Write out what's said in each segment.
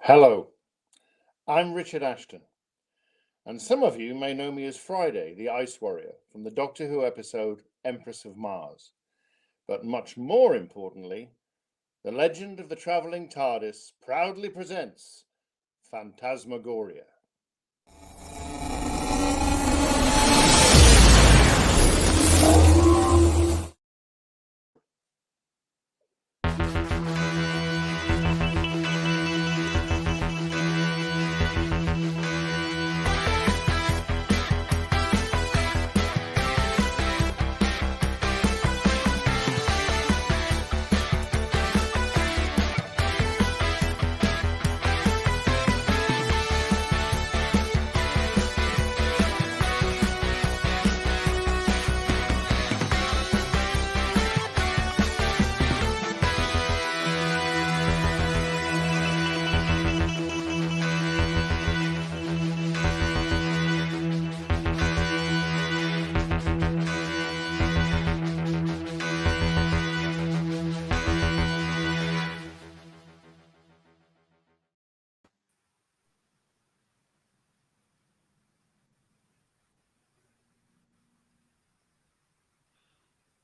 Hello, I'm Richard Ashton, and some of you may know me as Friday, the Ice Warrior, from the Doctor Who episode Empress of Mars. But much more importantly, the legend of the Travelling TARDIS proudly presents Phantasmagoria.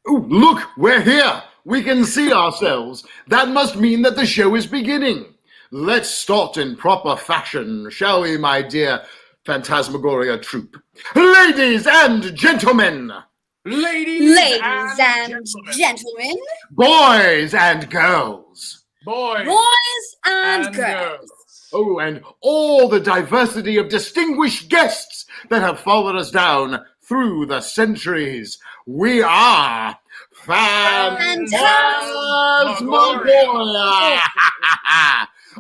Oh, look, we're here. We can see ourselves. That must mean that the show is beginning. Let's start in proper fashion, shall we, my dear Phantasmagoria troupe? Ladies and gentlemen. Ladies and gentlemen. Boys and girls. Boys and girls. Oh, and all the diversity of distinguished guests that have followed us down through the centuries. We are Phantasmagoria.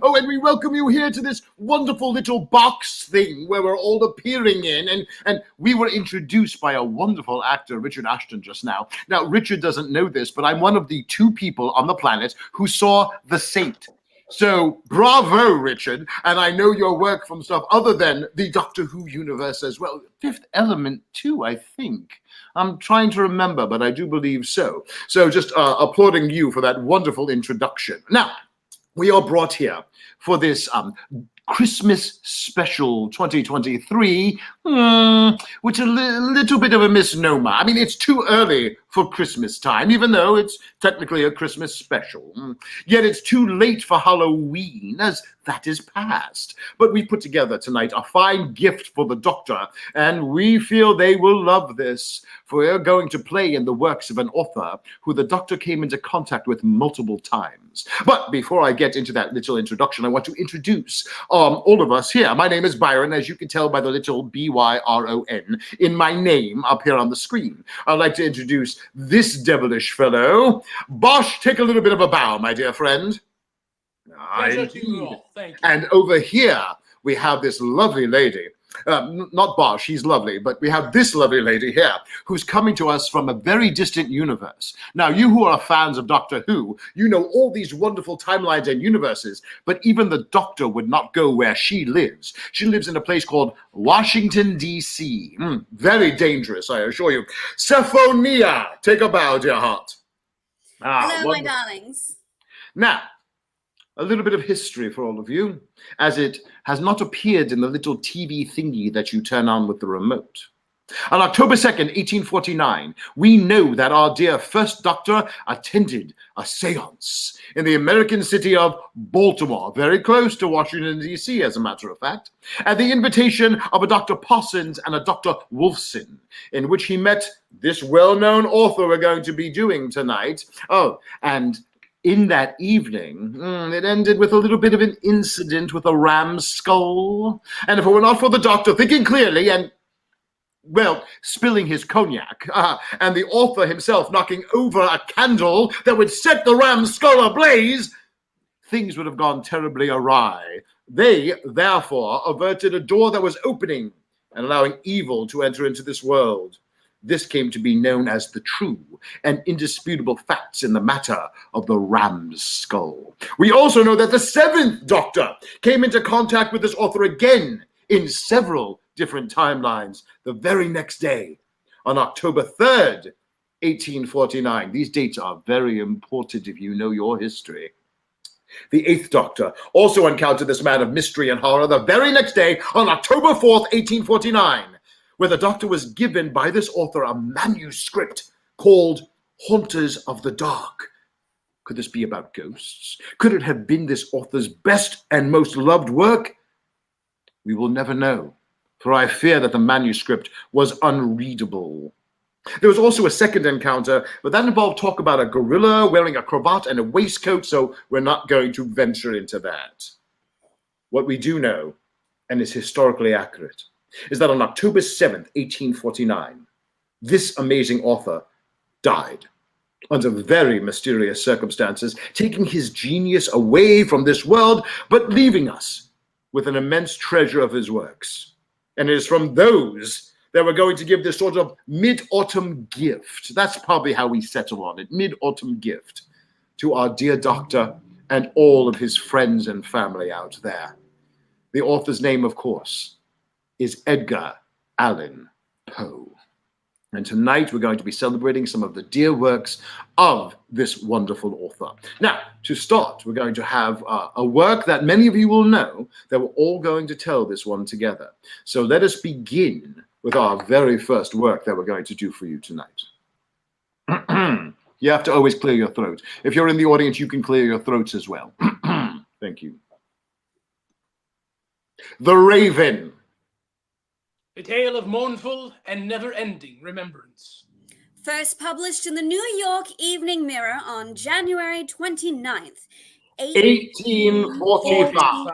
Oh, and we welcome you here to this wonderful little box thing where we're all appearing in. And we were introduced by a wonderful actor, Richard Ashton, just now. Now, Richard doesn't know this, but I'm one of the 2 people on the planet who saw The Saint. So, bravo, Richard. And I know your work from stuff other than the Doctor Who universe as well. Fifth Element too, I think. I'm trying to remember, but I do believe so. So just applauding you for that wonderful introduction. Now, we are brought here for this Christmas special 2023, which is a little bit of a misnomer. I mean, it's too early for Christmas time, even though it's technically a Christmas special. Yet it's too late for Halloween, as that is past. But we put together tonight a fine gift for the Doctor, and we feel they will love this, for we're going to play in the works of an author who the Doctor came into contact with multiple times. But before I get into that little introduction, I want to introduce all of us here. My name is Byron, as you can tell by the little B-Y-R-O-N in my name up here on the screen. I'd like to introduce this devilish fellow. Bosch, take a little bit of a bow, my dear friend. Pleasure to you all. Thank you. And over here, we have this lovely lady. Not Bosch, she's lovely, but we have this lovely lady here who's coming to us from a very distant universe. Now, you who are fans of Doctor Who, you know all these wonderful timelines and universes, but even the Doctor would not go where she lives. She lives in a place called Washington, D.C. Very dangerous, I assure you. Sephoneia, take a bow, dear heart. Hello, my darlings. Now, a little bit of history for all of you, as it has not appeared in the little TV thingy that you turn on with the remote. On October 2nd, 1849, we know that our dear first Doctor attended a seance in the American city of Baltimore, very close to Washington, D.C., as a matter of fact, at the invitation of a Dr. Parsons and a Dr. Wolfson, in which he met this well-known author we're going to be doing tonight. Oh, and in that evening, it ended with a little bit of an incident with a ram's skull. And if it were not for the Doctor thinking clearly and spilling his cognac, and the author himself knocking over a candle that would set the ram's skull ablaze, things would have gone terribly awry. They, therefore, averted a door that was opening and allowing evil to enter into this world. This came to be known as the true and indisputable facts in the matter of the ram's skull. We also know that the seventh Doctor came into contact with this author again in several different timelines the very next day, on October 3rd, 1849. These dates are very important if you know your history. The eighth Doctor also encountered this man of mystery and horror the very next day, on October 4th, 1849, where the Doctor was given by this author a manuscript called Haunters of the Dark. Could this be about ghosts? Could it have been this author's best and most loved work? We will never know, for I fear that the manuscript was unreadable. There was also a second encounter, but that involved talk about a gorilla wearing a cravat and a waistcoat, so we're not going to venture into that. What we do know, and is historically accurate, is that on October 7th, 1849, this amazing author died under very mysterious circumstances, taking his genius away from this world, but leaving us with an immense treasure of his works. And it is from those that we're going to give this sort of mid-autumn gift. That's probably how we settle on it, mid-autumn gift to our dear Doctor and all of his friends and family out there. The author's name, of course, is Edgar Allan Poe. And tonight we're going to be celebrating some of the dear works of this wonderful author. Now, to start, we're going to have a work that many of you will know that we're all going to tell this one together. So let us begin with our very first work that we're going to do for you tonight. You have to always clear your throat. If you're in the audience, you can clear your throats as well. Thank you. The Raven. A tale of mournful and never-ending remembrance. First published in the New York Evening Mirror on January 29th, 1845.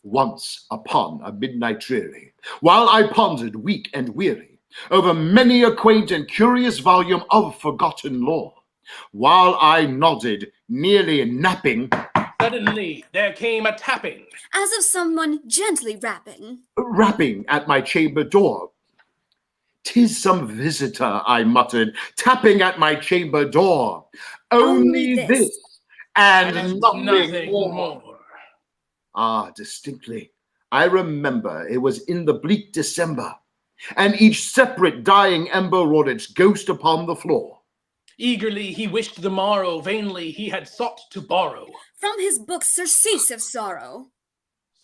Once upon a midnight dreary, while I pondered weak and weary over many a quaint and curious volume of forgotten lore, while I nodded, nearly napping, suddenly there came a tapping, as of someone gently rapping at my chamber door. "'Tis some visitor," I muttered, tapping at my chamber door. Only this and nothing more. Ah, distinctly, I remember it was in the bleak December, and each separate dying ember wrought its ghost upon the floor. Eagerly he wished the morrow, vainly he had sought to borrow from his book surcease of sorrow.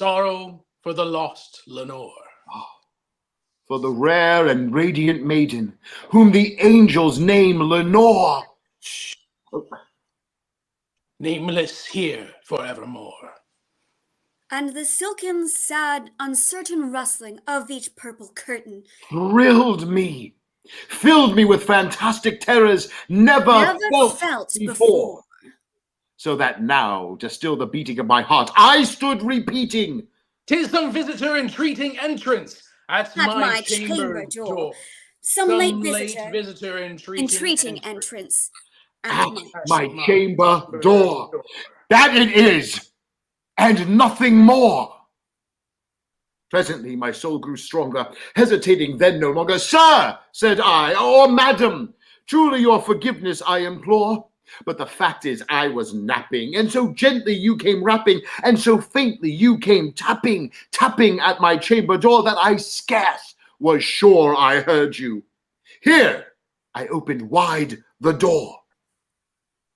Sorrow for the lost Lenore. Oh, for the rare and radiant maiden, whom the angels name Lenore. Nameless here forevermore. And the silken, sad, uncertain rustling of each purple curtain thrilled me, filled me with fantastic terrors never felt before. So that now, to still the beating of my heart, I stood repeating, "'Tis some visitor entreating entrance at my chamber door. Some late visitor entreating entrance at my chamber door. That it is, and nothing more." Presently my soul grew stronger, hesitating then no longer. "Sir," said I, "or madam, truly your forgiveness I implore. But the fact is I was napping, and so gently you came rapping, and so faintly you came tapping at my chamber door, that I scarce was sure I heard you. Here I opened wide the door.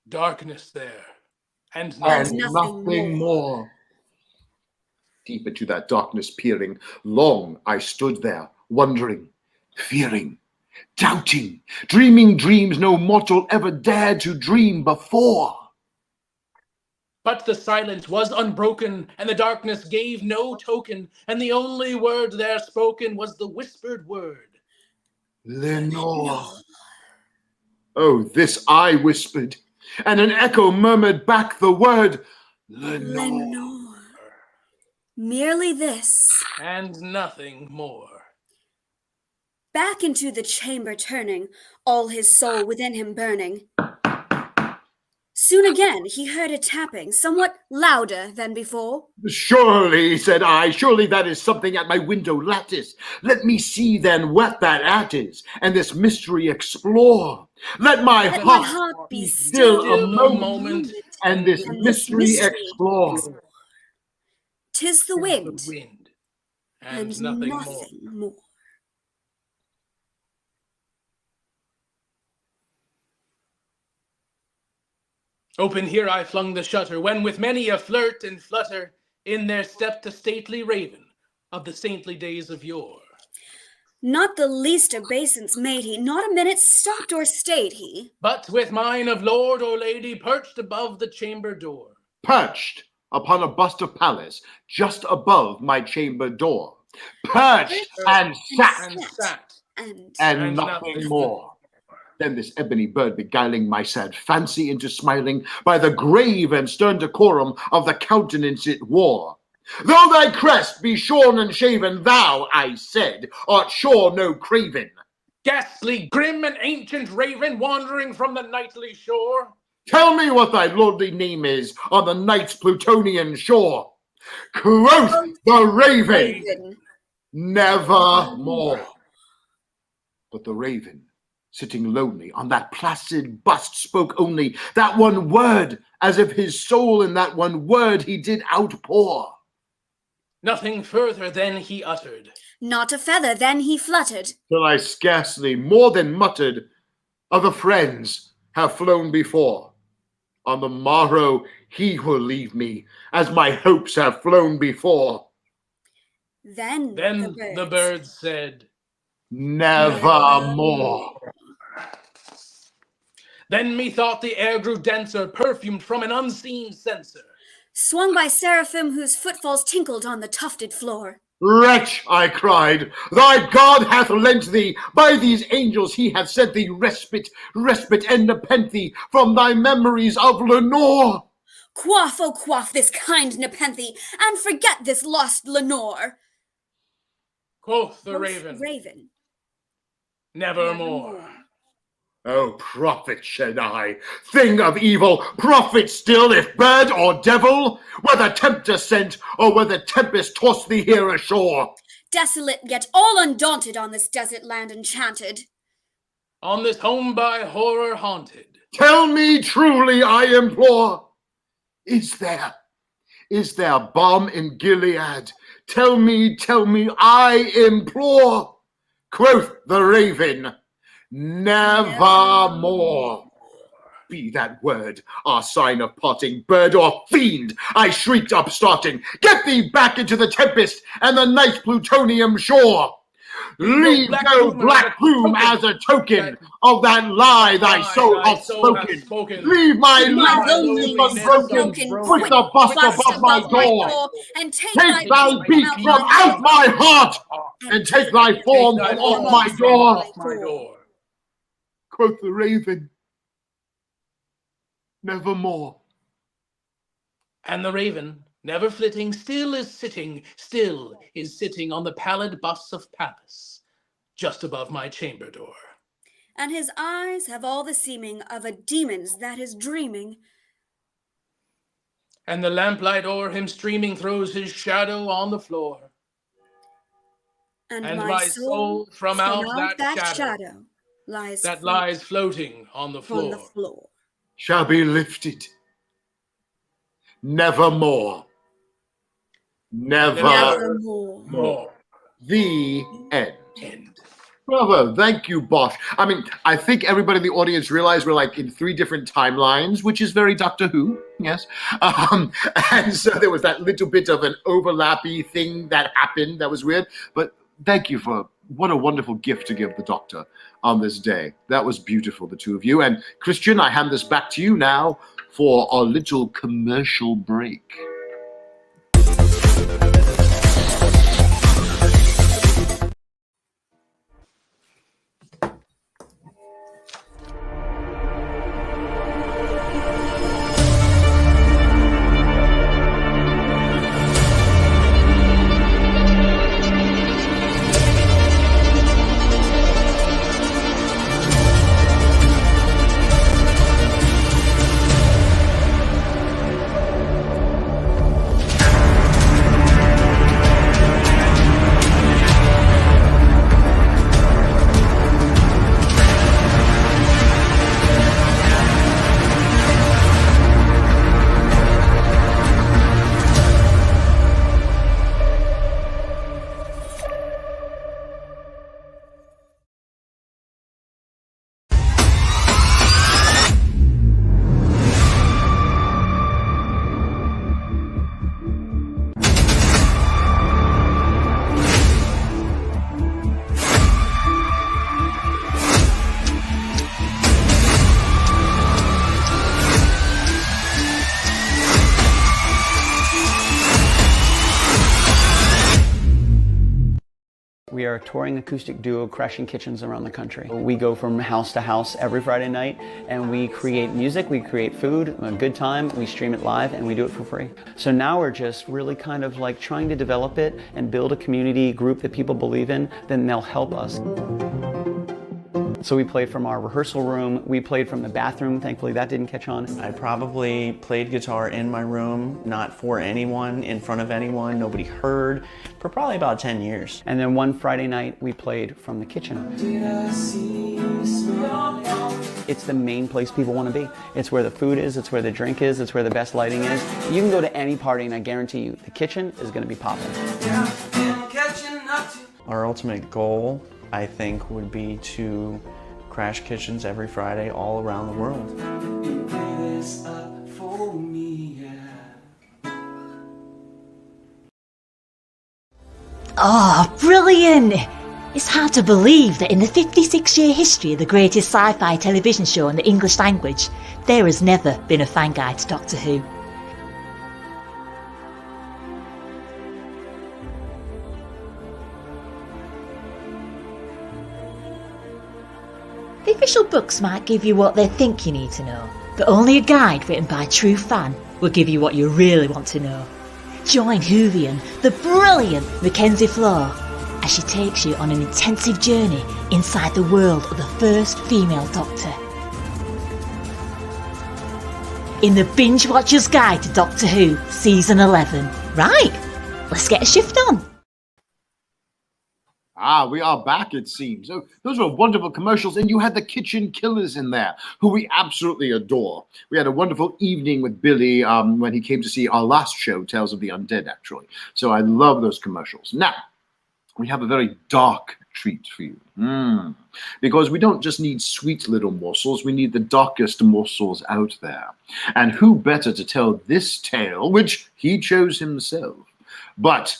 Darkness there, and nothing more. Deep into that darkness peering, long I stood there, wondering, fearing, doubting, dreaming dreams no mortal ever dared to dream before. But the silence was unbroken, and the darkness gave no token, and the only word there spoken was the whispered word. Lenore. Oh, this I whispered, and an echo murmured back the word, Lenore. Merely this. And nothing more. Back into the chamber turning, all his soul within him burning. Soon again he heard a tapping, somewhat louder than before. Surely, said I, surely that is something at my window lattice. Let me see then what that at is, and this mystery explore. Let my heart be still still a moment, and this mystery explore. 'Tis the wind, and nothing more. Open here I flung the shutter, when with many a flirt and flutter, in there stepped a stately raven of the saintly days of yore. Not the least obeisance made he, not a minute stopped or stayed he. But with mine of lord or lady perched above the chamber door. Perched upon a bust of Pallas, just above my chamber door. Perched and sat, and nothing more. Then this ebony bird beguiling my sad fancy into smiling by the grave and stern decorum of the countenance it wore. Though thy crest be shorn and shaven, thou, I said, art sure no craven. Ghastly, grim, and ancient raven wandering from the nightly shore. Tell me what thy lordly name is on the night's Plutonian shore. Quoth the raven, nevermore. But the raven, sitting lonely on that placid bust, spoke only that one word, as if his soul in that one word he did outpour. Nothing further then he uttered. Not a feather then he fluttered. Till I scarcely more than muttered, other friends have flown before. On the morrow he will leave me, as my hopes have flown before. Then the birds said, nevermore. Then methought the air grew denser, perfumed from an unseen censer. Swung by seraphim whose footfalls tinkled on the tufted floor. Wretch, I cried, thy God hath lent thee, by these angels he hath sent thee respite and nepenthe from thy memories of Lenore. Quaff, oh quaff this kind nepenthe, and forget this lost Lenore. Quoth the raven, nevermore. O prophet, said I, thing of evil, prophet still, if bird or devil, whether tempter sent, or whether tempest tossed thee here ashore. Desolate, yet all undaunted on this desert land enchanted. On this home by horror haunted. Tell me truly, I implore, is there balm in Gilead? Tell me, I implore. Quoth the raven, nevermore. Be that word our sign of parting, bird or fiend, I shrieked upstarting. Get thee back into the tempest and the night Plutonian shore. Leave no black plume as a token of that lie thy soul hath spoken. Leave my loneliness unbroken with the bust above my door. And take thy beat from out my heart, and take thy form from off my door. Quoth the raven, nevermore. And the raven, never flitting, still is sitting on the pallid bust of Pallas, just above my chamber door. And his eyes have all the seeming of a demon's that is dreaming. And the lamplight o'er him streaming throws his shadow on the floor. And my soul from out that shadow lies floating on the floor. Shall be lifted. Nevermore. Nevermore. The end. Bravo. Thank you, Bosch. I mean, I think everybody in the audience realized we're like in 3 different timelines, which is very Doctor Who, yes. And so there was that little bit of an overlappy thing that happened that was weird. But thank you for what a wonderful gift to give the Doctor on this day. That was beautiful, the two of you. And Christian, I hand this back to you now for our little commercial break. We are a touring acoustic duo crashing kitchens around the country. We go from house to house every Friday night and we create music, we create food, a good time, we stream it live and we do it for free. So now we're just really kind of like trying to develop it and build a community group that people believe in, then they'll help us. So we played from our rehearsal room, we played from the bathroom, thankfully that didn't catch on. I probably played guitar in my room, not for anyone, in front of anyone, nobody heard, for probably about 10 years. And then one Friday night we played from the kitchen. It's the main place people want to be. It's where the food is, it's where the drink is, it's where the best lighting is. You can go to any party and I guarantee you, the kitchen is going to be popping. Our ultimate goal, I think, would be to crash kitchens every Friday all around the world. Oh, brilliant! It's hard to believe that in the 56-year history of the greatest sci-fi television show in the English language, there has never been a fan guide to Doctor Who. The official books might give you what they think you need to know, but only a guide written by a true fan will give you what you really want to know. Join Whovian, the brilliant Mackenzie Flaw, as she takes you on an intensive journey inside the world of the first female Doctor. In the Binge Watcher's Guide to Doctor Who, Season 11. Right, let's get a shift on. We are back, it seems. So those were wonderful commercials, and you had the Kitchen Killers in there, who we absolutely adore. We had a wonderful evening with Billy when he came to see our last show, Tales of the Undead, actually. So I love those commercials. Now, we have a very dark treat for you. Because we don't just need sweet little morsels, we need the darkest morsels out there. And who better to tell this tale, which he chose himself, but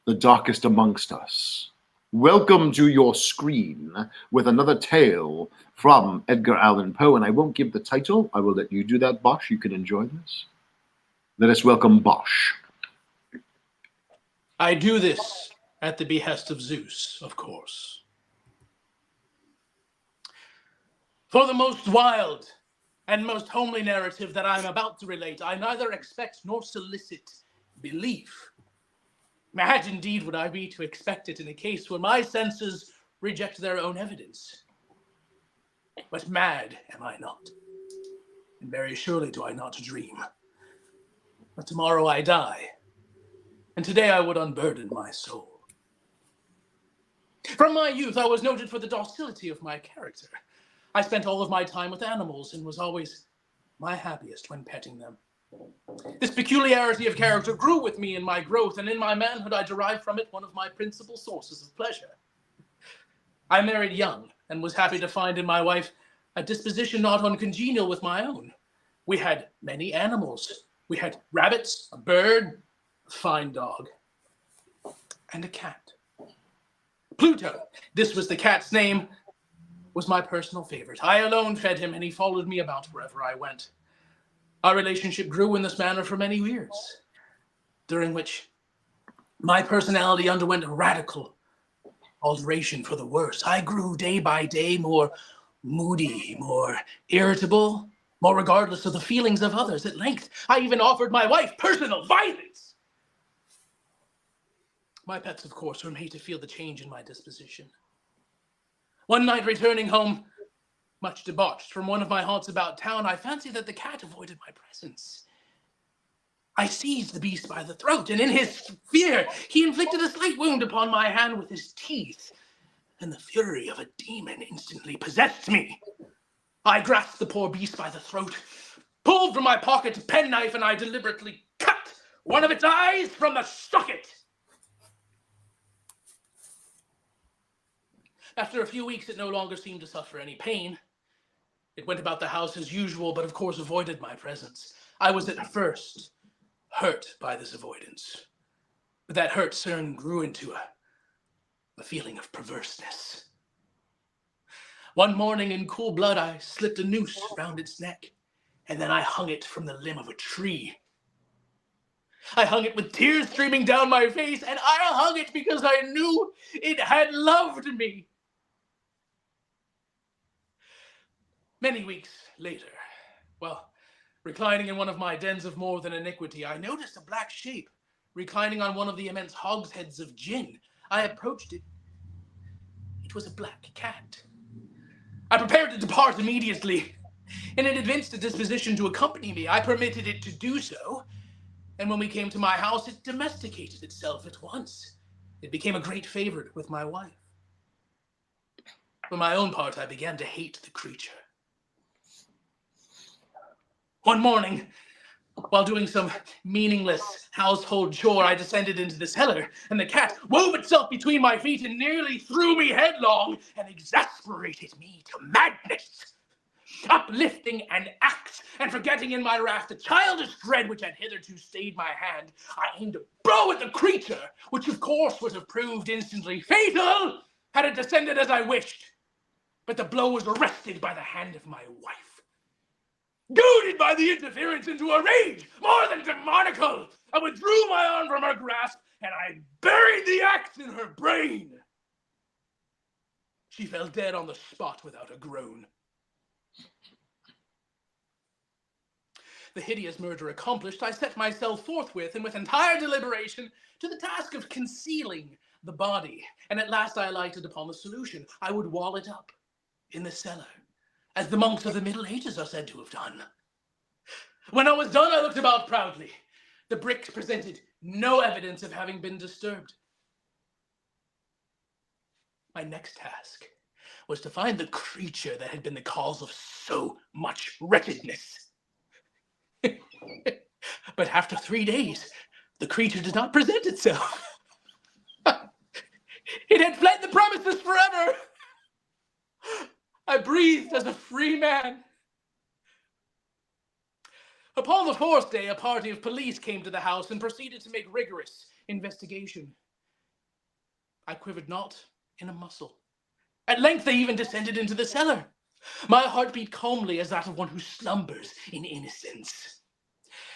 the darkest amongst us. Welcome to your screen with another tale from Edgar Allan Poe, and I won't give the title. I will let you do that, Bosch. You can enjoy this. Let us welcome Bosch. I do this at the behest of Zeus, of course. For the most wild and most homely narrative that I am about to relate, I neither expect nor solicit belief. Mad indeed would I be to expect it in a case where my senses reject their own evidence. But mad am I not, and very surely do I not dream. But tomorrow I die, and today I would unburden my soul. From my youth I was noted for the docility of my character. I spent all of my time with animals and was always my happiest when petting them. This peculiarity of character grew with me in my growth, and in my manhood I derived from it one of my principal sources of pleasure. I married young, and was happy to find in my wife a disposition not uncongenial with my own. We had many animals. We had rabbits, a bird, a fine dog, and a cat. Pluto, this was the cat's name, was my personal favorite. I alone fed him, and he followed me about wherever I went. Our relationship grew in this manner for many years, during which my personality underwent a radical alteration for the worse. I grew day by day more moody, more irritable, more regardless of the feelings of others. At length, I even offered my wife personal violence. My pets, of course, were made to feel the change in my disposition. One night, returning home, much debauched from one of my haunts about town, I fancied that the cat avoided my presence. I seized the beast by the throat, and in his fear, he inflicted a slight wound upon my hand with his teeth, and the fury of a demon instantly possessed me. I grasped the poor beast by the throat, pulled from my pocket a penknife, and I deliberately cut one of its eyes from the socket. After a few weeks, it no longer seemed to suffer any pain. It went about the house as usual, but of course avoided my presence. I was at first hurt by this avoidance, but that hurt soon grew into a feeling of perverseness. One morning in cool blood, I slipped a noose round its neck, and then I hung it from the limb of a tree. I hung it with tears streaming down my face, and I hung it because I knew it had loved me. Many weeks later, reclining in one of my dens of more than iniquity, I noticed a black shape reclining on one of the immense hogsheads of gin. I approached it. It was a black cat. I prepared to depart immediately, and it evinced a disposition to accompany me. I permitted it to do so, and when we came to my house, it domesticated itself at once. It became a great favorite with my wife. For my own part, I began to hate the creature. One morning, while doing some meaningless household chore, I descended into the cellar, and the cat wove itself between my feet and nearly threw me headlong and exasperated me to madness. Uplifting an axe and forgetting in my wrath the childish dread which had hitherto stayed my hand, I aimed a blow at the creature, which of course would have proved instantly fatal had it descended as I wished. But the blow was arrested by the hand of my wife. Goaded by the interference into a rage more than demoniacal, I withdrew my arm from her grasp, and I buried the axe in her brain. She fell dead on the spot without a groan. The hideous murder accomplished, I set myself forthwith, and with entire deliberation, to the task of concealing the body, and at last I alighted upon the solution. I would wall it up in the cellar, as the monks of the Middle Ages are said to have done. When I was done, I looked about proudly. The bricks presented no evidence of having been disturbed. My next task was to find the creature that had been the cause of so much wretchedness. But after 3 days, the creature did not present itself. It had fled the premises forever. I breathed as a free man. Upon the 4th day, a party of police came to the house and proceeded to make rigorous investigation. I quivered not in a muscle. At length, they even descended into the cellar. My heart beat calmly as that of one who slumbers in innocence.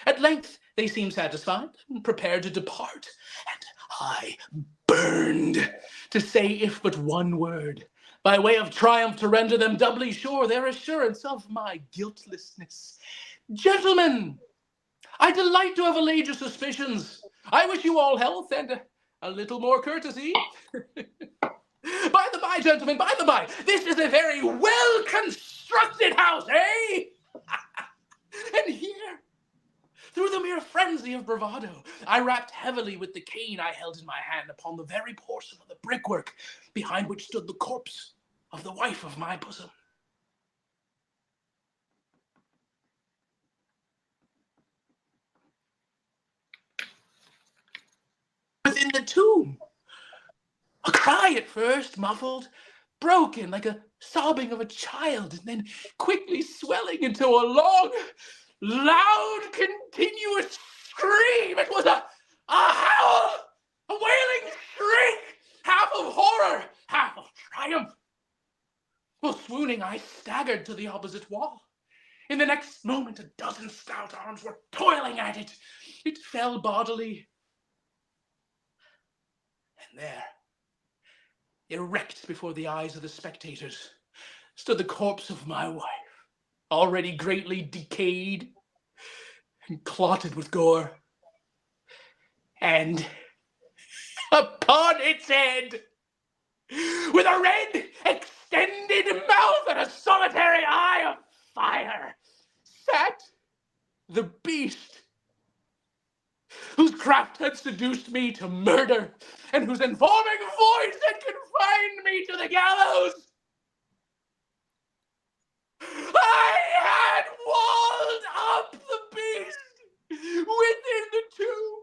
At length, they seemed satisfied and prepared to depart, and I burned to say if but one word, by way of triumph to render them doubly sure their assurance of my guiltlessness. Gentlemen, I delight to have allayed your suspicions. I wish you all health and a little more courtesy. By the by, gentlemen, by the by, this is a very well-constructed house, eh? And here, through the mere frenzy of bravado, I rapped heavily with the cane I held in my hand upon the very portion of the brickwork behind which stood the corpse of the wife of my bosom. Within the tomb, a cry at first, muffled, broken like a sobbing of a child, and then quickly swelling into a long, loud, continuous scream. It was a howl, a wailing shriek, half of horror, half of triumph. While swooning, I staggered to the opposite wall. In the next moment, a dozen stout arms were toiling at it. It fell bodily. And there, erect before the eyes of the spectators, stood the corpse of my wife, already greatly decayed and clotted with gore. And upon its head, with a red, extended mouth and a solitary eye of fire, sat the beast, whose craft had seduced me to murder, and whose informing voice had confined me to the gallows. I had walled up the beast within the tomb.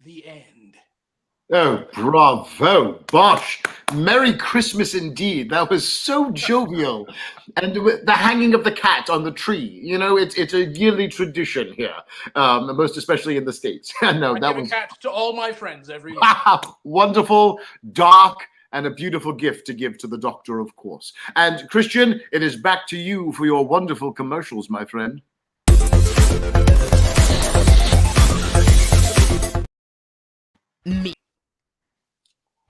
The end. Oh, bravo, Bosch. Merry Christmas indeed. That was so jovial. And the hanging of the cat on the tree, you know, it's a yearly tradition here, most especially in the States. No, I that give was a cat to all my friends every year. wonderful, dark, and a beautiful gift to give to the doctor, of course. And Christian, it is back to you for your wonderful commercials, my friend.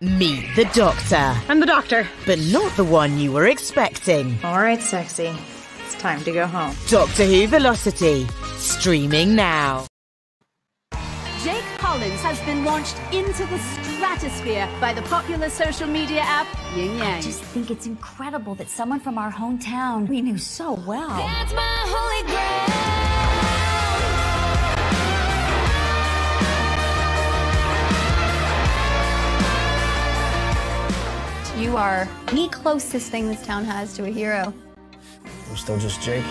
Meet the Doctor. I'm the doctor. But not the one you were expecting. All right, sexy. It's time to go home. Doctor Who Velocity. Streaming now. Jake Collins has been launched into the stratosphere by the popular social media app Yin Yang. I just think it's incredible that someone from our hometown we knew so well. That's my holy grail. You are the closest thing this town has to a hero. I'm still just Jake.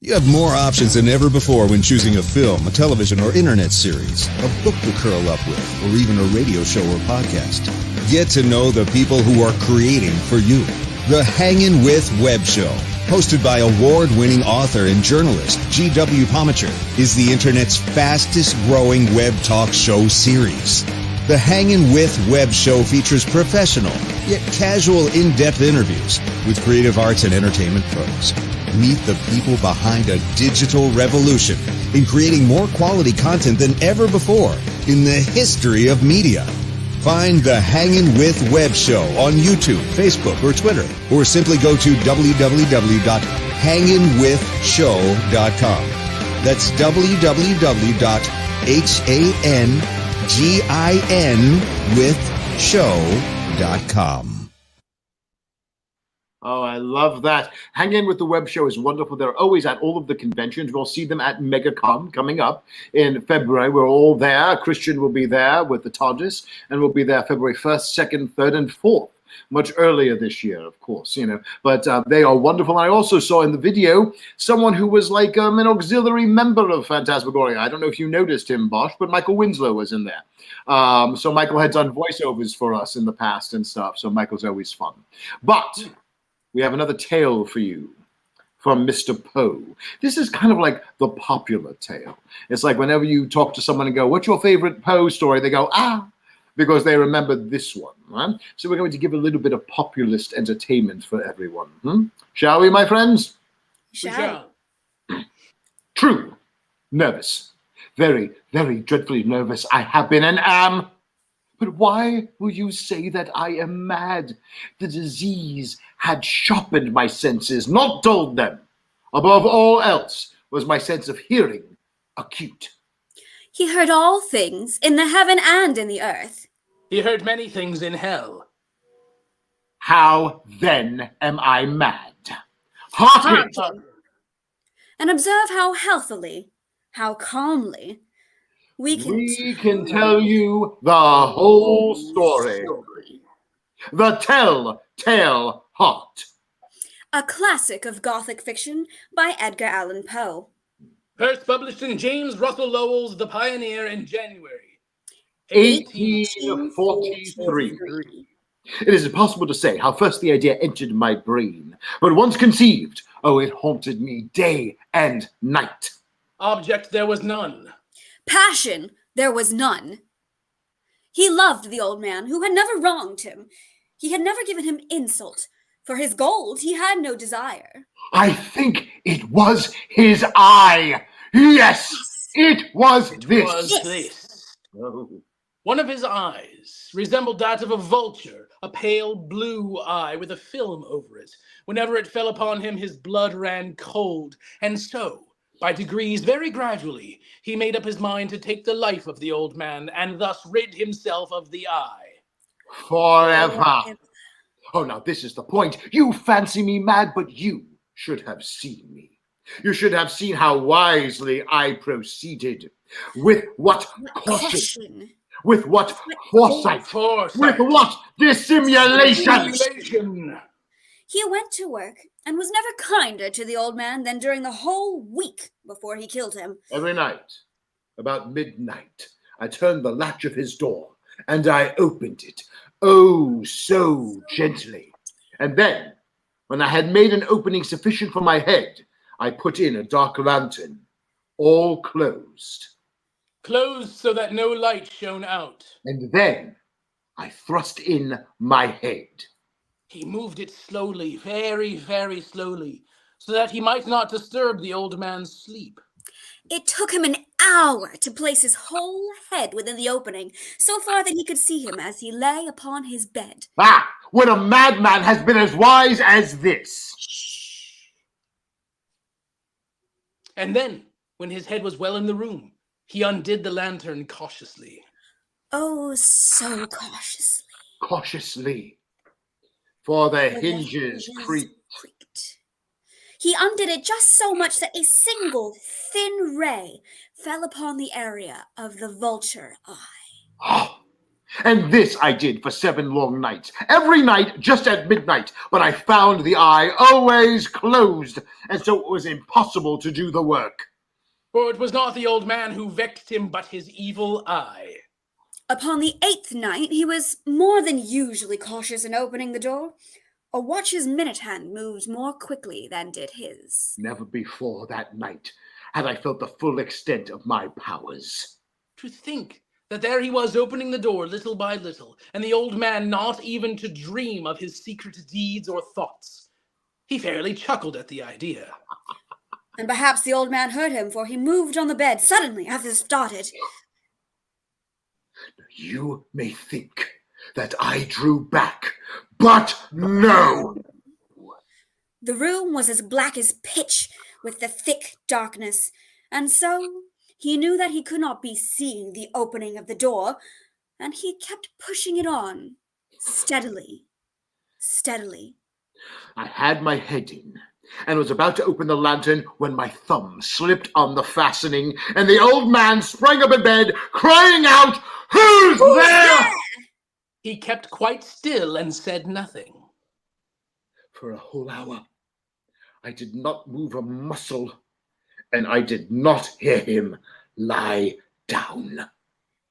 You have more options than ever before when choosing a film, a television or internet series, a book to curl up with, or even a radio show or podcast. Get to know the people who are creating for you. The Hangin' With Web Show, hosted by award-winning author and journalist G.W. Pomacher, is the internet's fastest-growing web talk show series. The Hangin' With Web Show features professional, yet casual, in-depth interviews with creative arts and entertainment pros. Meet the people behind a digital revolution in creating more quality content than ever before in the history of media. Find the Hangin' With Web Show on YouTube, Facebook, or Twitter, or simply go to www.hanginwithshow.com. That's www.hanginwithshow.com. Oh, I love that. Hang In With the Web Show is wonderful. They're always at all of the conventions. We'll see them at MegaCon coming up in February. We're all there. Christian will be there with the TARDIS, and we'll be there February 1st, 2nd, 3rd, and 4th. Much earlier this year, of course, you know. But they are wonderful. I also saw in the video someone who was like an auxiliary member of Phantasmagoria. I don't know if you noticed him, Bosch, but Michael Winslow was in there. So Michael had done voiceovers for us in the past and stuff. So Michael's always fun. But we have another tale for you from Mr. Poe. This is kind of like the popular tale. It's like whenever you talk to someone and go, what's your favorite Poe story? They go, because they remember this one. Right? So we're going to give a little bit of populist entertainment for everyone. Shall we, my friends? Shall. True. Nervous. Very, very dreadfully nervous I have been and am. But why will you say that I am mad? The disease had sharpened my senses, not dulled them. Above all else was my sense of hearing acute. He heard all things in the heaven and in the earth. He heard many things in hell. How then am I mad? Hearken! And observe how healthily, how calmly, we can tell you the whole story. The Tell-Tale Heart. A classic of Gothic fiction by Edgar Allan Poe. First published in James Russell Lowell's The Pioneer in January 1843. It is impossible to say how first the idea entered my brain, but once conceived, it haunted me day and night. Object there was none. Passion there was none. He loved the old man, who had never wronged him. He had never given him insult. For his gold he had no desire. I think it was his eye. Yes, it was this. Oh. One of his eyes resembled that of a vulture, a pale blue eye with a film over it. Whenever it fell upon him, his blood ran cold, and so, by degrees, very gradually, he made up his mind to take the life of the old man, and thus rid himself of the eye. Forever. Oh, now this is the point. You fancy me mad, but you should have seen me. You should have seen how wisely I proceeded. With what caution. With what foresight. With what dissimulation. He went to work and was never kinder to the old man than during the whole week before he killed him. Every night, about midnight, I turned the latch of his door and I opened it, oh, so gently. And then, when I had made an opening sufficient for my head, I put in a dark lantern, all closed. Closed so that no light shone out. And then I thrust in my head. He moved it slowly, very, very slowly, so that he might not disturb the old man's sleep. It took him an hour to place his whole head within the opening, so far that he could see him as he lay upon his bed. Ah, when a madman has been as wise as this. And then, when his head was well in the room, he undid the lantern cautiously. Oh, so cautiously. Cautiously. For the hinges creaked. He undid it just so much that a single thin ray fell upon the area of the vulture eye. Oh, and this I did for 7 long nights, every night just at midnight, but I found the eye always closed, and so it was impossible to do the work. For it was not the old man who vexed him, but his evil eye. Upon the 8th night, he was more than usually cautious in opening the door. A watch's minute hand moved more quickly than did his. Never before that night had I felt the full extent of my powers. To think that there he was opening the door little by little, and the old man not even to dream of his secret deeds or thoughts. He fairly chuckled at the idea. And perhaps the old man heard him, for he moved on the bed suddenly as if started. You may think that I drew back, but no! The room was as black as pitch with the thick darkness, and so he knew that he could not be seeing the opening of the door, and he kept pushing it on, steadily, steadily. I had my head in, and was about to open the lantern when my thumb slipped on the fastening, and the old man sprang up in bed, crying out, "Who's there?" He kept quite still and said nothing. For a whole hour, I did not move a muscle, and I did not hear him lie down.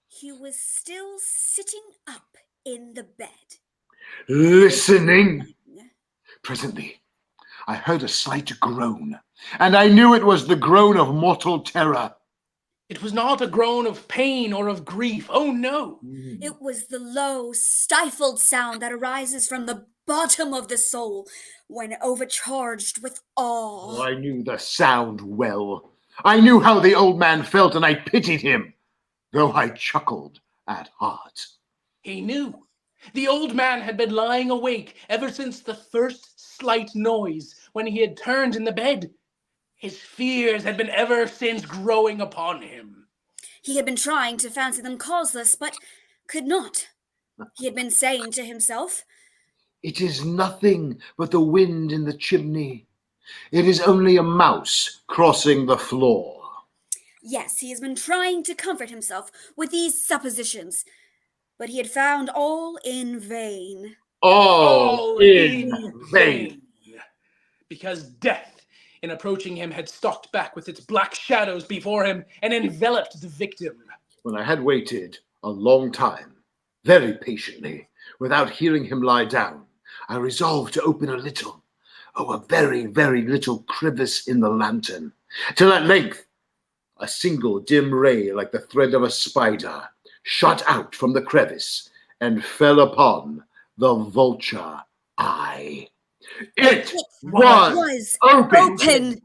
He was still sitting up in the bed. Listening. Presently, I heard a slight groan, and I knew it was the groan of mortal terror. It was not a groan of pain or of grief. Oh, no. It was the low, stifled sound that arises from the bottom of the soul when overcharged with awe. Oh, I knew the sound well. I knew how the old man felt, and I pitied him, though I chuckled at heart. He knew. The old man had been lying awake ever since the first slight noise when he had turned in the bed. His fears had been ever since growing upon him. He had been trying to fancy them causeless, but could not. He had been saying to himself, "It is nothing but the wind in the chimney. It is only a mouse crossing the floor." Yes, he has been trying to comfort himself with these suppositions, but he had found all in vain. All in vain. Because death, in approaching him, had stalked back with its black shadows before him and enveloped the victim. When I had waited a long time, very patiently, without hearing him lie down, I resolved to open a little, a very, very little crevice in the lantern, till at length A single dim ray, like the thread of a spider, shot out from the crevice and fell upon the vulture eye. It was open.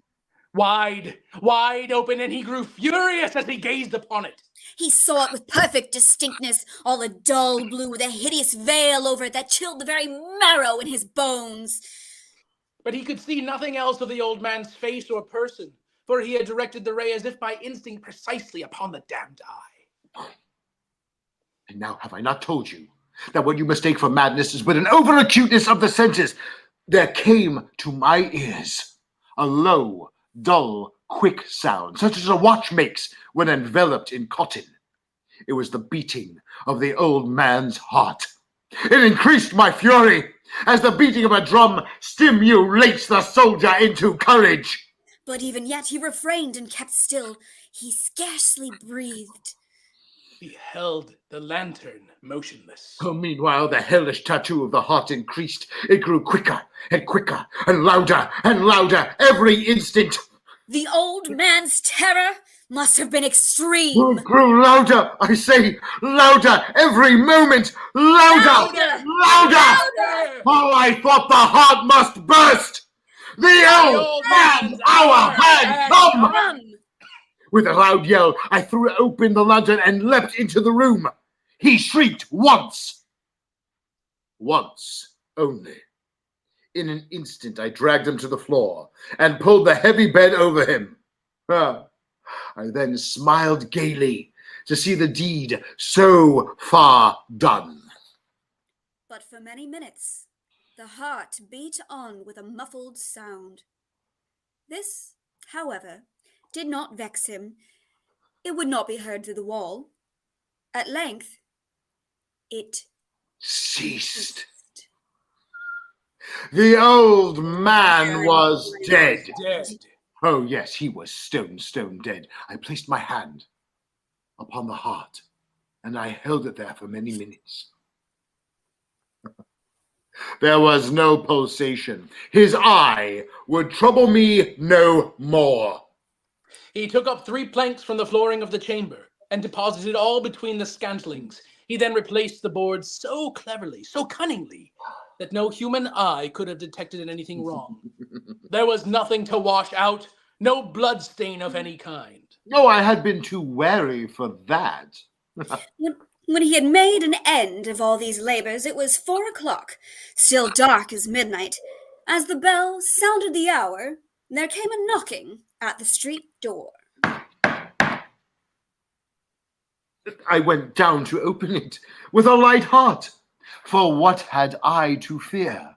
Wide open, and he grew furious as he gazed upon it. He saw it with perfect distinctness, all a dull blue with a hideous veil over it that chilled the very marrow in his bones. But he could see nothing else of the old man's face or person, for he had directed the ray as if by instinct precisely upon the damned eye. And now have I not told you that what you mistake for madness is but an over-acuteness of the senses? There came to my ears a low, dull, quick sound, such as a watch makes when enveloped in cotton. It was the beating of the old man's heart. It increased my fury, as the beating of a drum stimulates the soldier into courage. But even yet he refrained and kept still. He scarcely breathed. He held the lantern motionless. Oh, meanwhile, the hellish tattoo of the heart increased. It grew quicker and quicker and louder every instant. The old man's terror must have been extreme. It grew louder, I say, louder every moment. Louder! Oh, I thought the heart must burst. The old man's hour had come. With a loud yell, I threw open the lantern and leapt into the room. He shrieked once. Once only. In an instant, I dragged him to the floor and pulled the heavy bed over him. I then smiled gaily to see the deed so far done. But for many minutes, the heart beat on with a muffled sound. This, however, did not vex him. It would not be heard through the wall. At length, it ceased. The old man was dead. Oh, yes, he was stone dead. I placed my hand upon the heart, and I held it there for many minutes. There was no pulsation. His eye would trouble me no more. He took up 3 planks from the flooring of the chamber and deposited all between the scantlings. He then replaced the boards so cleverly, so cunningly, that no human eye could have detected anything wrong. There was nothing to wash out, no blood stain of any kind. No, I had been too wary for that. When he had made an end of all these labors, it was 4 o'clock, still dark as midnight. As the bell sounded the hour, there came a knocking at the street door. I went down to open it with a light heart, for what had I to fear?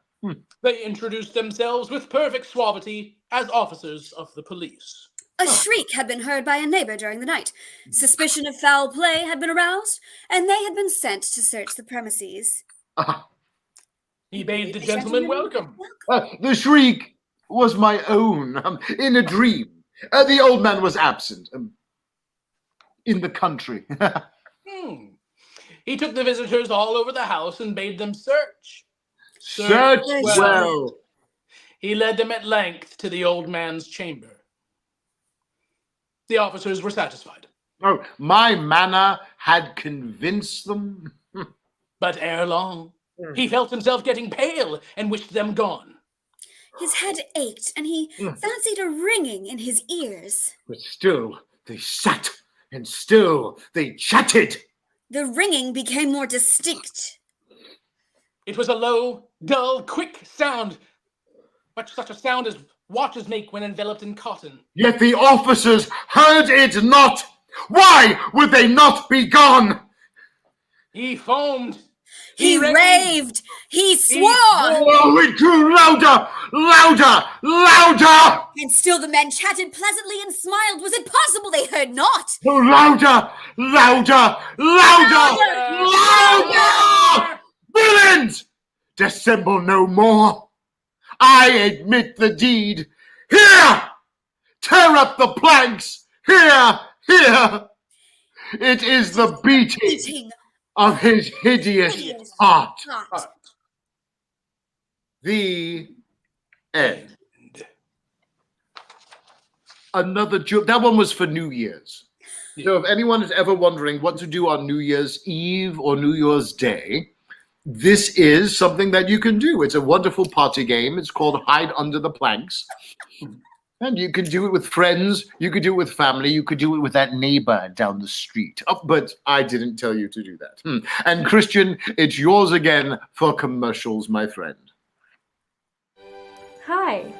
They introduced themselves with perfect suavity as officers of the police. A shriek had been heard by a neighbor during the night. Suspicion of foul play had been aroused, and they had been sent to search the premises. He bade the gentleman welcome. The shriek was my own, in a dream. The old man was absent, in the country. He took the visitors all over the house and bade them search. Search well. He led them at length to the old man's chamber. The officers were satisfied. Oh, my manner had convinced them. But ere long, he felt himself getting pale and wished them gone. His head ached, and he fancied a ringing in his ears. But still they sat, and still they chatted. The ringing became more distinct. It was a low, dull, quick sound, much such a sound as watches make when enveloped in cotton. Yet the officers heard it not. Why would they not be gone? He foamed. He raved. He swore. Oh, it grew louder. And still the men chatted pleasantly and smiled. Was it possible they heard not? Oh, louder. Villains! Dissemble no more. I admit the deed. Here! Tear up the planks. Here! It is the beating of his hideous heart. The end. another joke. That one was for New Year's. So if anyone is ever wondering what to do on New Year's Eve or New Year's Day, this is something that you can do. It's a wonderful party game. It's called Hide Under the Planks. And you can do it with friends. You could do it with family. You could do it with that neighbor down the street. Oh, but I didn't tell you to do that. And Christian, it's yours again for commercials, my friend. Hi,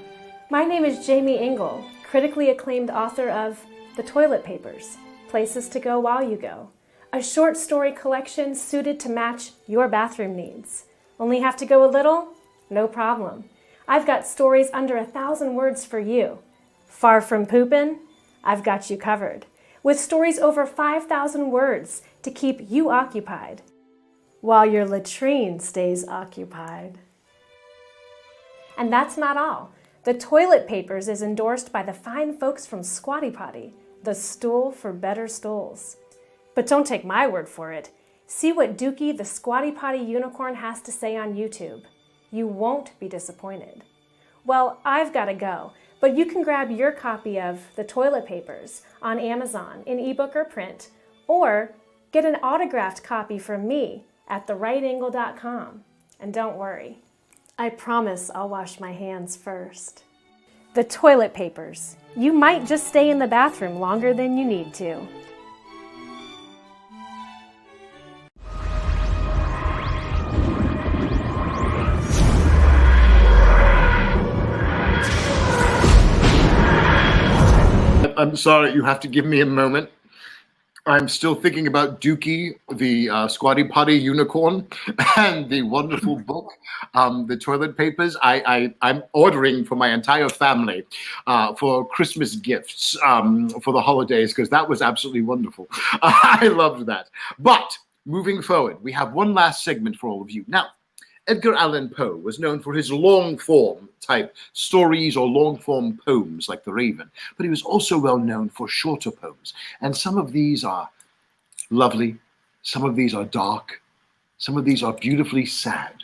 my name is Jamie Engel, critically acclaimed author of The Toilet Papers, Places to Go While You Go, a short story collection suited to match your bathroom needs. Only have to go a little? No problem. I've got stories under 1,000 words for you. Far from poopin'? I've got you covered. With stories over 5,000 words to keep you occupied, while your latrine stays occupied. And that's not all. The Toilet Papers is endorsed by the fine folks from Squatty Potty, the stool for better stools. But don't take my word for it. See what Dookie the Squatty Potty unicorn has to say on YouTube. You won't be disappointed. Well, I've got to go, but you can grab your copy of The Toilet Papers on Amazon in ebook or print, or get an autographed copy from me at therightangle.com. And don't worry, I promise I'll wash my hands first. The Toilet Papers. You might just stay in the bathroom longer than you need to. I'm sorry, you have to give me a moment. I'm still thinking about Dookie, the Squatty Potty unicorn, and the wonderful book, The Toilet Papers. I'm ordering for my entire family for Christmas gifts for the holidays, because that was absolutely wonderful. I loved that. But moving forward, we have one last segment for all of you. Now, Edgar Allan Poe was known for his long-form type stories or long-form poems like The Raven, but he was also well known for shorter poems. And some of these are lovely, some of these are dark, some of these are beautifully sad.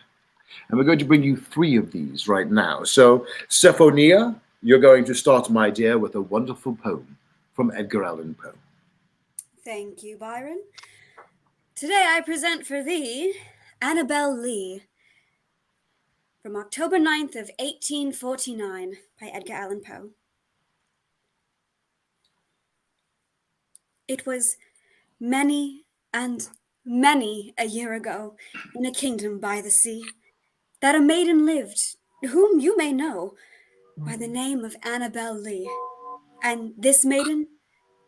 And we're going to bring you 3 of these right now. So, Sephoneia, you're going to start, my dear, with a wonderful poem from Edgar Allan Poe. Thank you, Byron. Today I present for thee Annabel Lee, from October 9th of 1849 by Edgar Allan Poe. It was many and many a year ago, in a kingdom by the sea, that a maiden lived, whom you may know by the name of Annabel Lee. And this maiden,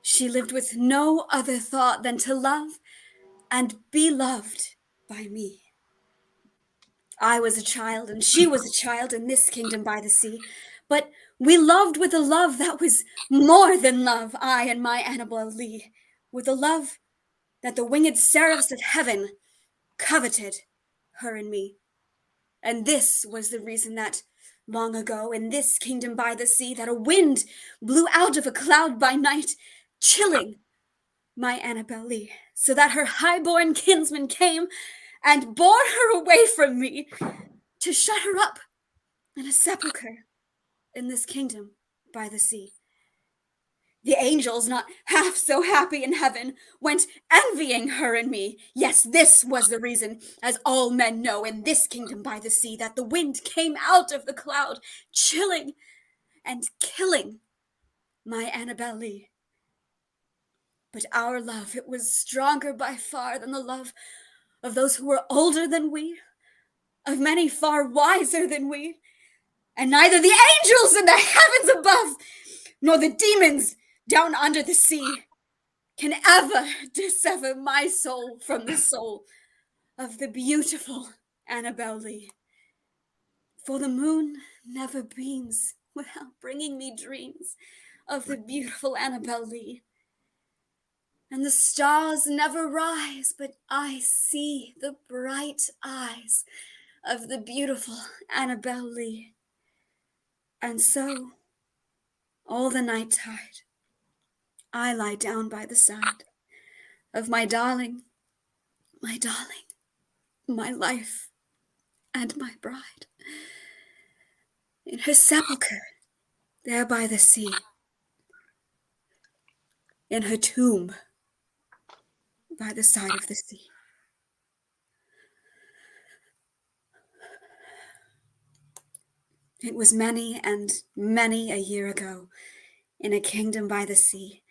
she lived with no other thought than to love and be loved by me. I was a child, and she was a child in this kingdom by the sea, but we loved with a love that was more than love, I and my Annabel Lee, with a love that the winged seraphs of heaven coveted her and me. And this was the reason that, long ago, in this kingdom by the sea, that a wind blew out of a cloud by night, chilling my Annabel Lee, so that her high-born kinsman came and bore her away from me to shut her up in a sepulchre in this kingdom by the sea. The angels, not half so happy in heaven, went envying her and me. Yes, this was the reason, as all men know in this kingdom by the sea, that the wind came out of the cloud, chilling and killing my Annabel Lee. But our love, it was stronger by far than the love of those who were older than we, of many far wiser than we, and neither the angels in the heavens above, nor the demons down under the sea, can ever dissever my soul from the soul of the beautiful Annabel Lee. For the moon never beams without bringing me dreams of the beautiful Annabel Lee. And the stars never rise, but I see the bright eyes of the beautiful Annabel Lee. And so, all the night tide, I lie down by the side of my darling, my life, and my bride, in her sepulchre there by the sea. in her tomb by the side of the sea. It was many and many a year ago, in a kingdom by the sea,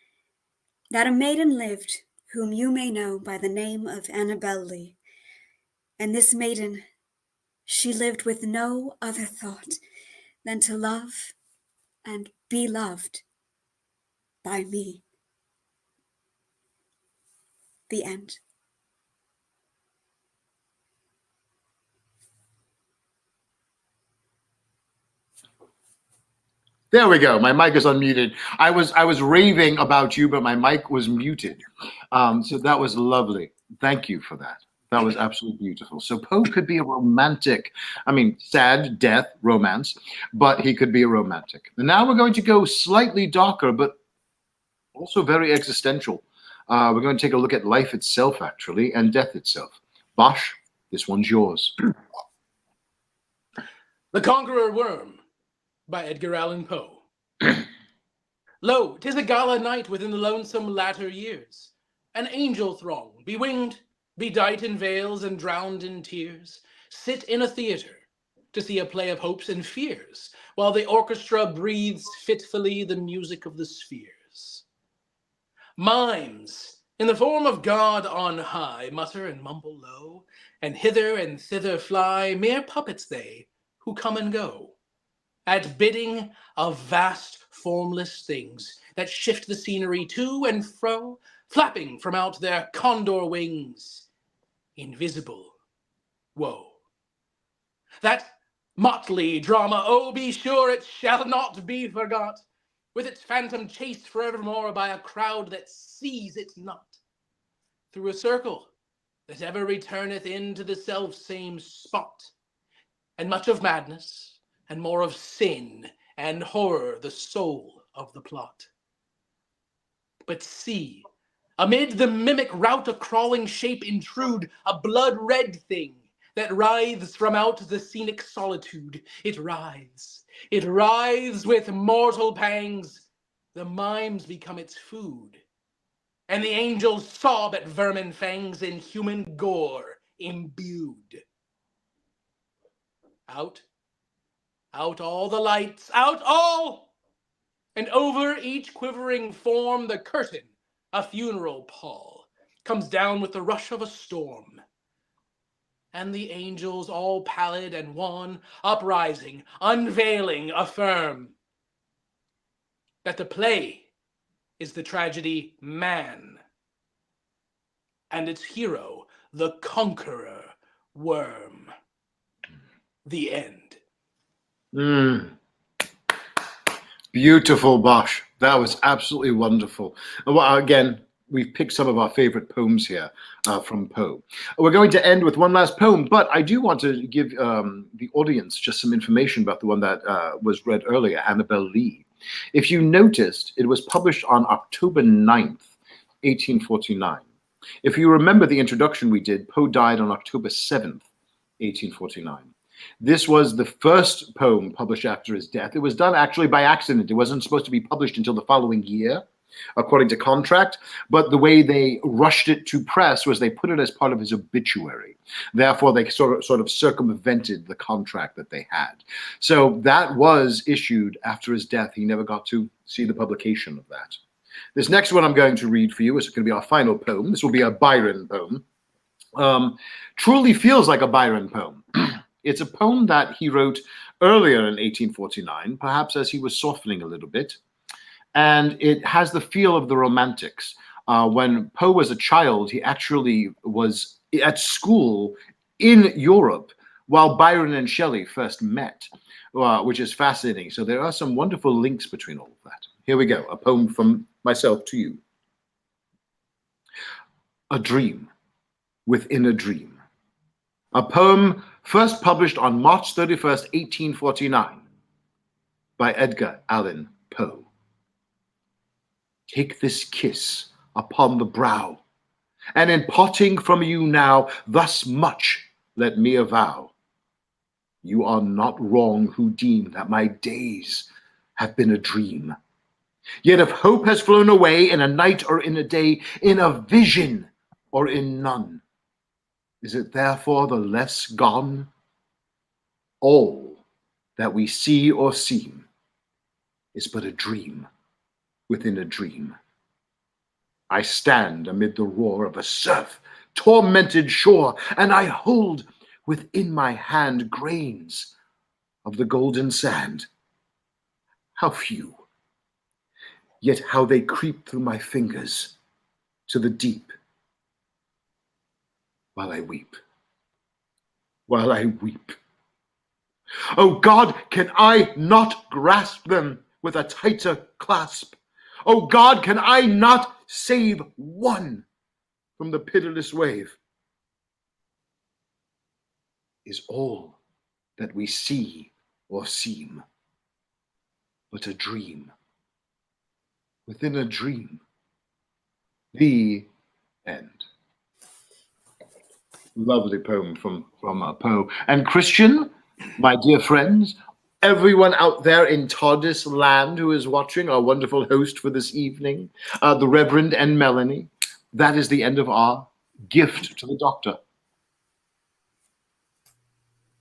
that a maiden lived whom you may know by the name of Annabel Lee. And this maiden, she lived with no other thought than to love and be loved by me. The end. There we go. My mic is unmuted. I was raving about you, but my mic was muted. So that was lovely. Thank you for that. That was absolutely beautiful. So Poe could be a romantic, sad, death, romance, but he could be a romantic. And now we're going to go slightly darker, but also very existential. We're going to take a look at life itself, actually, and death itself. Bosch, this one's yours. The Conqueror Worm by Edgar Allan Poe. Lo, 'tis a gala night within the lonesome latter years. An angel throng, bewinged, bedight in veils and drowned in tears, sit in a theatre to see a play of hopes and fears, while the orchestra breathes fitfully the music of the spheres. Mimes, in the form of God on high, mutter and mumble low, and hither and thither fly, mere puppets they, who come and go, at bidding of vast formless things that shift the scenery to and fro, flapping from out their condor wings, invisible woe. That motley drama, oh, be sure it shall not be forgot, with its phantom chased forevermore by a crowd that sees it not, through a circle that ever returneth into the self-same spot, and much of madness, and more of sin and horror the soul of the plot. But see, amid the mimic rout a crawling shape intrude, a blood-red thing that writhes from out the scenic solitude. It writhes with mortal pangs. The mimes become its food, and the angels sob at vermin fangs in human gore imbued. Out all the lights, out all! And over each quivering form the curtain, a funeral pall, comes down with the rush of a storm. And the angels, all pallid and wan, uprising, unveiling, affirm that the play is the tragedy Man, and its hero, the Conqueror Worm. The end. Beautiful, Bosch. That was absolutely wonderful. Well, again, we've picked some of our favorite poems here from Poe. We're going to end with one last poem, but I do want to give the audience just some information about the one that was read earlier, Annabel Lee. If you noticed, it was published on October 9th, 1849. If you remember the introduction we did, Poe died on October 7th, 1849. This was the first poem published after his death. It was done actually by accident. It wasn't supposed to be published until the following year, according to contract, but the way they rushed it to press was they put it as part of his obituary. Therefore, they sort of circumvented the contract that they had. So that was issued after his death. He never got to see the publication of that. This next one I'm going to read for you is going to be our final poem. This will be a Byron poem. Truly feels like a Byron poem. It's a poem that he wrote earlier in 1849, perhaps as he was softening a little bit. And it has the feel of the Romantics. When Poe was a child, he actually was at school in Europe while Byron and Shelley first met, which is fascinating. So there are some wonderful links between all of that. Here we go, a poem from myself to you. A Dream Within a Dream. A poem first published on March 31st, 1849 by Edgar Allan Poe. Take this kiss upon the brow, and in parting from you now, thus much let me avow. You are not wrong who deem that my days have been a dream. Yet if hope has flown away in a night or in a day, in a vision or in none, is it therefore the less gone? All that we see or seem is but a dream within a dream. I stand amid the roar of a surf-tormented shore, and I hold within my hand grains of the golden sand. How few, yet how they creep through my fingers to the deep, while I weep, while I weep. Oh God, can I not grasp them with a tighter clasp? Oh God, can I not save one from the pitiless wave? Is all that we see or seem but a dream within a dream? The end. Lovely poem from Poe. And Christian, my dear friends, everyone out there in TARDIS land who is watching, our wonderful host for this evening, the Reverend and Melanie, that is the end of our gift to the Doctor.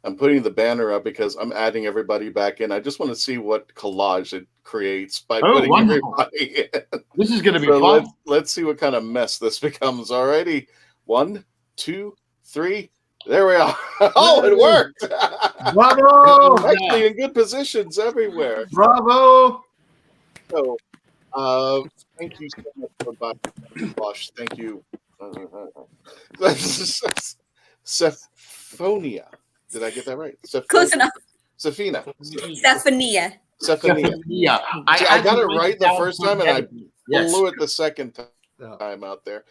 I'm putting the banner up because I'm adding everybody back in. I just want to see what collage it creates by putting wonderful. everybody in. This is going to be fun. Let's see what kind of mess this becomes. Alrighty. 1, 2, 3. There we are. Oh, it worked. Bravo. Actually in good positions everywhere. Bravo. So, thank you so much for Bosch. Thank you. Sephoneia. Did I get that right? Close enough. Sephoneia. Sephoneia. I got it right the first time, and I blew it the second time out there.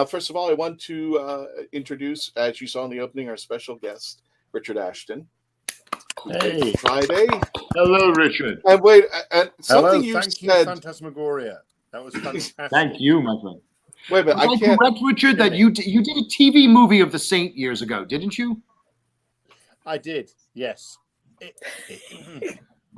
First of all, I want to introduce, as you saw in the opening, our special guest, Richard Ashton. Hey. Friday. Hello, Richard. And wait, something Hello, thank you, said. Phantasmagoria. That was fantastic. Thank you, my friend. Wait a minute, I can't. Correct, Richard, that you did a TV movie of the Saint years ago, didn't you? I did, yes.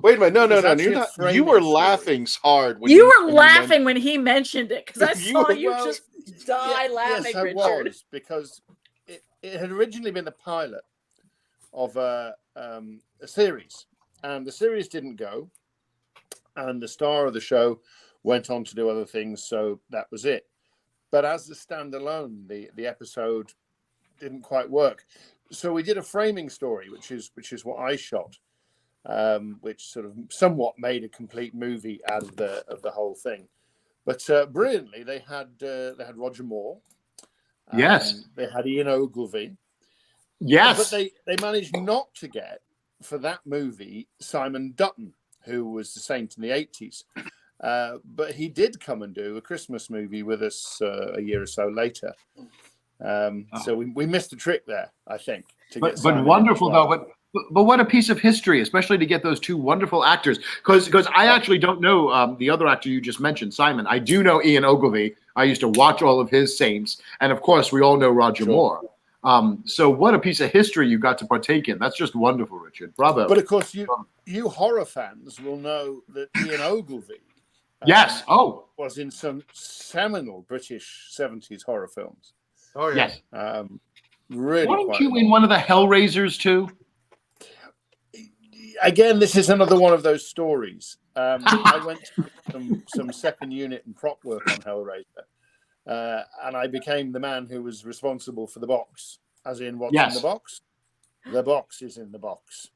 Wait a minute, no. You're not, you were laughing hard. When you were laughing when he mentioned it because I saw you well, just die laughing, yes, I Richard. was, because it had originally been a pilot of a series, and the series didn't go, and the star of the show went on to do other things, so that was it. But as a standalone, the episode didn't quite work. So we did a framing story, which is what I shot, which sort of somewhat made a complete movie out of the whole thing. But brilliantly, they had Roger Moore. Yes. They had Ian Ogilvy. Yes. But they managed not to get, for that movie, Simon Dutton, who was the Saint in the 80s. But he did come and do a Christmas movie with us a year or so later. So we missed a trick there, I think. But wonderful, though. But what a piece of history, especially to get those two wonderful actors. Because I actually don't know the other actor you just mentioned, Simon. I do know Ian Ogilvy. I used to watch all of his Saints. And, of course, we all know Roger Moore. So what a piece of history you got to partake in. That's just wonderful, Richard. Bravo. But, of course, you horror fans will know that Ian Ogilvy yes. was in some seminal British 70s horror films. Oh, yes. Really. Weren't you in one of the Hellraisers, too? Again, this is another one of those stories. I went to some second unit and prop work on Hellraiser, and I became the man who was responsible for the box, as in what's in the box. The box is in the box.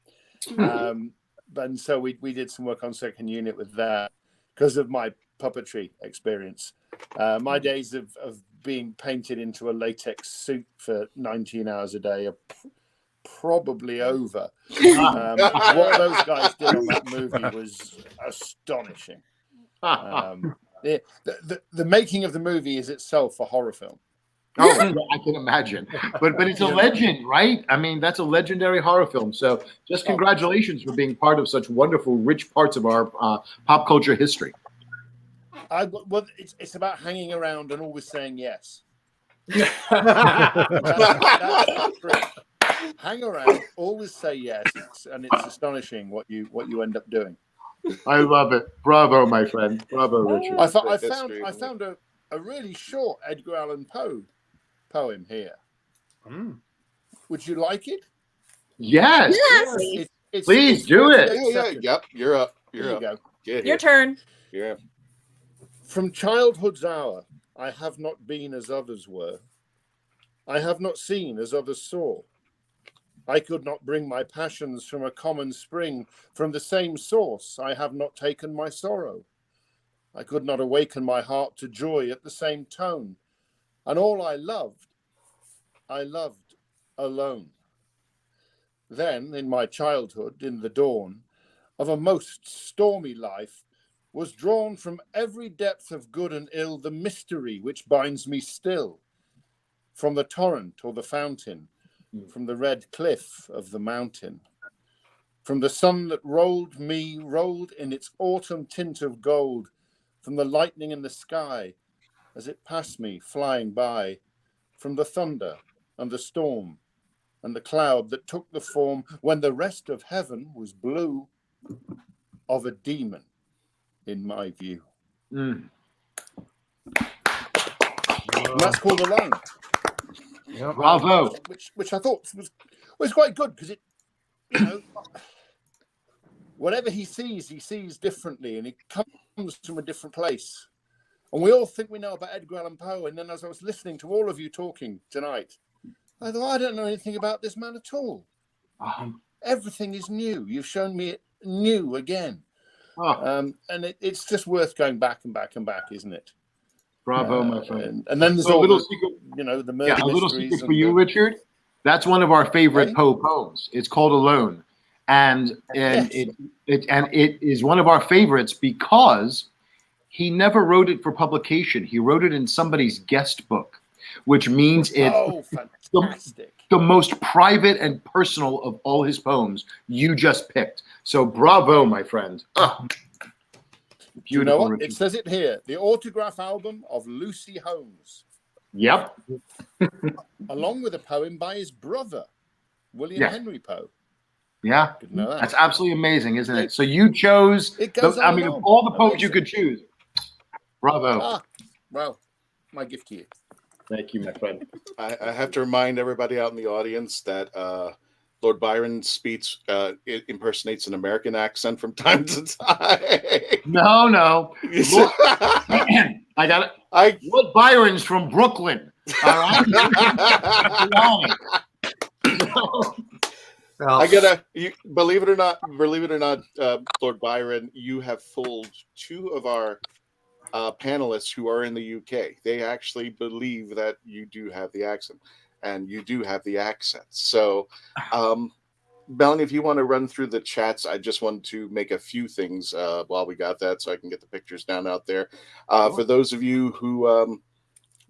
And so we did some work on second unit with that because of my puppetry experience. My days of being painted into a latex suit for 19 hours a day are probably over. What those guys did on that movie was astonishing. The making of the movie is itself a horror film. Oh, I can imagine. But it's a legend, right? I mean, that's a legendary horror film. So just congratulations for being part of such wonderful, rich parts of our pop culture history. Well, it's about hanging around and always saying yes. Hang around, always say yes, and it's astonishing what you end up doing. I love it. Bravo, my friend. Bravo, Richard. I found a really short Edgar Allan Poe poem here. Would you like it? Yes. Please do it. Yep. You're up. Here you go. Your turn. Yeah. From childhood's hour, I have not been as others were. I have not seen as others saw. I could not bring my passions from a common spring. From the same source, I have not taken my sorrow. I could not awaken my heart to joy at the same tone. And all I loved alone. Then, in my childhood, in the dawn of a most stormy life, was drawn from every depth of good and ill the mystery which binds me still. From the torrent or the fountain, from the red cliff of the mountain, from the sun that rolled in its autumn tint of gold, from the lightning in the sky as it passed me flying by, from the thunder and the storm and the cloud that took the form, when the rest of heaven was blue, of a demon, in my view. And that's called Alone. Bravo. Which I thought was quite good, because it, whatever he sees differently, and it comes from a different place. And we all think we know about Edgar Allan Poe, and then as I was listening to all of you talking tonight, I thought, I don't know anything about this man at all. Everything is new. You've shown me it new again. And it's just worth going back and back and back, isn't it? Bravo, my friend. And then there's so all the secret, the murder a little mysteries. secret for you, Richard. That's one of our favorite Poe poems. It's called Alone. And it is one of our favorites because he never wrote it for publication. He wrote it in somebody's guest book, which means it's the most private and personal of all his poems you just picked. So bravo, my friend. You know what? It says it here. The autograph album of Lucy Holmes. Yep. Along with a poem by his brother, William Henry Poe. Yeah. Didn't know that. That's absolutely amazing, isn't it? So you chose, of all the poems you could choose. Bravo. Well, my gift to you. Thank you, my friend. I have to remind everybody out in the audience that Lord Byron speaks impersonates an American accent from time to time. No. I got it. Lord Byron's from Brooklyn. All right. Believe it or not, Lord Byron, you have fooled two of our panelists who are in the UK. They actually believe that you do have the accent, and you do have the accent. So, Melanie, if you want to run through the chats, I just wanted to make a few things while we got that, so I can get the pictures down out there. For those of you who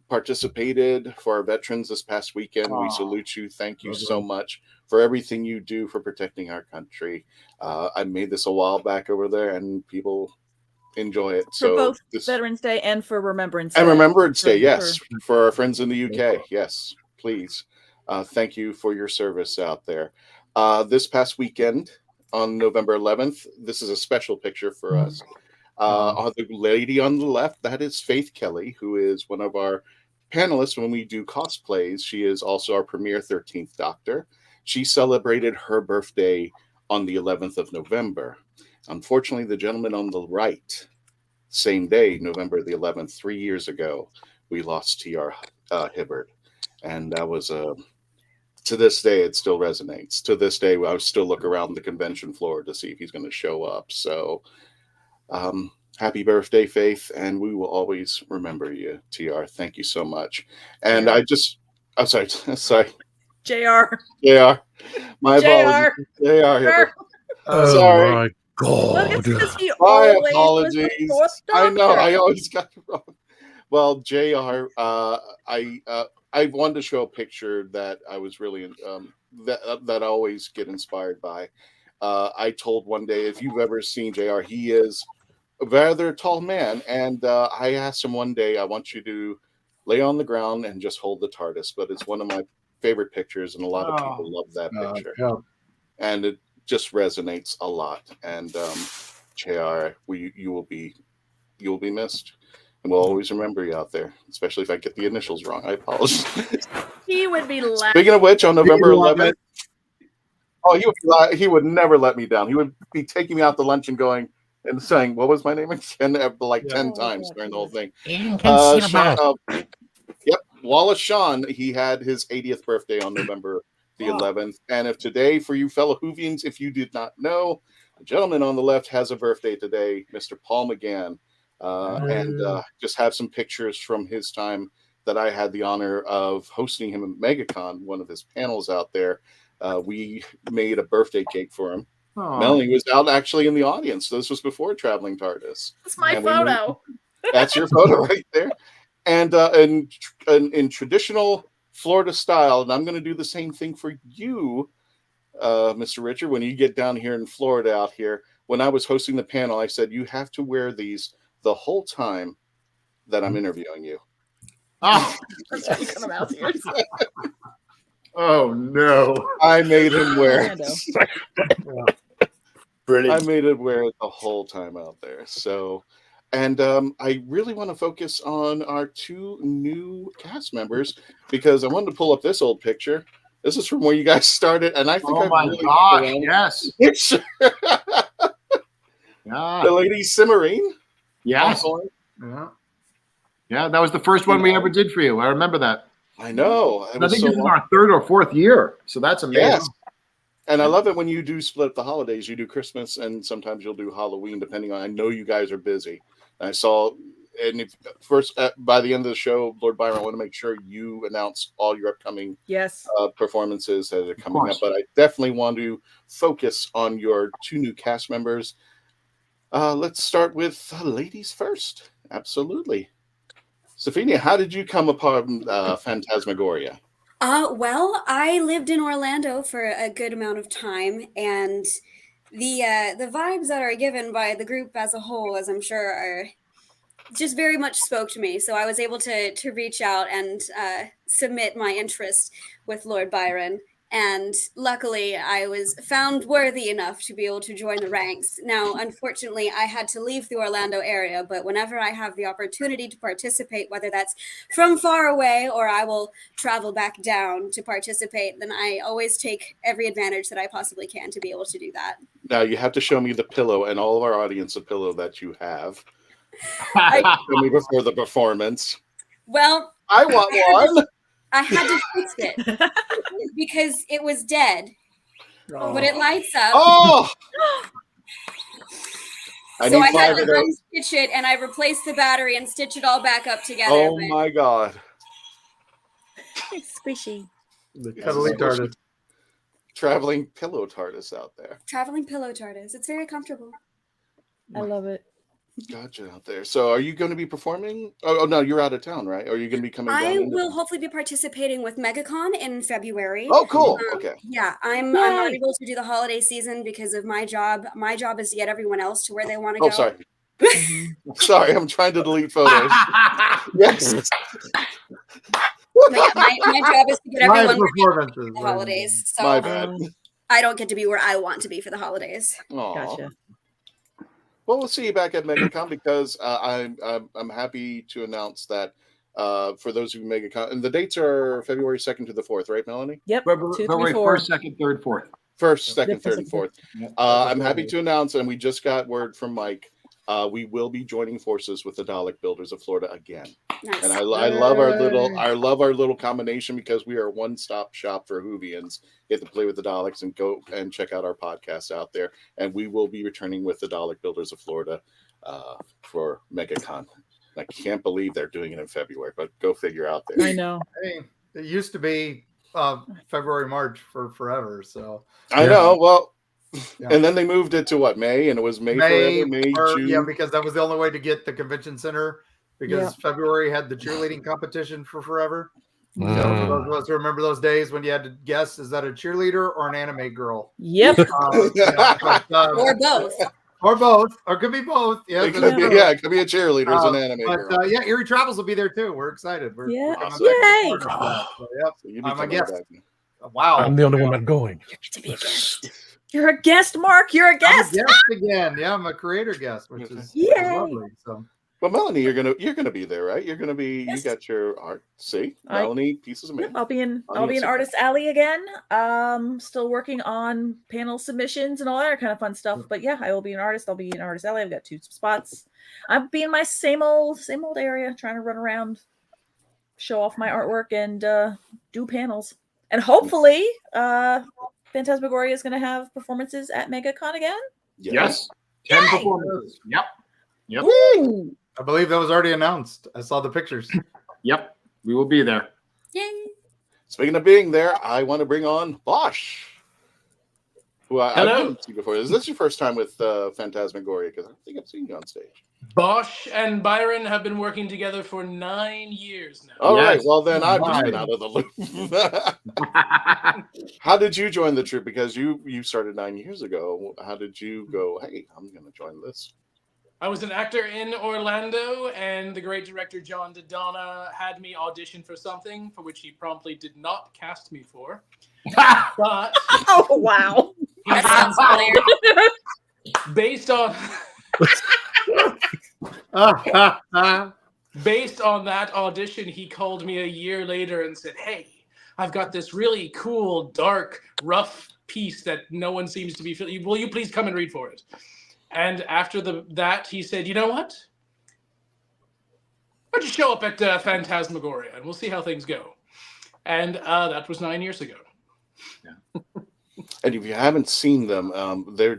participated for our veterans this past weekend, we salute you. Thank you so much for everything you do for protecting our country. I made this a while back over there, and people enjoy it. For both Veterans Day and for Remembrance Day. And Remembrance Day, yes. For our friends in the UK, yes, please. Thank you for your service out there. This past weekend, on November 11th, this is a special picture for us. The lady on the left, that is Faith Kelly, who is one of our panelists when we do cosplays. She is also our premier 13th Doctor. She celebrated her birthday on the 11th of November. Unfortunately, the gentleman on the right, same day, November the 11th, 3 years ago, we lost T.R. Hibbert. And that was to this day, it still resonates. To this day, I still look around the convention floor to see if he's going to show up. So, happy birthday, Faith, and we will always remember you, TR. Thank you so much. And I'm sorry. JR. My apologies. JR. Sorry. My God. My apologies. I know, I always got it wrong. Well, JR, I wanted to show a picture that I was really that I always get inspired by. I told one day, if you've ever seen JR, he is a rather tall man, and I asked him one day, I want you to lay on the ground and just hold the TARDIS. But it's one of my favorite pictures, and a lot of people love that picture, and it just resonates a lot. And JR, you will be missed, and we'll always remember you out there. Especially if I get the initials wrong, I apologize. He would be laughing. Speaking of which, on November 11th, he would never let me down. He would be taking me out to lunch and going and saying, "What was my name again?" like 10 times during the whole thing. Yep, Wallace Shawn. He had his 80th birthday on November the 11th, and if today, for you fellow Whovians, if you did not know, the gentleman on the left has a birthday today, Mr. Paul McGann, and just have some pictures from his time that I had the honor of hosting him at MegaCon, one of his panels out there. We made a birthday cake for him. Aww. Melanie was out actually in the audience. This was before Traveling Tardis. That's my photo. That's your photo right there. And in traditional Florida style, and I'm going to do the same thing for you, Mr. Richard, when you get down here in Florida out here. When I was hosting the panel, I said, you have to wear these the whole time that I'm interviewing you. Oh, oh no! I made him wear it. Brilliant. I made it wear it the whole time out there. So, and I really want to focus on our 2 new cast members because I wanted to pull up this old picture. This is from where you guys started, and I think oh my gosh, yes, the lady Cimarine. Yes. Yeah, that was the first one we ever did for you. I remember that. I know. I think this is our 3rd or 4th year, so that's amazing. Yes. And I love it when you do split the holidays. You do Christmas, and sometimes you'll do Halloween, depending on. I know you guys are busy. And I saw, and if, first by the end of the show, Lord Byron, I want to make sure you announce all your upcoming performances that are coming up. But I definitely want to focus on your 2 new cast members. Let's start with ladies first. Absolutely. Sephoneia, how did you come upon Phantasmagoria? Well, I lived in Orlando for a good amount of time, and the vibes that are given by the group as a whole, as I'm sure, are just very much spoke to me. So I was able to reach out and submit my interest with Lord Byron. And luckily, I was found worthy enough to be able to join the ranks. Now, unfortunately, I had to leave the Orlando area, but whenever I have the opportunity to participate, whether that's from far away or I will travel back down to participate, then I always take every advantage that I possibly can to be able to do that. Now, you have to show me the pillow and all of our audience a pillow that you have. Show me before the performance. Well, I want one. I had to fix it because it was dead. Oh. But it lights up. Oh! So I had to unstitch it, and I replaced the battery and stitch it all back up together. Oh my God. It's squishy. The cuddly TARDIS. Traveling pillow TARDIS out there. Traveling pillow TARDIS. It's very comfortable. I love it. Gotcha out there. So are you going to be performing? Oh no, you're out of town, right? Or are you going to be coming down? I will hopefully be participating with MegaCon in February. Oh, cool. Okay. Yeah, I'm not able to do the holiday season because of my job. My job is to get everyone else to where they want to go. Oh, sorry. Sorry, I'm trying to delete photos. Yes. Yeah, my job is to get everyone ready for the holidays. So my bad. I don't get to be where I want to be for the holidays. Aww. Gotcha. Well, we'll see you back at MegaCon because I'm happy to announce that for those of you MegaCon, and the dates are February 2nd to the 4th, right, Melanie? Yep. February 1st, 2nd, 3rd, 4th. 1st, 2nd, 3rd, and 4th. I'm happy to announce, and we just got word from Mike, we will be joining forces with the Dalek Builders of Florida again. Nice. And I love our little combination because we are a one-stop shop for Whovians. You have to play with the Daleks and go and check out our podcast out there. And we will be returning with the Dalek Builders of Florida for MegaCon. I can't believe they're doing it in February, but go figure out there. I know. Hey, it used to be February, March for forever. So I know. Well, and then they moved it to what, May? And it was May forever, May, June. Yeah, because that was the only way to get the convention center. Because February had the cheerleading competition for forever. So for those of us who remember those days when you had to guess, is that a cheerleader or an anime girl? Yep. Or both. Or both. Or it could be both. Yeah, it could be a cheerleader as an anime girl. Yeah, Erie Travels will be there too. We're excited. Yay. I'm a guest. Wow. I'm the only one not going. You get to be a guest. You're a guest, Mark. You're a guest. I'm a guest again. Yeah, I'm a creator guest, which is lovely. So. Well, Melanie, you're gonna be there, right? You're gonna be. Yes. You got your art. See, Melanie, pieces of me. I'll be in Artist Alley again. Still working on panel submissions and all that kind of fun stuff. But yeah, I will be an artist. I'll be in Artist Alley. I've got 2 spots. I'll be in my same old area, trying to run around, show off my artwork, and do panels. And hopefully, Phantasmagoria is going to have performances at MegaCon again. Yes. 10 performances. Yep. Woo! I believe that was already announced. I saw the pictures. Yep. We will be there. Yay. Speaking of being there, I want to bring on Bosch, who I haven't seen before. Is this your first time with Phantasmagoria? Because I don't think I've seen you on stage. Bosch and Byron have been working together for 9 years now. All right. Well, then I've just been out of the loop. How did you join the troupe? Because you started 9 years ago. How did you go, hey, I'm going to join this? I was an actor in Orlando, and the great director John Dodonna had me audition for something for which he promptly did not cast me for. But oh wow, that sounds based on based on that audition, he called me a year later and said, "Hey, I've got this really cool, dark, rough piece that no one seems to be feeling. Will you please come and read for it?" And after that, he said, "You know what? Why don't you show up at Phantasmagoria, and we'll see how things go." And that was 9 years ago. Yeah. And if you haven't seen them, they're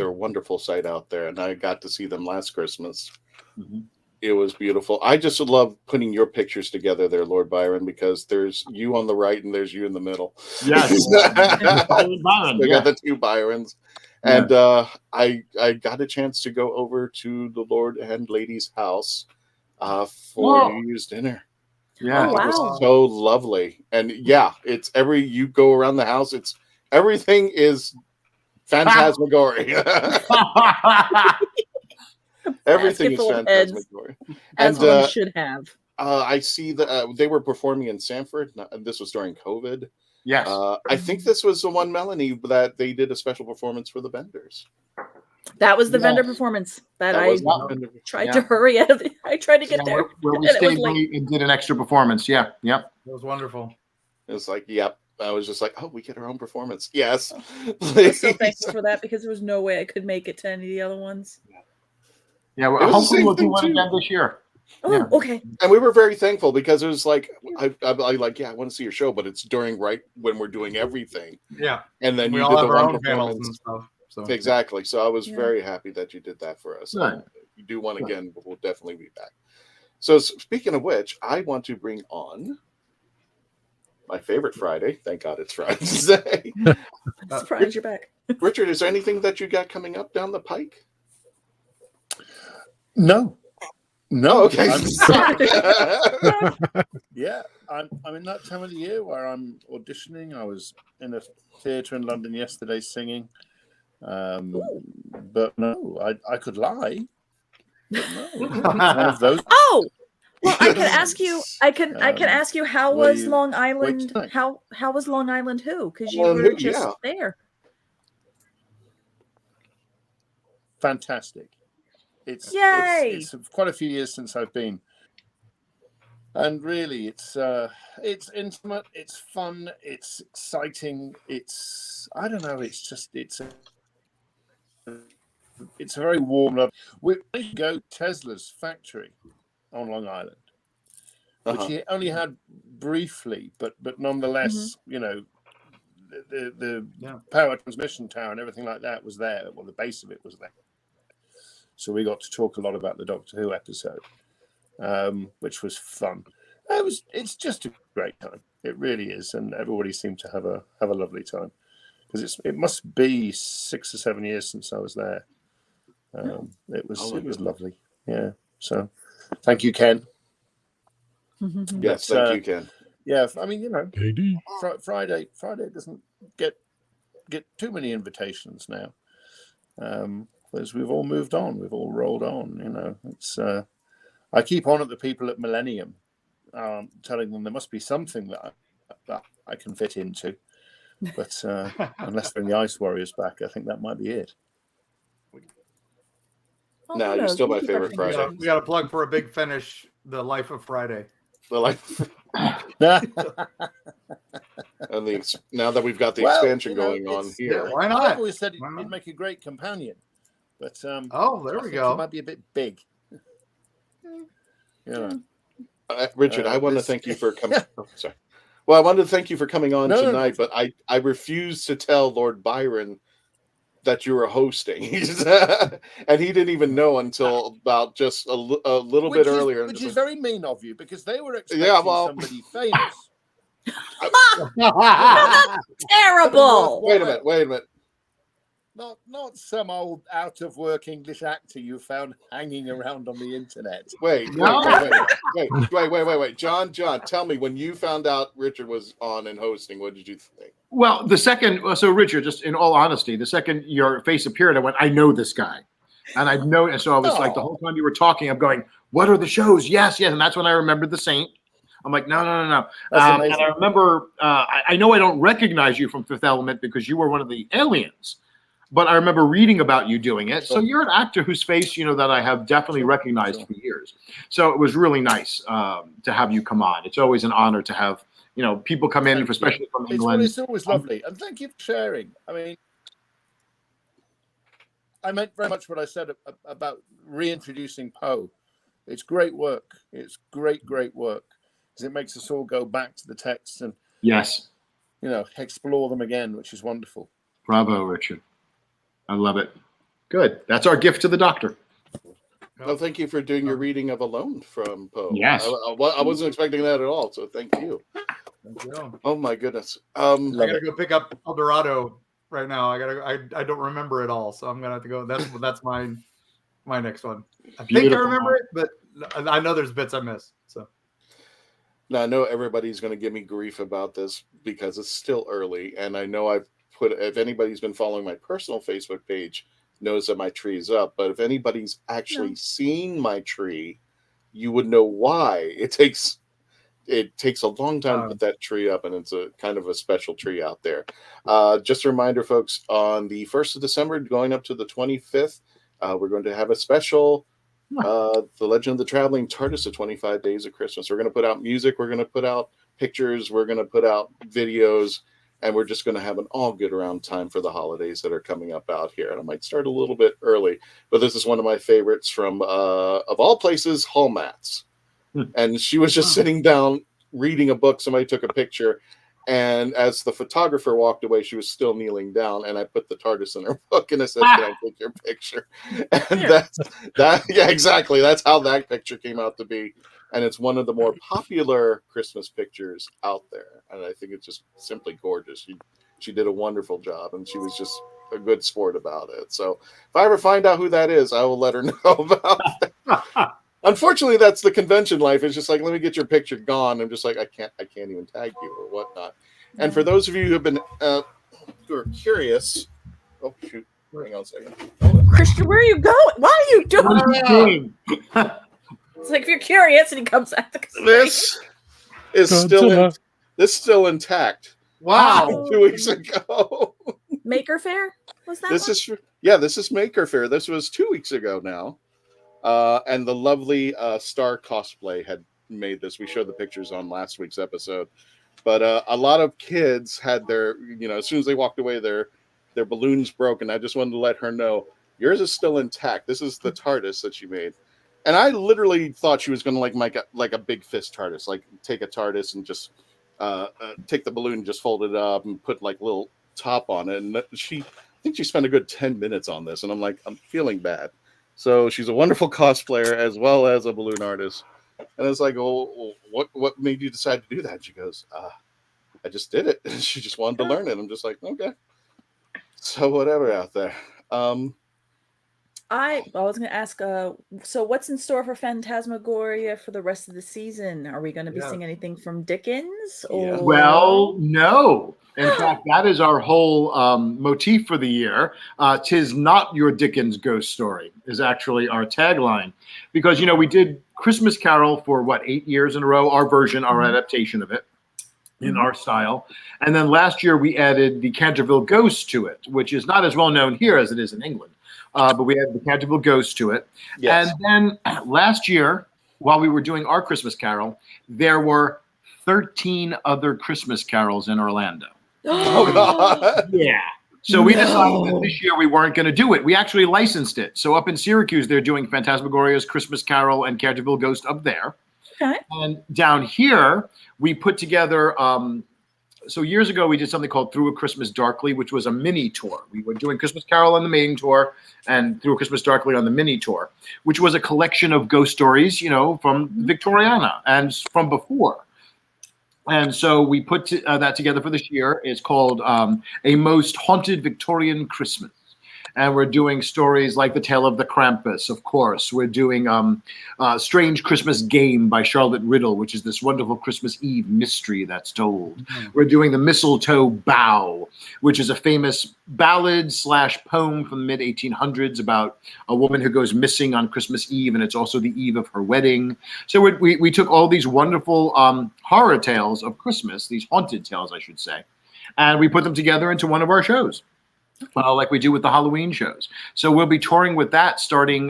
a wonderful sight out there. And I got to see them last Christmas. Mm-hmm. It was beautiful. I just love putting your pictures together there, Lord Byron, because there's you on the right and there's you in the middle. Yes. Byron, we got the 2 Byrons. And I got a chance to go over to the Lord and Lady's house for New Year's dinner. Yeah, it was so lovely. And yeah, it's you go around the house, everything is Phantasmagoria. Everything is Phantasmagoria. As one should have. I see that they were performing in Sanford. This was during COVID. Yes. I think this was the one, Melanie, that they did a special performance for the vendors. That was the vendor performance that I tried to hurry out of. I tried to get there. Where we stayed and did an extra performance. Yeah. Yep. It was wonderful. It was like, yep. I was just like, oh, we get our own performance. Yes. I'm so thankful for that because there was no way I could make it to any of the other ones. Yeah. Well, hopefully we'll do one again this year. Oh, okay. And we were very thankful because it was like, I want to see your show, but it's during right when we're doing everything. Yeah. And then we you all did have the our one own panels performance. and stuff. So. Exactly. So I was very happy that you did that for us. Right. If you do one again, but we'll definitely be back. So speaking of which, I want to bring on my favorite Friday. Thank God it's Friday. Surprise, you're back. Richard, is there anything that you got coming up down the pike? No. No, okay. Yeah, I'm in that time of the year where I'm auditioning. I was in a theatre in London yesterday singing, but no, I could lie. But no, one of those. Oh, well, I can ask you. I can ask you how was Long Island? How was Long Island? Who? Because you were just there. Fantastic. It's quite a few years since I've been, and really, it's intimate, it's fun, it's exciting, it's I don't know, it's a very warm love. We go to Tesla's factory on Long Island, which he only had briefly, but nonetheless, you know, the power transmission tower and everything like that was there. Well, the base of it was there. So we got to talk a lot about the Doctor Who episode, which was fun. It's just a great time. It really is, and everybody seemed to have a lovely time because it must be 6 or 7 years since I was there. It was lovely. Yeah. So, thank you, Ken. Yes, thank you, Ken. Yeah, I mean, you know, Friday doesn't get too many invitations now. Because we've all moved on, we've all rolled on. You know, it's. I keep on at the people at Millennium, telling them there must be something that I can fit into, But unless when the Ice Warrior's back, I think that might be it. No, you're still my favorite Friday. We got a plug for a big finish, The Life of Friday. The life. And now that we've got the expansion going on here, why not? I've always said it'd make a great companion, but there we I think go. It might be a bit big. Yeah. Richard, I want to thank you for coming. Oh, sorry. Well, I wanted to thank you for coming on tonight, but I refused to tell Lord Byron that you were hosting, and he didn't even know until about just a little bit earlier. Which is very mean of you, because they were expecting somebody famous. That's terrible. Wait a minute. Not some old out-of-work English actor you found hanging around on the internet. Wait. John, tell me, when you found out Richard was on and hosting, what did you think? Well, so Richard, just in all honesty, the second your face appeared, I went, I know this guy. And I know, and so I was like, the whole time you were talking, I'm going, what are the shows? Yes. And that's when I remembered The Saint. I'm like, no. And I remember, I know I don't recognize you from Fifth Element because you were one of the aliens. But I remember reading about you doing it. So you're an actor whose face, that I have definitely recognized for years. So it was really nice to have you come on. It's always an honor to have, people come in, especially from England. It's always lovely. And thank you for sharing. I mean, I meant very much what I said about reintroducing Poe. It's great work. It's great work. Because it makes us all go back to the texts and, explore them again, which is wonderful. Bravo, Richard. I love it. Good. That's our gift to the Doctor. Well, thank you for doing your reading of Alone from Poe. Yes. I wasn't expecting that at all, so thank you. Thank you. Oh my goodness. I gotta go pick up El Dorado right now. I don't remember it all, so I'm gonna have to go. That's my next one. I think I remember it, but I know there's bits I missed. So now I know everybody's gonna give me grief about this because it's still early, and I know if anybody's been following my personal Facebook page knows that my tree is up, but if anybody's actually seen my tree, you would know why it takes a long time to put that tree up, and it's a kind of a special tree out there. Just a reminder, folks, on the 1st of December, going up to the 25th, we're going to have a special The Legend of the Traveling Tardis, the 25 Days of Christmas. We're going to put out music, we're going to put out pictures, we're going to put out videos, and we're just going to have an all good around time for the holidays that are coming up out here. And I might start a little bit early, but this is one of my favorites from, of all places, Hall Mats. And she was just sitting down reading a book. Somebody took a picture, and as the photographer walked away, she was still kneeling down, and I put the TARDIS in her book, and I said, "Can I take your picture?" And yeah, exactly. That's how that picture came out to be. And it's one of the more popular Christmas pictures out there. And I think it's just simply gorgeous. She did a wonderful job, and she was just a good sport about it. So if I ever find out who that is, I will let her know about that. Unfortunately, that's the convention life. It's just like, let me get your picture gone. I'm just like, I can't even tag you or whatnot. And for those of you who have been who are curious, oh shoot, hang on a second. Christian, where are you going? Why are you doing that? It's like if you're curious and he comes at the This is still intact. Wow. 2 weeks ago. Maker Faire? Was that this is Maker Faire. This was 2 weeks ago now. And the lovely Star Cosplay had made this. We showed the pictures on last week's episode. But a lot of kids had their, as soon as they walked away, their balloons broke. And I just wanted to let her know, yours is still intact. This is the TARDIS that she made. And I literally thought she was going to make a big fist TARDIS, like take a TARDIS and just take the balloon and just fold it up and put like little top on it. And I think she spent a good 10 minutes on this. And I'm like, I'm feeling bad. So she's a wonderful cosplayer as well as a balloon artist. And it's like, oh, what made you decide to do that? She goes, I just did it. She just wanted to learn it. I'm just like, okay. So whatever out there. I was going to ask, so what's in store for Phantasmagoria for the rest of the season? Are we going to be seeing anything from Dickens? Or... Well, no. In fact, that is our whole motif for the year. "'Tis not your Dickens ghost story" is actually our tagline. Because, we did Christmas Carol for, 8 years in a row, our version, our adaptation of it. in our style. And then last year we added the Canterville Ghost to it, which is not as well known here as it is in England. But we added the Canterville Ghost to it. Yes. And then last year, while we were doing our Christmas Carol, there were 13 other Christmas carols in Orlando. Oh, God. Yeah. So we decided that this year we weren't going to do it. We actually licensed it. So up in Syracuse, they're doing Phantasmagoria's Christmas Carol and Canterville Ghost up there. Okay. And down here, we put together, so years ago, we did something called Through a Christmas Darkly, which was a mini tour. We were doing Christmas Carol on the main tour and Through a Christmas Darkly on the mini tour, which was a collection of ghost stories, from Victoriana and from before. And so we put that together for this year. It's called A Most Haunted Victorian Christmas. And we're doing stories like The Tale of the Krampus, of course. We're doing Strange Christmas Game by Charlotte Riddle, which is this wonderful Christmas Eve mystery that's told. Mm-hmm. We're doing The Mistletoe Bough, which is a famous ballad/poem from the mid-1800s about a woman who goes missing on Christmas Eve, and it's also the eve of her wedding. So we took all these wonderful horror tales of Christmas, these haunted tales, I should say, and we put them together into one of our shows. Like we do with the Halloween shows. So we'll be touring with that starting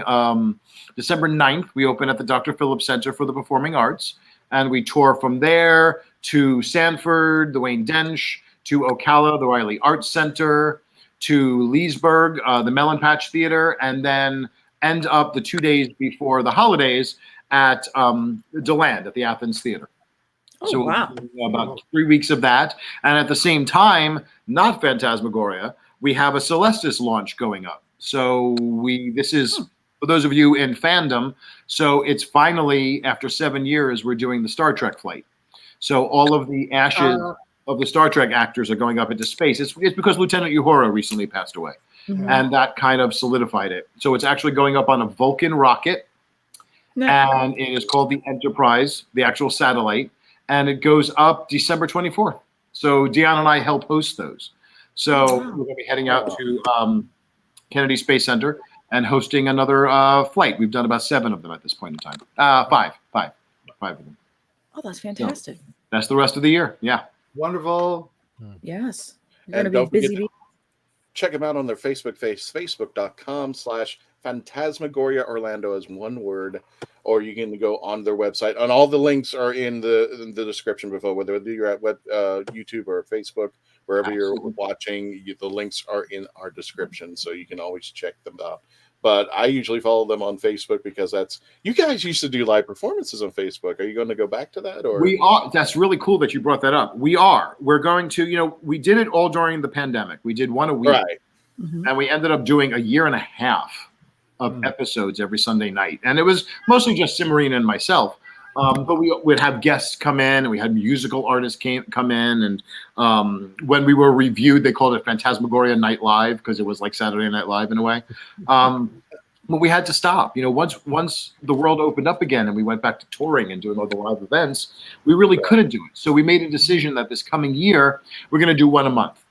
December 9th. We open at the Dr. Phillips Center for the Performing Arts. And we tour from there to Sanford, the Wayne Dench, to Ocala, the Riley Arts Center, to Leesburg, the Melon Patch Theater, and then end up the 2 days before the holidays at DeLand at the Athens Theater. Oh, so wow. About 3 weeks of that. And at the same time, not Phantasmagoria, we have a Celestis launch going up. So this is, for those of you in fandom, so it's finally, after 7 years, we're doing the Star Trek flight. So all of the ashes of the Star Trek actors are going up into space. It's because Lieutenant Uhura recently passed away. Mm-hmm. And that kind of solidified it. So it's actually going up on a Vulcan rocket. And it is called the Enterprise, the actual satellite. And it goes up December 24th. So Dion and I help host those. So we're going to be heading out to Kennedy Space Center and hosting another flight. We've done about 7 of them at this point in time. Five of them. Oh, that's fantastic. So that's the rest of the year. Yeah. Wonderful. Yes. You're And going to be busy. Check them out on their Facebook page, facebook.com/Phantasmagoria Orlando as one word, or you can go on their website. And all the links are in the description below, whether you're at YouTube or Facebook. Wherever you're watching, the links are in our description, so you can always check them out. But I usually follow them on Facebook because you guys used to do live performances on Facebook. Are you going to go back to that? Or we are. That's really cool that you brought that up. We are. We're going to. We did it all during the pandemic. We did one a week, right? Mm-hmm. And we ended up doing 1.5 years of episodes every Sunday night, and it was mostly just Simmarine and myself. But we would have guests come in, and we had musical artists come in. And when we were reviewed, they called it Phantasmagoria Night Live because it was like Saturday Night Live in a way. But we had to stop. Once the world opened up again and we went back to touring and doing all the live events, we really couldn't do it. So we made a decision that this coming year, we're going to do one a month.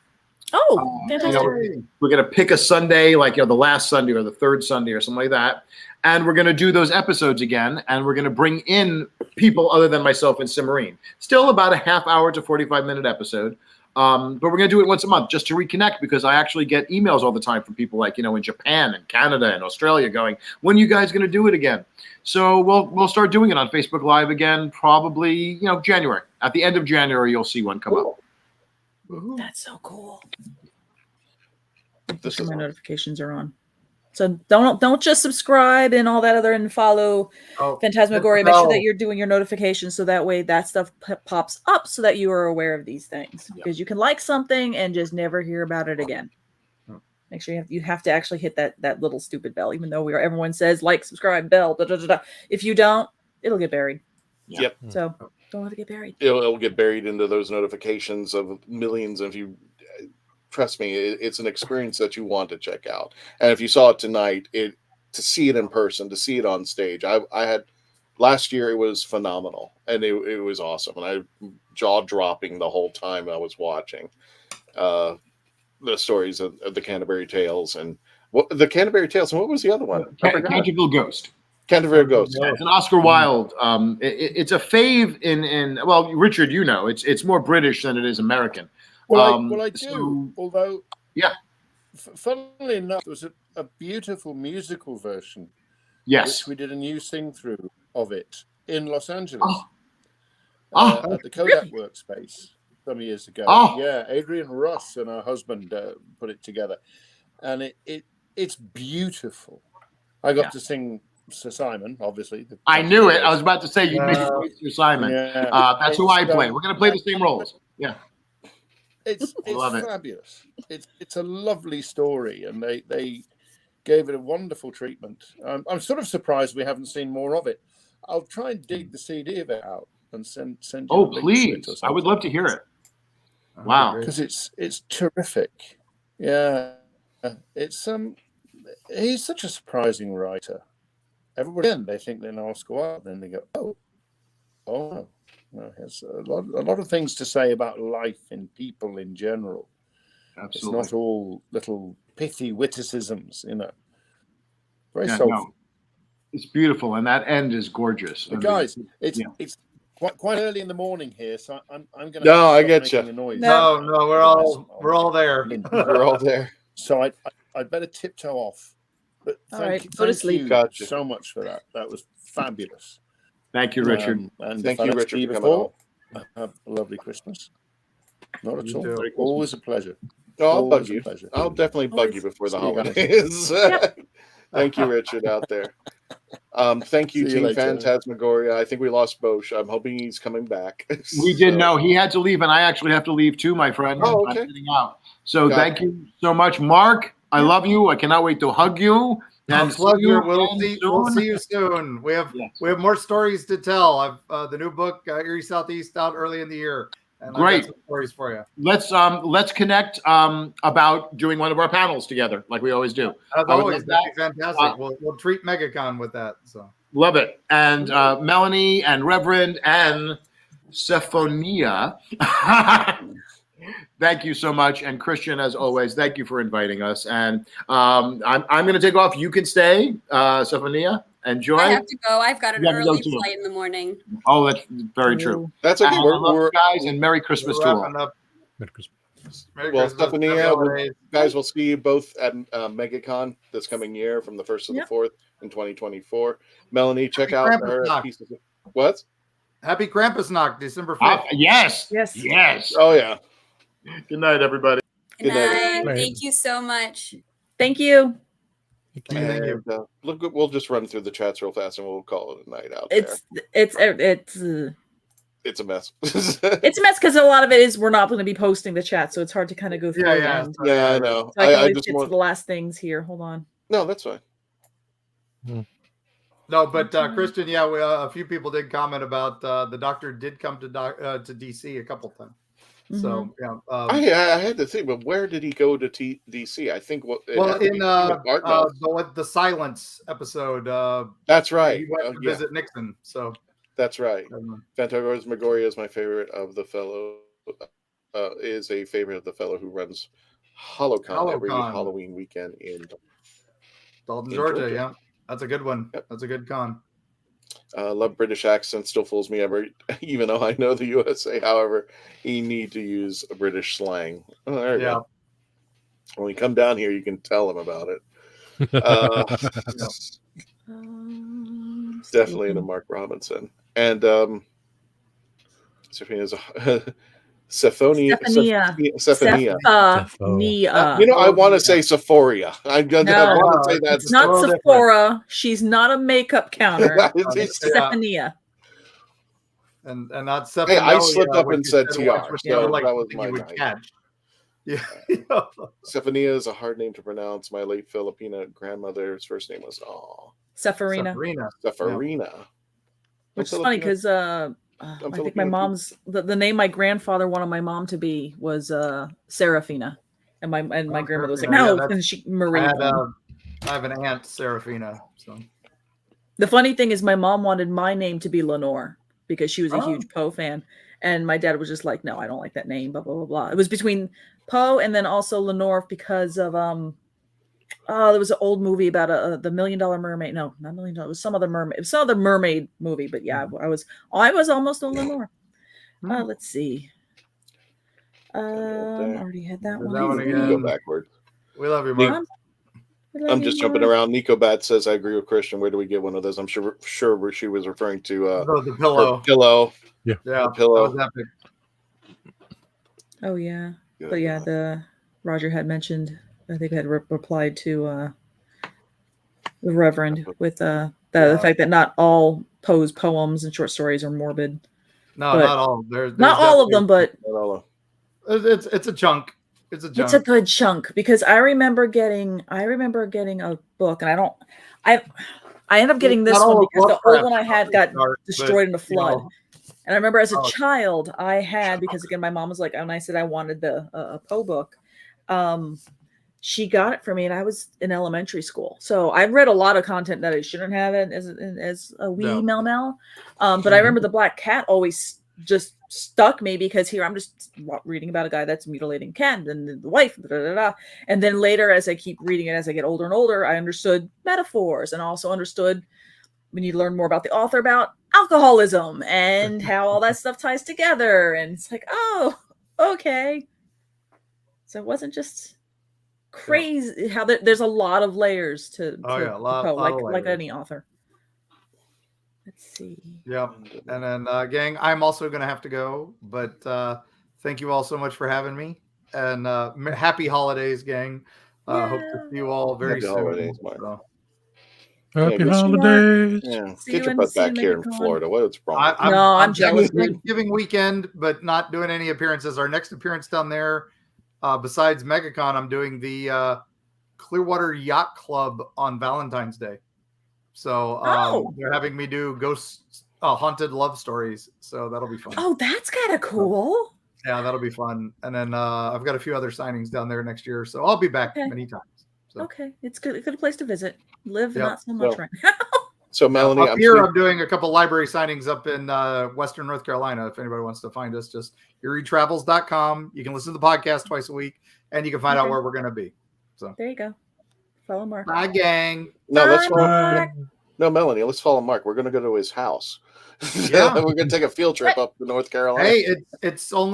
Oh, fantastic. We're going to pick a Sunday, like the last Sunday or the third Sunday or something like that. And we're going to do those episodes again, and we're going to bring in people other than myself and Simmarine. Still about a half hour to 45-minute episode, but we're going to do it once a month just to reconnect, because I actually get emails all the time from people in Japan and Canada and Australia going, when are you guys going to do it again? So we'll start doing it on Facebook Live again, probably January. At the end of January, you'll see one come up. That's so cool. Make sure my notifications are on. So don't just subscribe and all that other and follow Phantasmagoria. Make sure that you're doing your notifications so that way that stuff pops up so that you are aware of these things. Because you can like something and just never hear about it again. Make sure you have to actually hit that little stupid bell, even though everyone says like, subscribe, bell. Da, da, da, da. If you don't, it'll get buried. Yep. So don't let it get buried. It'll get buried into those notifications of millions. If you trust me, it's an experience that you want to check out. And if you saw it tonight, to see it in person, to see it on stage, I had last year, it was phenomenal, and it was awesome, and I jaw dropping the whole time I was watching the stories of the Canterbury Tales and the Canterbury Tales. And what was the other one? Canterville Ghost. Canterbury Ghost. Yeah, it's an Oscar Wilde. It's a fave in well, Richard, you know, it's more British than it is American. Well, I do. Although, yeah, funnily enough, there was a beautiful musical version. Yes, which we did a new sing through of it in Los Angeles at the Kodak Workspace some years ago. Yeah, Adrian Russ and her husband put it together, and it's beautiful. I got to sing Sir Simon, obviously. I knew it. I was about to say you made Sir Simon. Yeah. That's who I play. We're going to play the same roles. Yeah. It's Love it. fabulous. It's a lovely story, and they gave it a wonderful treatment. I'm sort of surprised we haven't seen more of it. I'll try and dig the CD of it out and send you. Oh, please! I would love to hear it. Wow, because it's terrific. Yeah, it's he's such a surprising writer. Everybody they think they know Oscar Wilde, then they go, oh no. No, he has a lot of things to say about life and people in general. Absolutely. It's not all little pithy witticisms, you know. Very Yeah, soulful. no. It's beautiful, and that end is gorgeous. But guys, it's quite early in the morning here, so I'm going to. No, I get you. No, we're all there. We're all there. So I'd better tiptoe off. But thank you so much for that. That was fabulous. Thank you, Richard. And thank if I you, don't Richard, see you for coming before, have a lovely Christmas. Not at all. Always a pleasure. Oh, I'll Always bug a you. pleasure. I'll definitely bug you before the See you guys. holidays. Thank you, Richard, out there. Thank you, See you Team later. Phantasmagoria. I think we lost Bosch. I'm hoping he's coming back. We did know he had to leave, and I actually have to leave too, my friend. Oh, okay. I'm heading out. So thank you so much, Mark. I love you. I cannot wait to hug you. And Pleasure. We'll see you soon. We have more stories to tell. I've the new book Erie Southeast out early in the year. And Great. I've got some stories for you. Let's connect about doing one of our panels together, like we always do. As always, that'd be fantastic. We'll treat MegaCon with that. So love it. And Melanie and Reverend and Sephoneia. Thank you so much. And Christian, as always, thank you for inviting us. And I'm going to take off. You can stay, Sephoneia. Enjoy. I have to go. I've got an You have to go early too. flight in the morning. Oh, that's very true. That's okay. I love you guys, and Merry Christmas to all. Merry Christmas. Well, Stephanie, guys, we'll see you both at MegaCon this coming year from the 1st to the 4th in 2024. Melanie, check out her pieces. What? Happy Krampusnacht, December 5th. Yes. Oh, yeah. Good night, everybody. Good night. Thank you so much. Thank you. Thank you. Look, we'll just run through the chats real fast and we'll call it a night out. It's It's a mess. it's a mess because a lot of it is we're not going to be posting the chat, so it's hard to kind of go through. Yeah, I know. So I can always just get to the last things here. Hold on. No, that's fine. No, but Christian, a few people did comment about the doctor did come to DC a couple times. So I had to think, but where did he go to DC? I think in the Silence episode. That's right. He went to visit Nixon. So that's right. Phantasmagoria is my favorite of the fellow. Is a favorite of the fellow who runs HoloCon every Halloween weekend in Dalton, Georgia. Yeah, that's a good one. Yep. That's a good con. Love British accent, still fools me even though I know the USA. However, you need to use a British slang. Oh, there you go. When you come down here, you can tell them about it. Definitely into Mark Robinson. And Sephoneia. You know, I want to say Sephoria. I want to say that. It's not Sephora. She's not a makeup counter. It's Sephoneia. And not Sephoneia. Hey, I slipped up and said TR. So that was my night. Yeah. Sephoneia is a hard name to pronounce. My late Filipina grandmother's first name was Serafina. Which is funny because I think my mom's the name my grandfather wanted my mom to be was Serafina, and my grandmother was like no, and she Marie. I have an aunt Serafina. So the funny thing is, my mom wanted my name to be Lenore because she was a huge Poe fan, and my dad was just like, no, I don't like that name. Blah blah blah blah. It was between Poe and then also Lenore because of there was an old movie about the $1 Million Mermaid. No, not $1 Million. It was some other mermaid. It was some other mermaid movie. But yeah, I was almost a little more. Let's see. Already had that one. That one again. Go backward. We love you, Mark. I'm just jumping around. Nico Bat says, "I agree with Christian. Where do we get one of those?" I'm sure she was referring to the pillow. Pillow. Yeah, the pillow. That was epic. Oh yeah, Good. but yeah, the Roger had mentioned. I think had replied to the Reverend with the fact that not all Poe's poems and short stories are morbid. No, but not all. There's not all of them, but it's a chunk. It's a chunk. It's a good chunk because I remember getting a book, and I ended up getting this one because the old one I had got destroyed in a flood. And I remember as a child, I had, because again, my mom was like, and I said I wanted a Poe book. She got it for me, and I was in elementary school. So I read a lot of content that I shouldn't have it as a wee Mel. But I remember the Black Cat always just stuck me because here I'm just reading about a guy that's mutilating cat and the wife, and then later as I keep reading it, as I get older and older, I understood metaphors and also understood when you learn more about the author about alcoholism and how all that stuff ties together, and it's like, oh, okay. So it wasn't just crazy how there's a lot of layers to Poe, like any author. Let's see. Yep. And then, gang, I'm also going to have to go, but thank you all so much for having me. And happy holidays, gang. Hope to see you all very soon. Holidays, Happy holidays. Get your butt back here in Florida. What's wrong? I'm jealous. Thanksgiving weekend, but not doing any appearances. Our next appearance down there, besides MegaCon, I'm doing the Clearwater Yacht Club on Valentine's Day. So they're having me do ghost haunted love stories. So that'll be fun. Oh, that's kind of cool. Yeah, that'll be fun. And then I've got a few other signings down there next year. So I'll be back many times. So. Okay. It's good. It's a good place to visit. Live not so much right now. So Melanie, I'm doing a couple library signings up in Western North Carolina. If anybody wants to find us, just eerietravels.com. You can listen to the podcast twice a week, and you can find out where we're going to be. So there you go. Follow Mark. Bye, gang. No, let's follow. No, Melanie, let's follow Mark. We're going to go to his house. Yeah, we're going to take a field trip up to North Carolina. Hey, it's in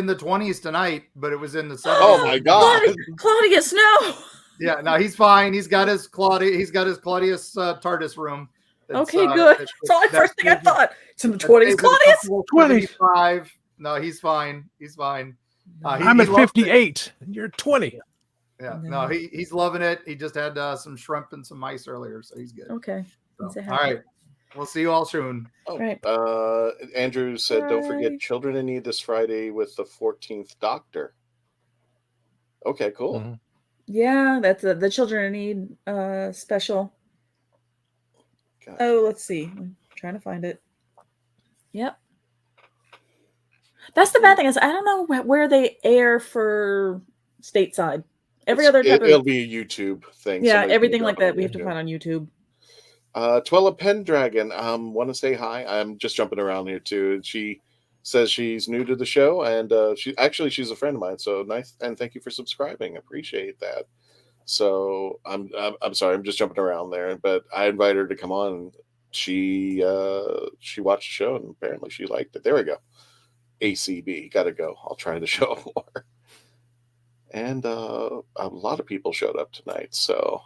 the 20s tonight, but it was in the 70s. Oh my God, Claudius, no. Yeah, no, he's fine. He's got his Claudius TARDIS room. Okay, good. That's the first thing I thought. It's in the 20s. Claudius? 25. No, he's fine. He's fine. I'm at 58. You're 20. Yeah, no, he's loving it. He just had some shrimp and some mice earlier, so he's good. Okay. So, all right. We'll see you all soon. Oh, right. Andrew said, don't forget Children in Need this Friday with the 14th Doctor. Okay, cool. Mm-hmm. Yeah, that's the Children in Need special. Oh, let's see. I'm trying to find it. Yep. That's the bad thing is I don't know where they air for stateside. It'll be a YouTube thing. Yeah, everything like that we have to find on YouTube. Twella Pendragon, want to say hi. I'm just jumping around here too. She says she's new to the show, and she's a friend of mine. So nice, and thank you for subscribing. Appreciate that. So I'm sorry, I'm just jumping around there, but I invited her to come on. And she watched the show, and apparently she liked it. There we go. ACB, gotta go. I'll try to show up more. And a lot of people showed up tonight. So.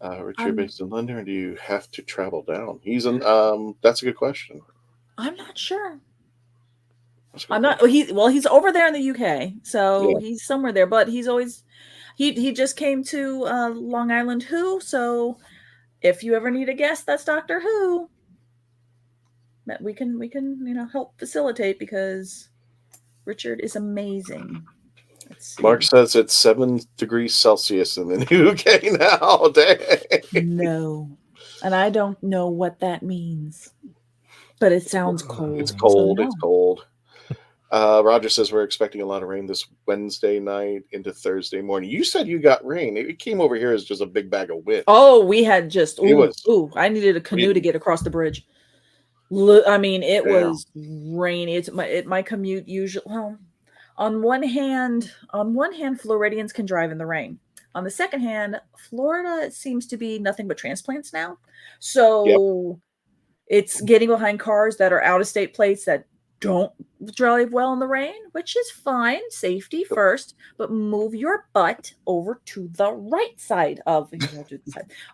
Richard based in London, or do you have to travel down? He's in. That's a good question. I'm not sure. I'm not. He's over there in the UK, so he's somewhere there. But he's always. He just came to Long Island Who. So if you ever need a guest, that's Doctor Who. That we can help facilitate because Richard is amazing. Mark says it's 7 degrees Celsius in the UK now. Dang. No. And I don't know what that means. But it sounds cold. It's cold. So no. It's cold. Roger says we're expecting a lot of rain this Wednesday night into Thursday morning. You said you got rain. It came over here as just a big bag of wind. Oh, we had just I needed a canoe to get across the bridge. I mean, it was rainy. It's my commute usually. Well, on one hand, Floridians can drive in the rain. on the second hand, Florida seems to be nothing but transplants now. So it's getting behind cars that are out of state plates that don't drive well in the rain, which is fine. Safety first, but move your butt over to the right side of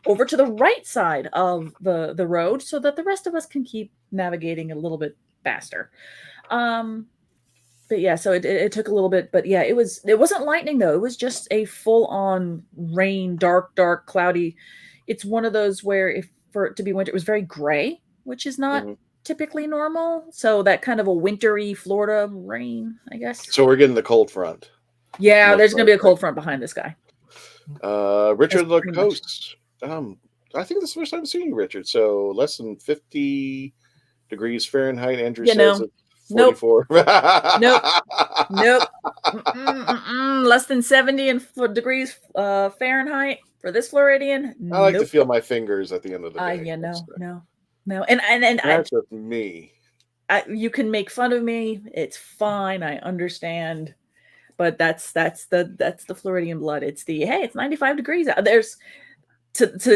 over to the right side of the road so that the rest of us can keep navigating a little bit faster. But yeah, so it took a little bit, but yeah, it wasn't lightning though. It was just a full on rain, dark, cloudy. It's one of those where if for it to be winter, it was very gray, which is not typically normal. So that kind of a wintry Florida rain, I guess. So we're getting the cold front. Yeah, there's going to be a cold front behind this guy. Richard Lacoste. I think this is the first time I've seen you, Richard. So less than 50 degrees Fahrenheit. Andrew says it's 44. Nope. Less than 70 degrees Fahrenheit for this Floridian. I like to feel my fingers at the end of the day. Yeah, no. And that's just me. You can make fun of me. It's fine. I understand. But that's the Floridian blood. It's it's 95 degrees out. There's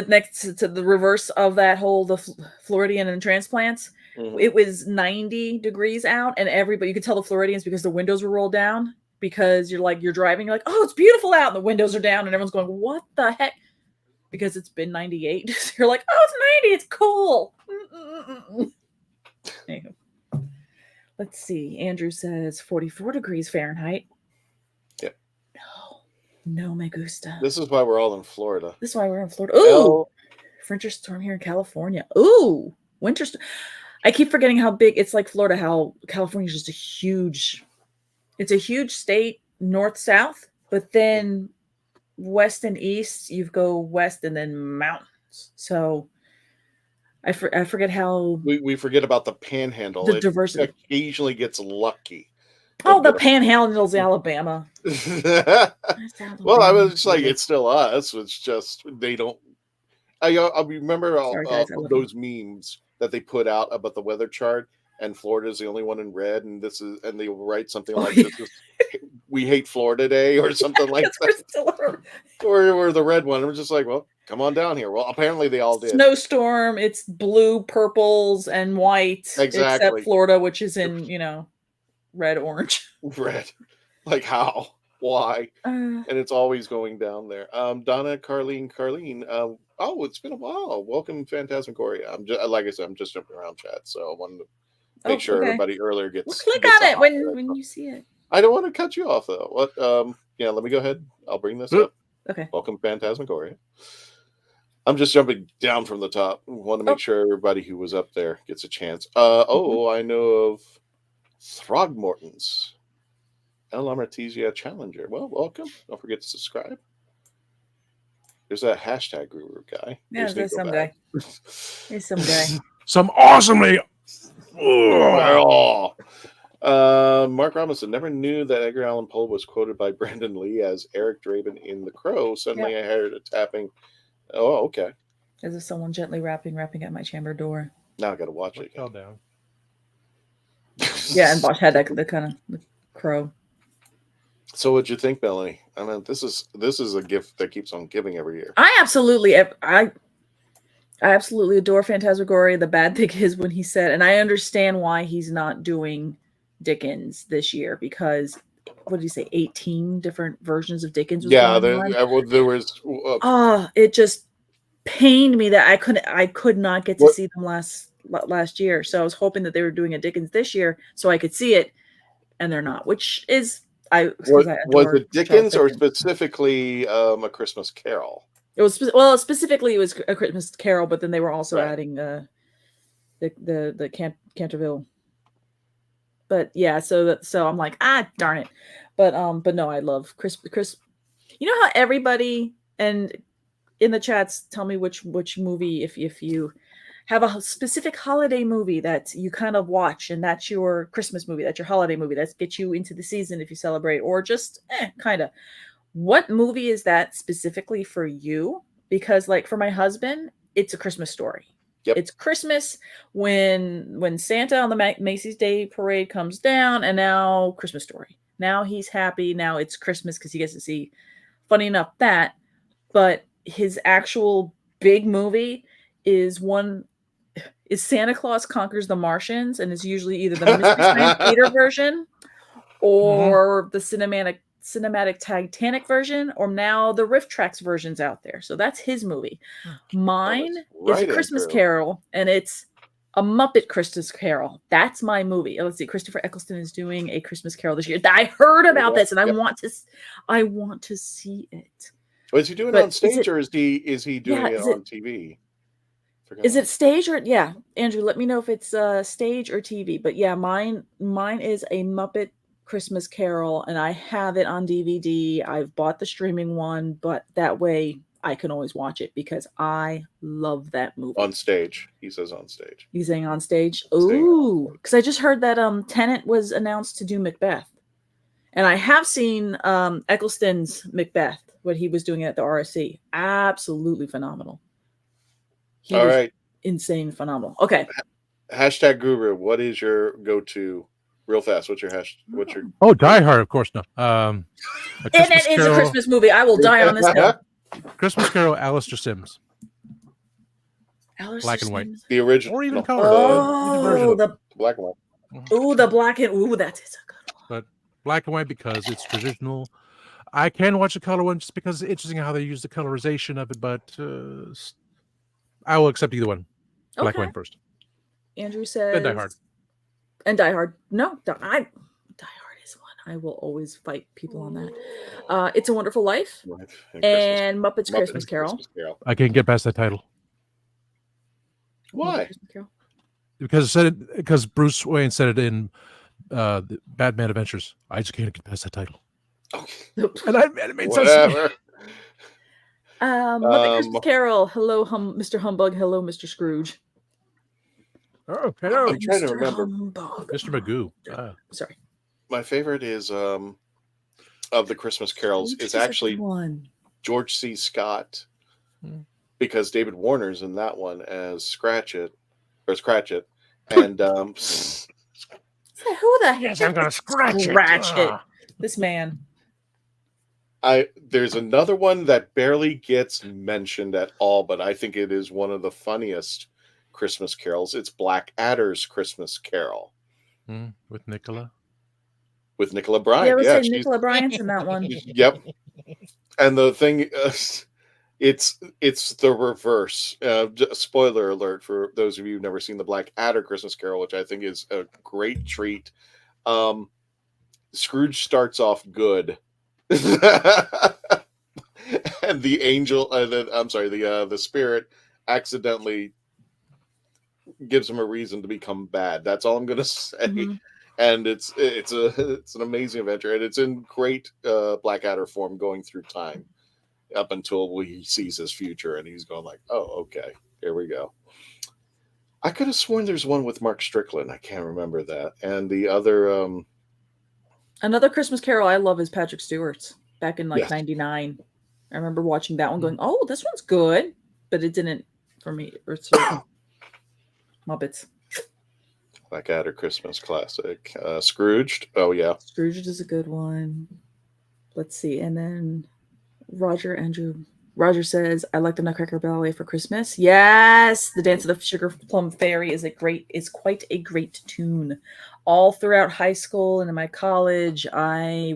next to the reverse of that whole the Floridian and transplants. It was 90 degrees out, and everybody, you could tell the Floridians because the windows were rolled down, because you're driving, you're like, oh, it's beautiful out, and the windows are down, and everyone's going, what the heck? Because it's been 98. So you're like, oh, it's 90, it's cool. Anywho. Let's see. Andrew says 44 degrees Fahrenheit. Yep. No, me gusta. This is why we're all in Florida. This is why we're in Florida. Ooh, winter storm here in California. Ooh, winter storm. I keep forgetting how big it's like Florida, how California is just it's a huge state, north, south, but then west and east, you go west and then mountains. So I forget how we forget about the panhandle. The diversity occasionally gets lucky. Oh, the panhandle's Alabama. Well, I was like, it's still us. It's just they don't. I remember those memes that they put out about the weather chart, and Florida's the only one in red, and they will write something like this is, "We hate Florida Day" or something like that, or the red one. I'm just like, well, come on down here. Well, apparently they all did. Snowstorm. It's blue, purples, and white. Exactly. Except Florida, which is in red, orange. Red. Like how? Why? And it's always going down there. Donna, Carlene. Oh, it's been a while. Welcome, Phantasmagoria. I'm just, like I said, I'm just jumping around chat, so I wanted to make sure everybody earlier gets. Click on it when you see it. I don't want to cut you off though. What? Yeah, let me go ahead. I'll bring this up. Okay. Welcome, Phantasmagoria. I'm just jumping down from the top. Want to make sure everybody who was up there gets a chance. I know of Throgmorton's El Amartisia Challenger. Well, welcome. Don't forget to subscribe. There's that hashtag guru guy. Yeah, there's some guy. There's some guy. Some awesomely. Mark Robinson never knew that Edgar Allan Poe was quoted by Brandon Lee as Eric Draven in The Crow. Suddenly I heard a tapping. Oh, okay. As if someone gently rapping at my chamber door. Now I got to watch it. Fell down. Yeah, and Bosch had the kind of the crow. So what'd you think, Melanie? I mean, this is a gift that keeps on giving every year. I absolutely adore Phantasmagoria. The bad thing is when he said, and I understand why he's not doing Dickens this year, because what did he say? 18 different versions of Dickens. There was. It just pained me that I could not get to see them last year. So I was hoping that they were doing a Dickens this year so I could see it, and they're not. Which is was it Dickens or specifically A Christmas Carol? It was specifically it was A Christmas Carol, but then they were also adding the Canterville. But yeah, so I'm like, darn it. But no, I love Chris. You know how everybody and in the chats tell me which movie, if you have a specific holiday movie that you kind of watch, and that's your Christmas movie, that's your holiday movie, that gets you into the season if you celebrate, or just kind of. What movie is that specifically for you? Because like for my husband, it's A Christmas Story. Yep. It's Christmas when Santa on the Macy's Day Parade comes down, and now Christmas Story. Now he's happy. Now it's Christmas because he gets to see. Funny enough, that but his actual big movie is Santa Claus Conquers the Martians, and it's usually either the Mystery Science Theater version or the cinematic Titanic version, or now the Riff Tracks versions out there. So that's his movie. Mine is A Christmas Carol, and it's a Muppet Christmas Carol. That's my movie. Let's see. Christopher Eccleston is doing A Christmas Carol this year. I heard about this, and I want to see it. Was he doing it on stage, or is he doing it on TV? Is it stage or Andrew? Let me know if it's stage or TV. But yeah, mine is a Muppet Christmas Carol, and I have it on DVD. I've bought the streaming one, but that way I can always watch it because I love that movie. On stage, he says on stage. He's saying on stage. Ooh, because I just heard that Tennant was announced to do Macbeth, and I have seen Eccleston's Macbeth, what he was doing at the RSC. Absolutely phenomenal. All right. Insane, phenomenal. Okay. Hashtag Guru, what is your go-to? Real fast. What's your hashtag? Oh, Die Hard, of course. No. And it is a Christmas movie. I will die on this hill. Christmas Carol, Alistair Sims. Black and white. The original. Or even color. The black and white. Oh, the black and that is a good one. But black and white because it's traditional. I can watch the color one just because it's interesting how they use the colorization of it, but I will accept either one. Black and white first. Andrew says. And Die Hard. And Die Hard. No, Die Hard is one. I will always fight people on that. It's a Wonderful Life. Right. And Muppets Christmas Carol. I can't get past that title. Why? Because Bruce Wayne said it in the Batman Adventures. I just can't get past that title. Okay. And it made sense to me. Muppet Christmas Carol. Hello, Mr. Humbug. Hello, Mr. Scrooge. Oh, hello. I'm trying to remember. Mr. Magoo. Sorry. My favorite is of the Christmas carols is actually George C. Scott, because David Warner's in that one as Scratchit, and who the heck? Yes, I'm gonna scratch it. This man. There's another one that barely gets mentioned at all, but I think it is one of the funniest Christmas carols. It's Blackadder's Christmas Carol with Nicola Bryant. Yeah, I would say Nicola Bryant's in that one. Yep. And the thing, it's the reverse. Spoiler alert for those of you who've never seen the Blackadder Christmas Carol, which I think is a great treat. Scrooge starts off good. And the angel, the spirit accidentally gives him a reason to become bad. That's all I'm going to say. Mm-hmm. And it's an amazing adventure, and it's in great Blackadder form going through time up until he sees his future, and he's going like, "Oh, okay, here we go." I could have sworn there's one with Mark Strickland. I can't remember that. And the other, another Christmas Carol I love is Patrick Stewart's back in '99. I remember watching that one, going, "Oh, this one's good," but it didn't for me. Muppets. Blackadder Christmas classic. Scrooged. Oh yeah. Scrooged is a good one. Let's see. And then Roger says, I like the Nutcracker Ballet for Christmas. Yes. The Dance of the Sugar Plum Fairy is quite a great tune. All throughout high school and in my college, I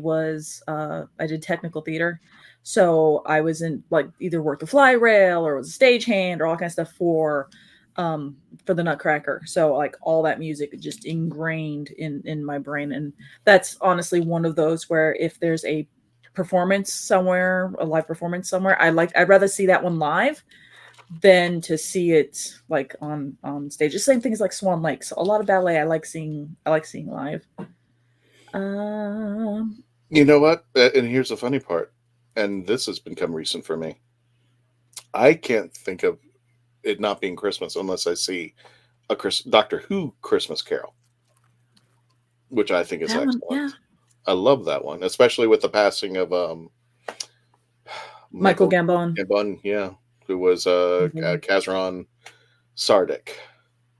did technical theater. So I was in either worked the fly rail or was a stagehand or all kind of stuff for the Nutcracker. So all that music just ingrained in my brain. And that's honestly one of those where if there's a performance somewhere, a live performance somewhere, I'd rather see that one live than to see it on stage. The same thing as Swan Lake. So a lot of ballet I like seeing live. You know what? And here's the funny part. And this has become recent for me. I can't think of it not being Christmas unless I see a Doctor Who Christmas Carol, which I think is excellent. Yeah. I love that one, especially with the passing of Michael Gambon. Gambon, yeah, who was Kazran Sardik,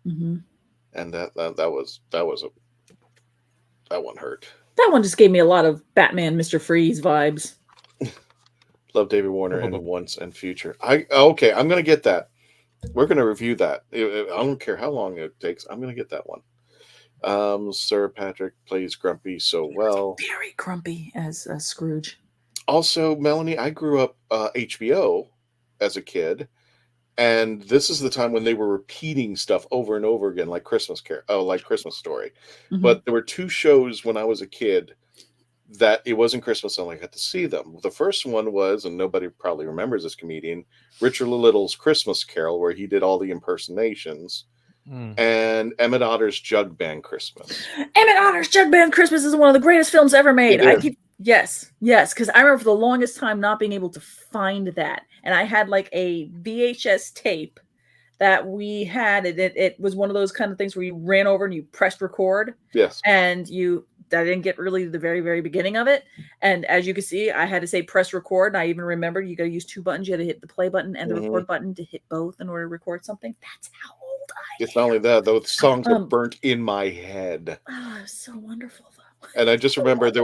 and that one hurt. That one just gave me a lot of Batman, Mr. Freeze vibes. Love David Warner and Once and Future. Okay, I'm gonna get that. We're gonna review that. I don't care how long it takes. I'm gonna get that one. Sir Patrick plays Grumpy so well. Very grumpy as Scrooge. Also, Melanie, I grew up HBO as a kid, and this is the time when they were repeating stuff over and over again, like Christmas Story. Mhm. But there were two shows when I was a kid that it wasn't Christmas, and I got to see them. The first one was, and nobody probably remembers this comedian, Richard Little's Christmas Carol, where he did all the impersonations, and Emmett Otter's Jug Band Christmas. Emmett Otter's Jug Band Christmas is one of the greatest films ever made. It is. Yes, because I remember for the longest time not being able to find that, and I had like a VHS tape that we had. It was one of those kind of things where you ran over and you pressed record. Yes, and I didn't get really to the very, very beginning of it. And as you can see, I had to say press record. And I even remembered you got to use two buttons. You had to hit the play button and the record button to hit both in order to record something. That's how old I am. It's not only that, those songs are burnt in my head. Oh, it was so wonderful, though. And I just remember they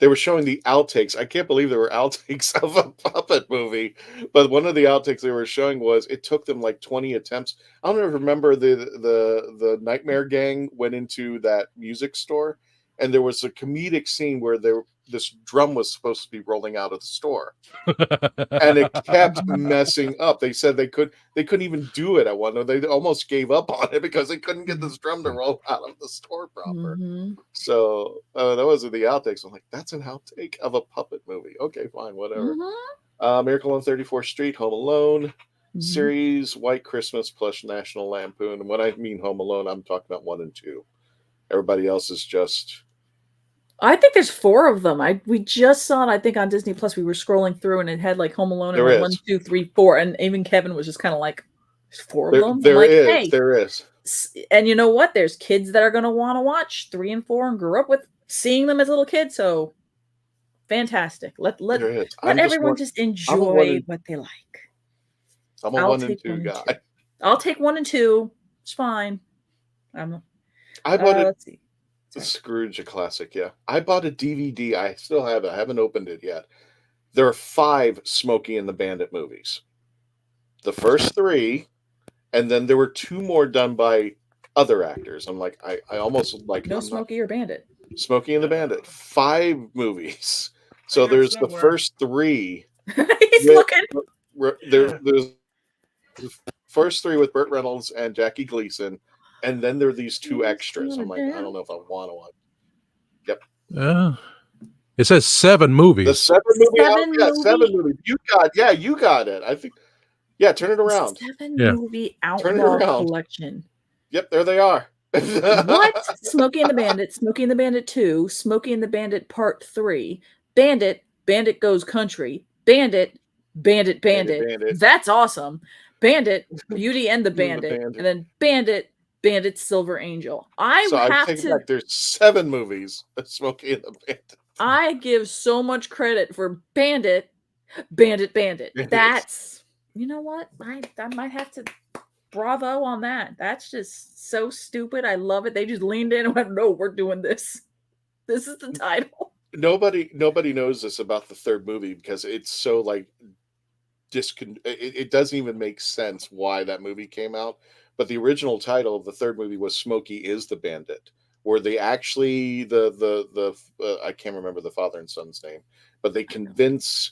were showing the outtakes. I can't believe there were outtakes of a puppet movie. But one of the outtakes they were showing was it took them like 20 attempts. I don't even remember the Nightmare Gang went into that music store. And there was a comedic scene where this drum was supposed to be rolling out of the store, and it kept messing up. They said they couldn't even do it at one. They almost gave up on it because they couldn't get this drum to roll out of the store proper. So that was the outtakes. I'm like, that's an outtake of a puppet movie. Okay, fine, whatever. Miracle on 34th Street, Home Alone series, White Christmas plus National Lampoon. And when I mean Home Alone, I'm talking about 1 and 2. Everybody else is just. I think there's 4 of them. We just saw it, I think, on Disney Plus. We were scrolling through and it had like Home Alone and like 1, 2, 3, 4. And even Kevin was just kind of like, there's 4 of them. There like, is. Hey. There is. And you know what? There's kids that are going to want to watch 3 and 4 and grew up with seeing them as little kids. So fantastic. Let everyone just enjoy what they like. I'm a 1 and 2 guy. I'll take 1 and 2. It's fine. I bought it. Let's see. Scrooge, a classic, yeah. I bought a DVD. I still have it. I haven't opened it yet. There are 5 Smokey and the Bandit movies. The first 3, and then there were 2 more done by other actors. I'm like, I almost like. No Smokey or Bandit. Smokey and the Bandit. 5 movies. So there's the first 3. He's looking. There's the first 3 with Burt Reynolds and Jackie Gleason. And then there are these 2 extras. I'm like, I don't know if I want to watch. Yep. It says 7 movies. The 7 movie. 7 movies. You got it. I think. Yeah, turn it around. 7 movie outlaw collection. Yep, there they are. What? Smokey and the Bandit, Smokey and the Bandit 2, Smokey and the Bandit Part 3, Bandit Goes Country, Bandit. That's awesome. Bandit, Beauty and the Bandit, and then Bandit Silver Angel. I take it back. There's 7 movies of Smokey and the Bandit. I give so much credit for Bandit. That's, you know what? I might have to bravo on that. That's just so stupid. I love it. They just leaned in and went, no, we're doing this. This is the title. Nobody knows this about the 3rd movie because it's so like it doesn't even make sense why that movie came out. But the original title of the 3rd movie was Smokey is the Bandit, where they actually the I can't remember the father and son's name, but they convince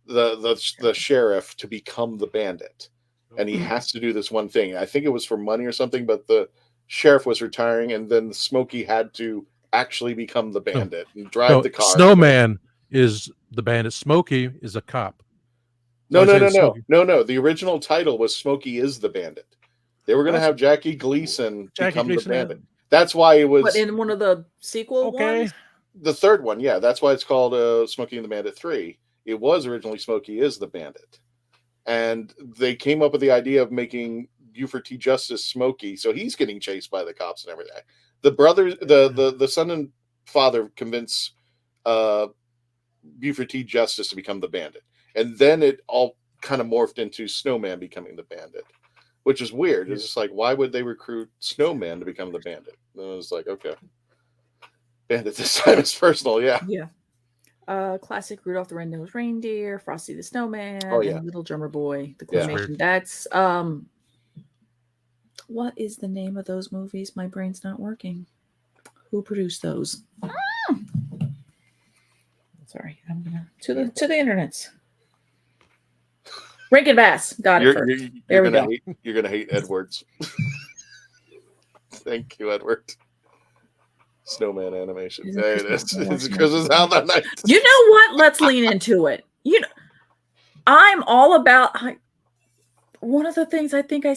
the sheriff to become the bandit, and he has to do this one thing. I think it was for money or something, but the sheriff was retiring, and then Smokey had to actually become the bandit and drive the car. Snowman is the bandit. Smokey is a cop. No. The original title was Smokey is the Bandit. They were going to have Jackie Gleason become the bandit. That's why it was. But in one of the sequel ones? The 3rd one, yeah. That's why it's called Smokey and the Bandit 3. It was originally Smokey is the Bandit. And they came up with the idea of making Buford T. Justice Smokey, so he's getting chased by the cops and everything. The brothers, the son and father convince Buford T. Justice to become the bandit. And then it all kind of morphed into Snowman becoming the bandit. Which is weird. It's just like, why would they recruit Snowman to become the bandit? And I was like, okay. Bandit this time is personal, yeah. Yeah. classic Rudolph the Red-Nosed Reindeer, Frosty the Snowman, Oh, yeah. and Little Drummer Boy, the Yeah. claymation. That's what is the name of those movies? My brain's not working. Who produced those? Sorry, I'm gonna to the internets. Rankin Bass got it first. There we go. You're gonna hate Edwards. Thank you, Edward. Snowman animation. There it is. It's Christmas out that night. You know what? Let's lean into it. You know, I'm all about. One of the things I think I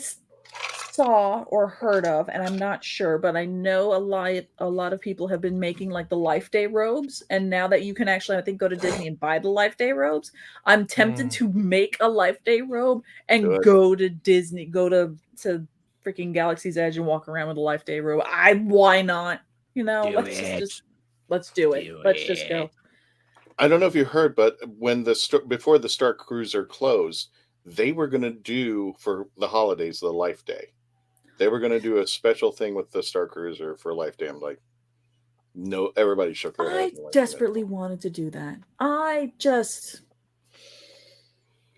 saw or heard of, and I'm not sure, but I know a lot of people have been making like the Life Day robes, and now that you can actually, I think, go to Disney and buy the Life Day robes, I'm tempted to make a Life Day robe and go to Disney, go to freaking Galaxy's Edge and walk around with a Life Day robe. Why not? You know, let's do it. Let's just go. I don't know if you heard, but when before the Star Cruiser closed, they were going to do for the holidays the Life Day. They were going to do a special thing with the Star Cruiser for Life Day. I'm like, no, everybody shook their head. I desperately wanted to do that. I just,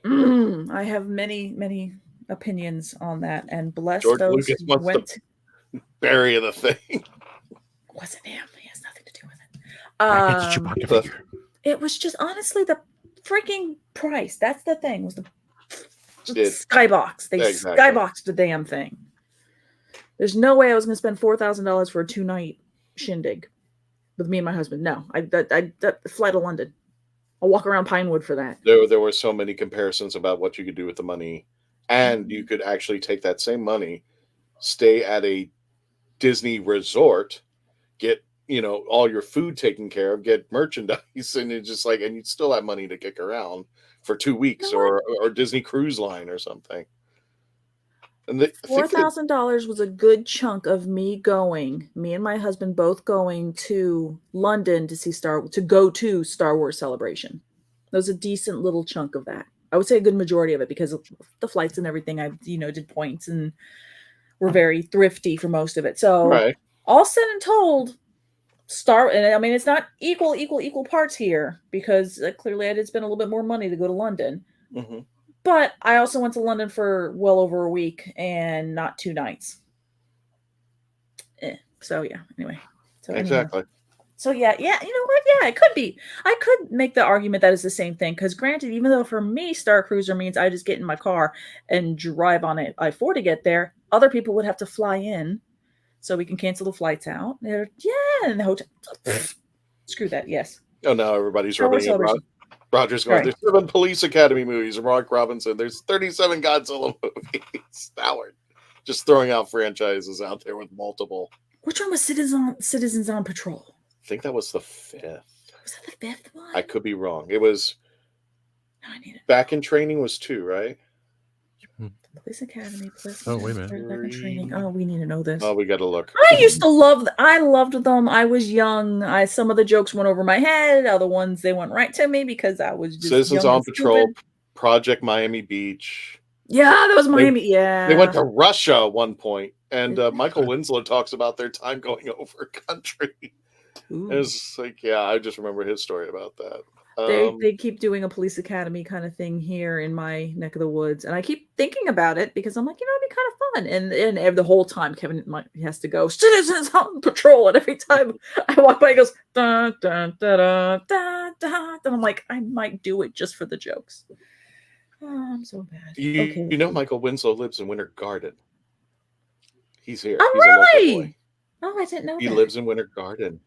I have many opinions on that, and bless George those Lucas who wants went. to bury the thing. Wasn't him. He has nothing to do with it. It was just honestly the freaking price. That's the thing. Was the skybox? They skyboxed the damn thing. There's no way I was going to spend $4,000 for a 2-night shindig with me and my husband. No, I fly to London. I'll walk around Pinewood for that. There were so many comparisons about what you could do with the money, and you could actually take that same money, stay at a Disney resort, get all your food taken care of, get merchandise, and it's just like, and you'd still have money to kick around for 2 weeks, or Disney Cruise Line or something. And $4,000 was a good chunk of me and my husband both going to London to go to Star Wars Celebration. That was a decent little chunk of that. I would say a good majority of it because of the flights and everything. I did points and were very thrifty for most of it. So all said and told, and I mean, it's not equal parts here because clearly I did spend a little bit more money to go to London. Mm-hmm. But I also went to London for well over a week and not 2 nights. So yeah, anyway. Exactly. So yeah, you know what? Yeah, it could be. I could make the argument that it's the same thing because granted, even though for me Star Cruiser means I just get in my car and drive on it I-4 to get there, other people would have to fly in. So we can cancel the flights out. And the hotel. Screw that. Yes. Oh, now everybody's rubbing it. Roger's going, there's 7 Police Academy movies. Mark Robinson, there's 37 Godzilla movies. Howard. Just throwing out franchises out there with multiple. Which one was Citizens on Patrol? I think that was the 5th. Was that the 5th one? I could be wrong. It was. Back in Training was 2, right? Police Academy. Oh, wait a minute. Training. Oh, we need to know this. Oh, we got to look. I used to I loved them. I was young. Some of the jokes went over my head. Other ones, they went right to me because I was just Citizens on Patrol, Project Miami Beach. Yeah, that was Miami. They went to Russia at one point, and Michael Winslow talks about their time going over country. It's like, I just remember his story about that. They keep doing a Police Academy kind of thing here in my neck of the woods, and I keep thinking about it because I'm like, it'd be kind of fun. And the whole time Kevin has to go Citizens on Patrol, and every time I walk by, he goes dun dun da da da da, and I'm like, I might do it just for the jokes. Oh, I'm so bad. You know, Michael Winslow lives in Winter Garden. He's here. Oh, He's really? a local boy. Oh, I didn't know. He lives in Winter Garden.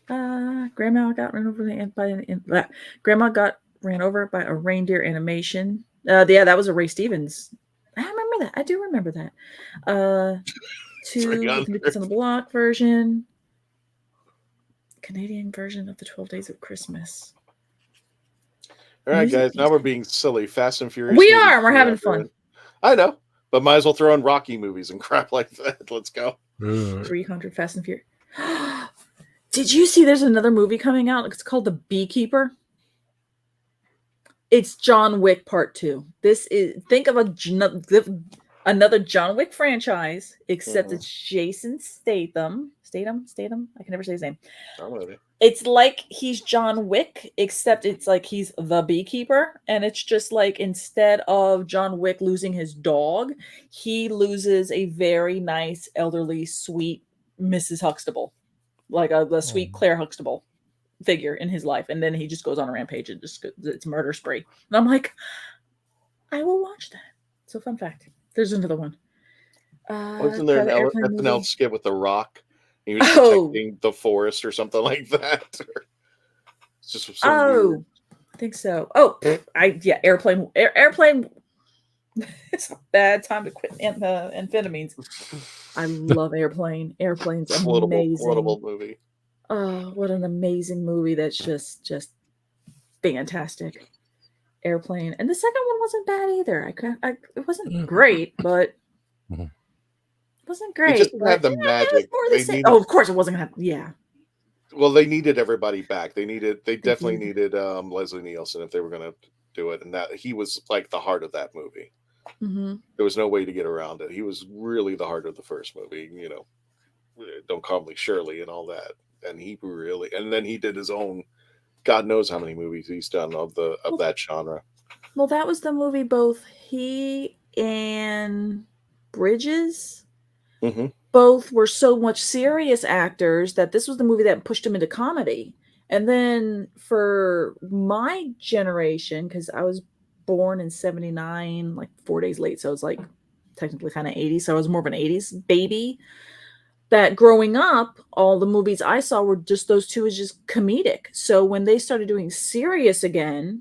Grandma got ran over by a reindeer animation. That was a Ray Stevens. I remember that. I do remember that. 2 on the Block version, Canadian version of the 12 Days of Christmas. All right, guys. Now we're being silly. Fast and Furious. We are. We're having fun. I know, but might as well throw in Rocky movies and crap like that. Let's go. 300 Fast and Furious. Did you see there's another movie coming out? It's called The Beekeeper. It's John Wick Part 2. Think of another John Wick franchise, except it's Jason Statham. Statham? I can never say his name. It's like he's John Wick, except it's like he's the beekeeper. And it's just like instead of John Wick losing his dog, he loses a very nice, elderly, sweet Mrs. Huxtable, like the sweet Claire Huxtable figure in his life. And then he just goes on a rampage and just it's murder spree. And I'm like, I will watch that. So fun fact. There's another one. Wasn't there an SNL skit with The Rock? He was protecting the forest or something like that. It's just so weird. I think so. Airplane. Airplane. It's a bad time to quit amphetamines. I love Airplane. Airplane's amazing. Quotable movie. Oh, what an amazing movie! That's just fantastic. Airplane, and the second one wasn't bad either. It wasn't great, but. It wasn't great. It just had the magic. Of course, it wasn't gonna have. Yeah. Well, they needed everybody back. They definitely needed Leslie Nielsen if they were going to do it, and that he was like the heart of that movie. Mm-hmm. There was no way to get around it. He was really the heart of the first movie. You know, Don't Call Me Shirley and all that, and and then he did his own. God knows how many movies he's done of that genre. Well, that was the movie both he and Bridges. Mm-hmm. Both were so much serious actors that this was the movie that pushed him into comedy. And then for my generation, because I was born in 79, like 4 days late, so I was like technically kind of 80s, so I was more of an 80s baby. That growing up, all the movies I saw were just those two as just comedic. So when they started doing serious again,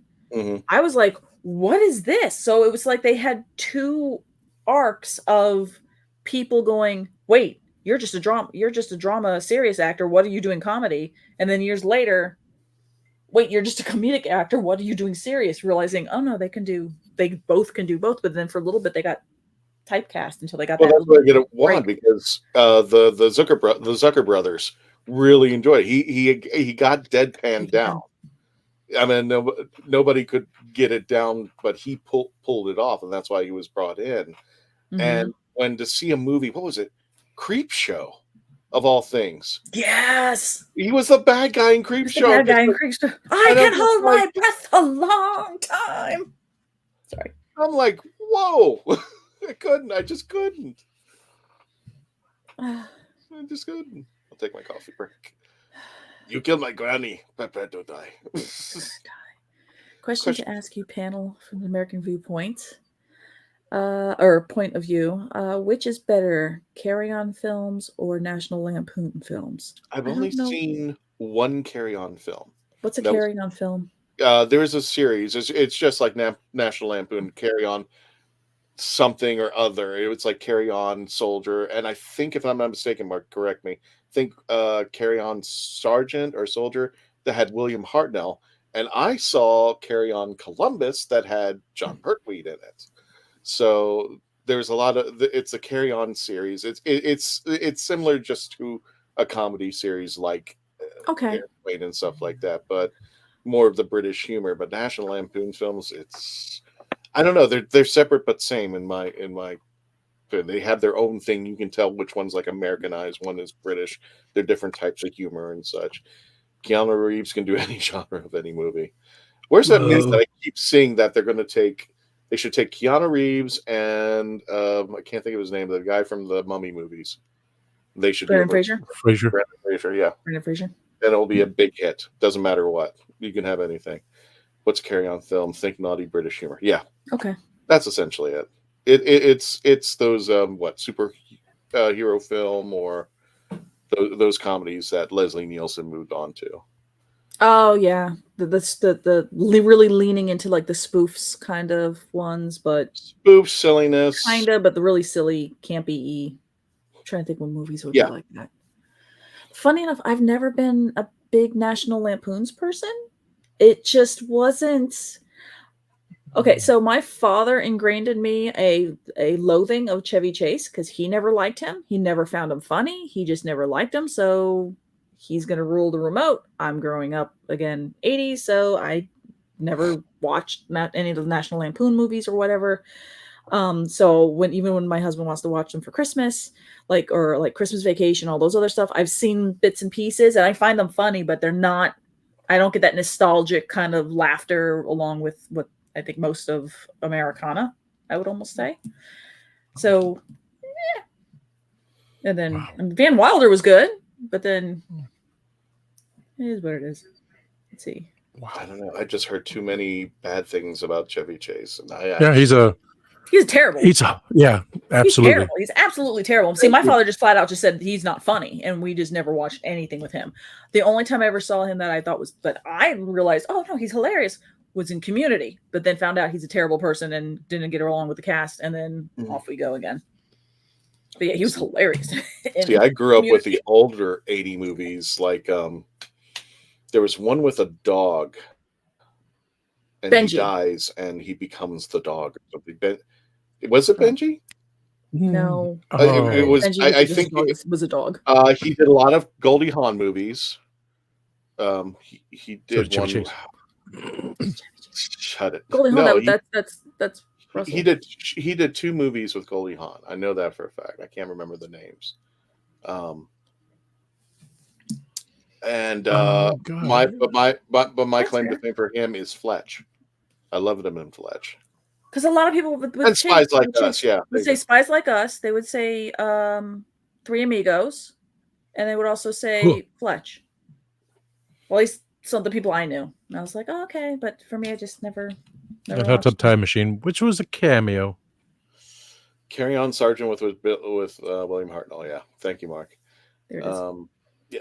I was like, what is this? So it was like they had two arcs of people going, wait, you're just a drama serious actor, what are you doing comedy? And then years later, wait, you're just a comedic actor, what are you doing serious? Realizing, oh no, they both can do both. But then for a little bit they got typecast until they got that's why I get it won, because the Zucker brothers really enjoyed it. He got deadpan down. I mean, nobody could get it down, but he pulled it off, and that's why he was brought in. Mm-hmm. And when to see a movie, what was it? Creep Show, of all things. Yes, he was the bad guy in Creep Show. I can hold my breath a long time. Sorry, I'm like, whoa! I just couldn't. I'll take my coffee break. You killed my granny. Prepare to die. Question to ask you, panel, from the American viewpoint. Or point of view, which is better, Carry On films or National Lampoon films? I've only seen one Carry On film. What's a Carry On film? There's a series. It's just like National Lampoon, Carry On something or other. It was like Carry On Soldier, and I think, if I'm not mistaken, Mark, correct me, I think Carry On Sergeant or Soldier that had William Hartnell, and I saw Carry On Columbus that had John Pertwee in it. So there's a lot of it's a Carry On series. It's similar just to a comedy series like Airplane and stuff like that, but more of the British humor. But National Lampoon films, I don't know, they're separate but same in my they have their own thing. You can tell which one's like Americanized, one is British. They're different types of humor and such. Keanu Reeves can do any genre of any movie. Where's that movie that I keep seeing that they're going to take? They should take Keanu Reeves and I can't think of his name, the guy from the Mummy movies. They should Brendan Fraser. Brendan Fraser, yeah. Brendan Fraser. And it'll be a big hit. Doesn't matter what. You can have anything. What's a Carry On film? Think naughty British humor. Yeah. Okay. That's essentially it. It's those superhero film or those comedies that Leslie Nielsen moved on to. Oh yeah, the really leaning into like the spoofs kind of ones, but spoof silliness, kind of, but the really silly campy. I'm trying to think what movies would be like that. Funny enough, I've never been a big National Lampoons person. It just wasn't. Okay, so my father ingrained in me a loathing of Chevy Chase because he never liked him. He never found him funny. He just never liked him. So he's going to rule the remote. I'm growing up, again, 80s, so I never watched any of the National Lampoon movies or whatever. So when my husband wants to watch them for Christmas, or Christmas Vacation, all those other stuff, I've seen bits and pieces, and I find them funny, but they're not. I don't get that nostalgic kind of laughter along with what I think most of Americana, I would almost say. So, yeah. And then Van Wilder was good, but then it is what it is. Let's see. I don't know. I just heard too many bad things about Chevy Chase, and he's terrible. Yeah, absolutely. He's terrible. He's absolutely terrible. See, my father just flat out just said he's not funny, and we just never watched anything with him. The only time I ever saw him that I realized, oh no, he's hilarious, was in Community, but then found out he's a terrible person and didn't get along with the cast, and then off we go again. But yeah, he was hilarious. See, I grew up with the older 80 movies, like there was one with a dog, and Benji. He dies, and he becomes the dog. Was it Benji? No, it was. Benji I think it was a dog. He did a lot of Goldie Hawn movies. He did Chevy one. Chase. Shut it. Goldie Hawn. That's Russell. He did 2 movies with Goldie Hawn. I know that for a fact. I can't remember the names. My claim to fame for him is Fletch. I loved him in Fletch. Because a lot of people and Spies Like Us, would say Spies Like Us. They would say Three Amigos, and they would also say Fletch. Well, at least some of the people I knew. And I was like, oh, okay, but for me, I just never Hot Tub Time Machine, which was a cameo. Carry On Sergeant with William Hartnell. Yeah, thank you, Mark. There it is. Yeah,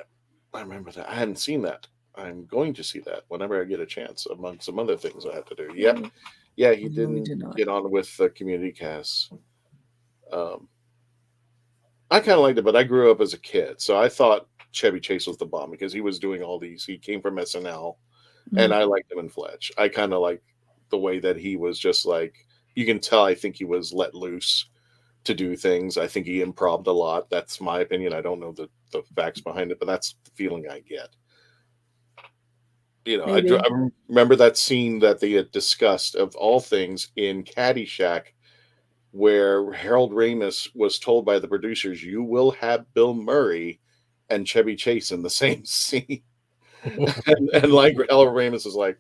I remember that. I hadn't seen that. I'm going to see that whenever I get a chance, among some other things I have to do. Yep. Yeah, he didn't get on with the Community cast. I kind of liked it, but I grew up as a kid, so I thought Chevy Chase was the bomb because he was doing all these. He came from SNL, and I liked him in Fletch. I kind of liked the way that he was just like, you can tell, I think he was let loose to do things. I think he improv'd a lot. That's my opinion. I don't know the facts behind it, but that's the feeling I get. You know, I remember that scene that they had discussed, of all things, in Caddyshack, where Harold Ramis was told by the producers, you will have Bill Murray and Chevy Chase in the same scene. and like Harold Ramis is like,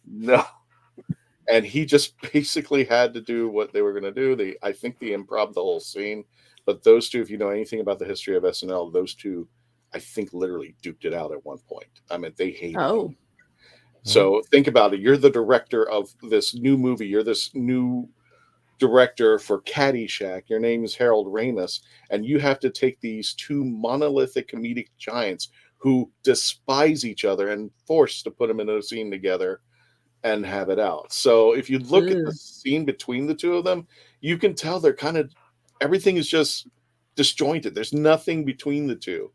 no. And he just basically had to do what they were going to do. I think they improv the whole scene. But those two, if you know anything about the history of SNL, those two, I think, literally duked it out at one point. I mean, they hated it. So think about it. You're the director of this new movie. You're this new director for Caddyshack. Your name is Harold Ramis. And you have to take these two monolithic comedic giants who despise each other and forced to put them in a scene together and have it out. So if you look at the scene between the two of them, you can tell they're kind of, everything is just disjointed. There's nothing between the two.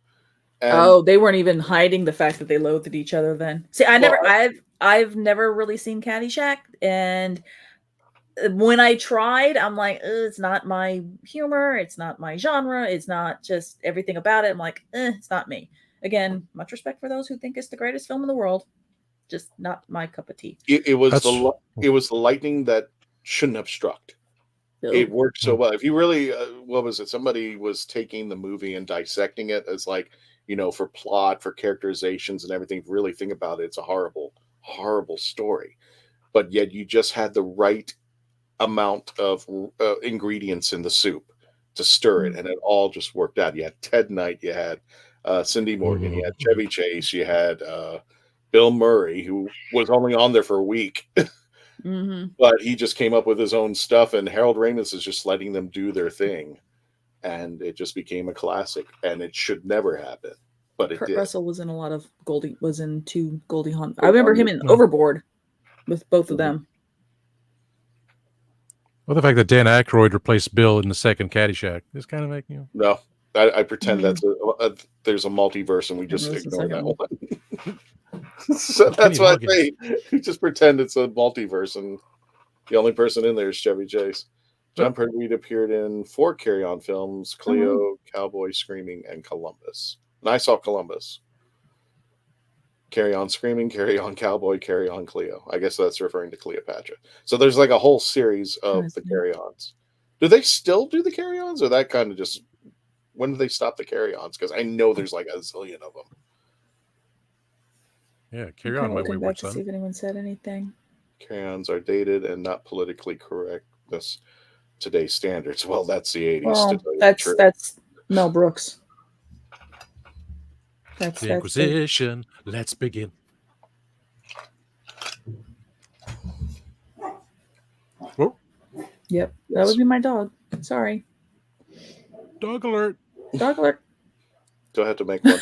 And they weren't even hiding the fact that they loathed each other then. See, I've never really seen Caddyshack, and when I tried, I'm like, it's not my humor, it's not my genre, it's not just everything about it. I'm like, it's not me. Again, much respect for those who think it's the greatest film in the world. Just not my cup of tea. It was the lightning that shouldn't have struck. It worked so well. If you really, what was it? Somebody was taking the movie and dissecting it as like, you know, for plot, for characterizations and everything. If you really think about it, it's a horrible, horrible story. But yet you just had the right amount of ingredients in the soup to stir it, and it all just worked out. You had Ted Knight, you had Cindy Morgan, you had Chevy Chase, you had Bill Murray, who was only on there for a week. But he just came up with his own stuff, and Harold Ramis is just letting them do their thing, and it just became a classic. And it should never happen, but it Kurt did. Russell was in a lot of two Goldie Hawn. I remember him in Overboard with both of them. Well, the fact that Dan Aykroyd replaced Bill in the second Caddyshack is kind of making you. No, I pretend that's there's a multiverse, and we just ignore that one. So that's why I say you just pretend it's a multiverse, and the only person in there is Chevy Chase. John Pertwee appeared in 4 Carry On films: Cleo, Cowboy Screaming, and Columbus. And I saw Columbus. Carry On Screaming, Carry On Cowboy, Carry On Cleo. I guess that's referring to Cleopatra. So there's like a whole series of the carry-ons. Do they still do the carry-ons, or that kind of just... When do they stop the carry-ons? Because I know there's like a zillion of them. Yeah, Carry On might back to see if anyone said anything. Carry-ons are dated and not politically correct. This today's standards. Well, that's the 80s. Well, to tell you the truth. that's Mel Brooks. The Inquisition. Let's begin. Oh. Yep, that would be my dog. Sorry. Dog alert. Dog alert. Do I have to make one?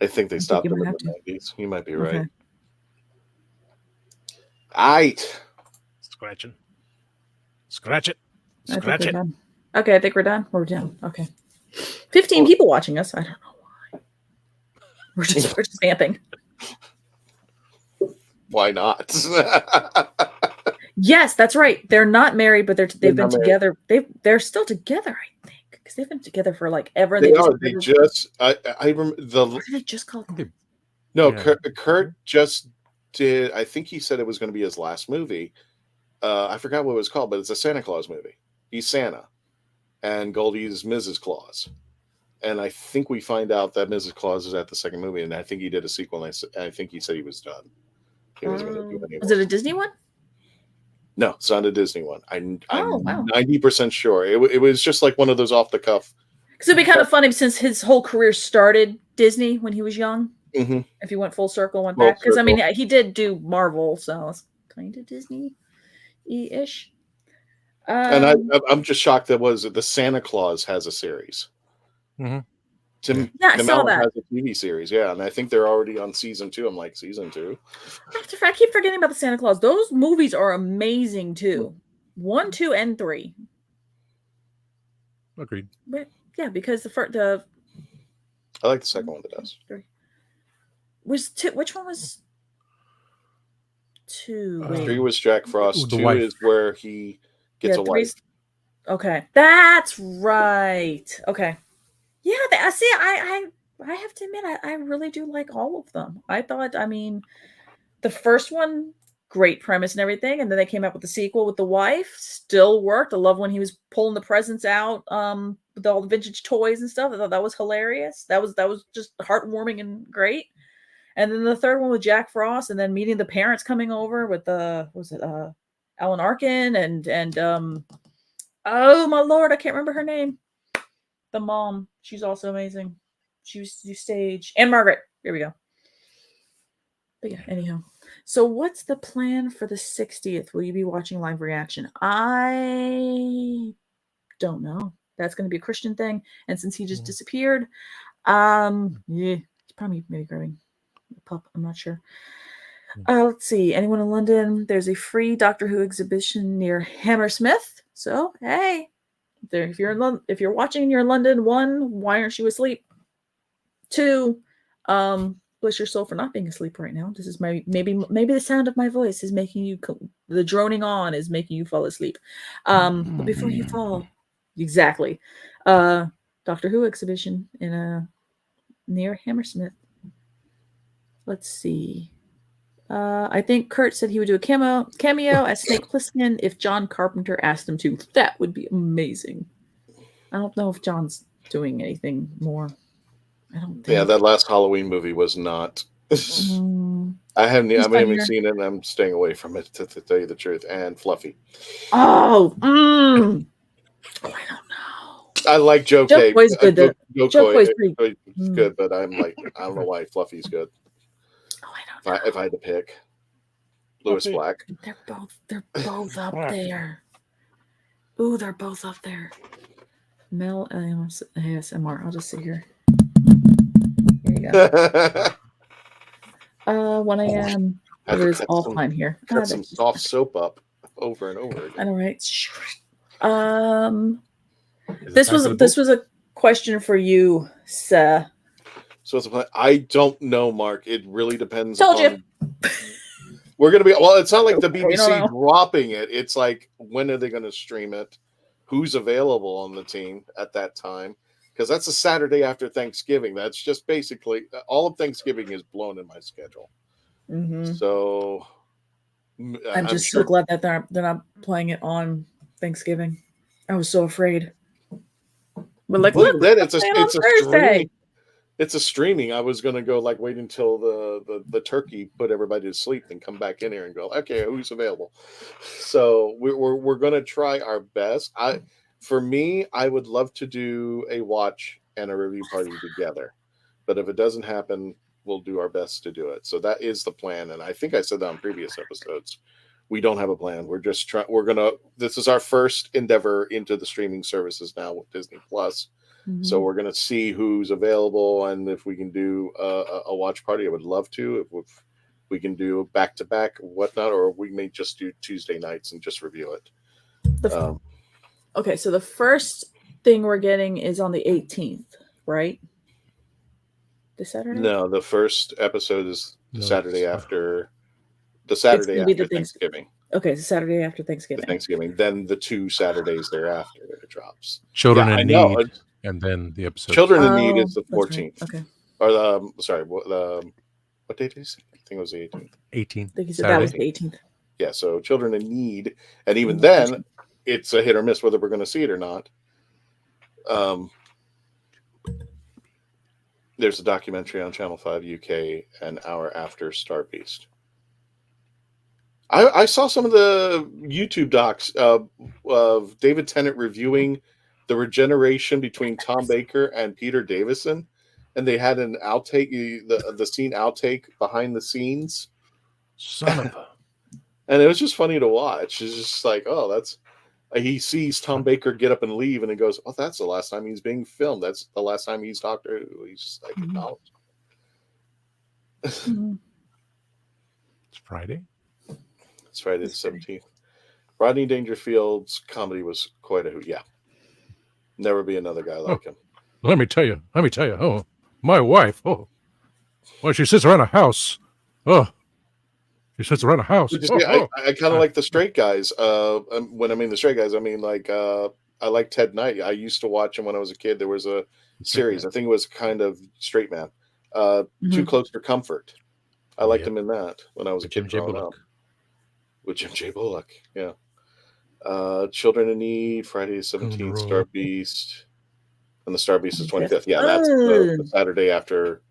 I think they stopped them in the 90s. You might be right. Okay. Aight. Scratching. Scratch it. I think Scratch we're it. done. Okay, I think we're done. We're done. Okay. 15 people watching us. I don't know why. We're just vamping. Why not? Yes, that's right. They're not married, but they've been not married. together. They're still together, I think, because they've been together for like ever. They are. They just. I remember the. What did they just call them? No, Yeah. Kurt just did. I think he said it was going to be his last movie. I forgot what it was called, but it's a Santa Claus movie. He's Santa, and Goldie's Mrs. Claus. And I think we find out that Mrs. Claus is at the second movie, and I think he did a sequel. And I think he said he was done. He wasn't going to do any Was more. it a Disney one? No, it's not a Disney one. I'm wow. 90% sure. It was just like one of those off the cuff. Because it'd be kind of funny since his whole career started Disney when he was young. Mm-hmm. If he went full circle, went Full back. Because I mean, circle. he did do Marvel, so it's kind of Disney-ish. And I'm just shocked that the Santa Claus has a series. Mm-hmm. Tim I saw Allen that. has a TV series, yeah, and I think they're already on season 2. I'm like, season 2? I keep forgetting about the Santa Claus. Those movies are amazing too. 1, 2, and 3. Agreed. But, yeah, because the I like the second one the best. 3 was 2. Which one was 2? Wait. 3 was Jack Frost. The 2 wife. is where he gets a wife. Okay, that's right. Okay, yeah. I have to admit, I really do like all of them. I mean, the first one, great premise and everything, and then they came out with the sequel with the wife, still worked. I love when he was pulling the presents out, with all the vintage toys and stuff. I thought that was hilarious. That was just heartwarming and great. And then the third one with Jack Frost, and then meeting the parents coming over with Alan Arkin and oh my lord, I can't remember her name. The mom, she's also amazing. She used to do stage. And Margaret. Here we go. But yeah, anyhow. So what's the plan for the 60th? Will you be watching live reaction? I don't know. That's going to be a Christian thing. And since he just disappeared, yeah, it's probably maybe grabbing a pup. I'm not sure. Let's see. Anyone in London? There's a free Doctor Who exhibition near Hammersmith. So hey, if you're watching and you're in London, 1, why aren't you asleep? 2, bless your soul for not being asleep right now. This is maybe the sound of my voice is making you the droning on is making you fall asleep. But before you fall, exactly. Doctor Who exhibition in near Hammersmith. Let's see. I think Kurt said he would do a cameo as Snake Plissken if John Carpenter asked him to. That would be amazing. I don't know if John's doing anything more. I don't think. Yeah, that last Halloween movie was not. I haven't even seen it, and I'm staying away from it to tell you the truth. And Fluffy. Oh, I don't know. I like Joe K. Boy's good. Joe Boy's pretty good, but I'm like, I don't know why Fluffy's good. If I had to pick, Lewis Black. They're both up there. Ooh, they're both up there. Mel ASMR. I'll just sit here. Here you go. 1 a.m. There's all fine here. Cut some soft soap up over and over again. I know, right? This was a question for you, sir. So what's the plan? I don't know, Mark. It really depends. Told you. We're going to be... Well, it's not like the BBC know. dropping it. It's like, when are they going to stream it? Who's available on the team at that time? because that's a Saturday after Thanksgiving. That's just basically all of Thanksgiving is blown in my schedule. Mm-hmm. So I'm just so glad that they're not playing it on Thanksgiving. I was so afraid. But like, look, it's a Thursday. streaming. It's a streaming. I was gonna go like wait until the turkey put everybody to sleep and come back in here and go, okay, who's available? So we're gonna try our best. For me, I would love to do a watch and a review party together, but if it doesn't happen, we'll do our best to do it. So that is the plan, and I think I said that on previous episodes. We don't have a plan. We're just trying. This is our first endeavor into the streaming services now with Disney Plus. Mm-hmm. So we're going to see who's available, and if we can do a watch party, I would love to. If we can do back to back, whatnot, or we may just do Tuesday nights and just review it. Okay, so the first thing we're getting is on the 18th, right? This Saturday? No, the first episode is the Saturday after. The Saturday after Thanksgiving. Okay, it's Saturday after Thanksgiving. Then the 2 Saturdays thereafter it drops. Children in Need, and then the episode. Children in Need is the 14th. Right. Okay. Or sorry, what date is it? I think it was the 18th. 18th. I think you said that was the 18th. Yeah, so Children in Need, and even then, it's a hit or miss whether we're going to see it or not. There's a documentary on Channel 5 UK an hour after Star Beast. I saw some of the YouTube docs of David Tennant reviewing the regeneration between Tom Baker and Peter Davison, and they had an outtake, the scene outtake behind the scenes. Son of a... And it was just funny to watch. It's just like, oh, that's... He sees Tom Baker get up and leave, and he goes, oh, that's the last time he's being filmed. That's the last time he's Doctor Who. He's just like, no. It's Friday? It's Friday the 17th. Rodney Dangerfield's comedy was quite a hoot. Yeah. Never be another guy like him. Let me tell you. Oh, my wife. Oh, well, she sits around a house. Oh, she sits around a house. I kind of like the straight guys. When I mean the straight guys, I mean like I like Ted Knight. I used to watch him when I was a kid. There was a series. I think it was kind of Straight Man. Too Close for Comfort. I liked him in that when I was a kid growing up. With Jim J. Bullock, yeah. Children in Need, Friday the 17th, Star Beast. And the Star Beast is 25th. Yeah, that's the Saturday after.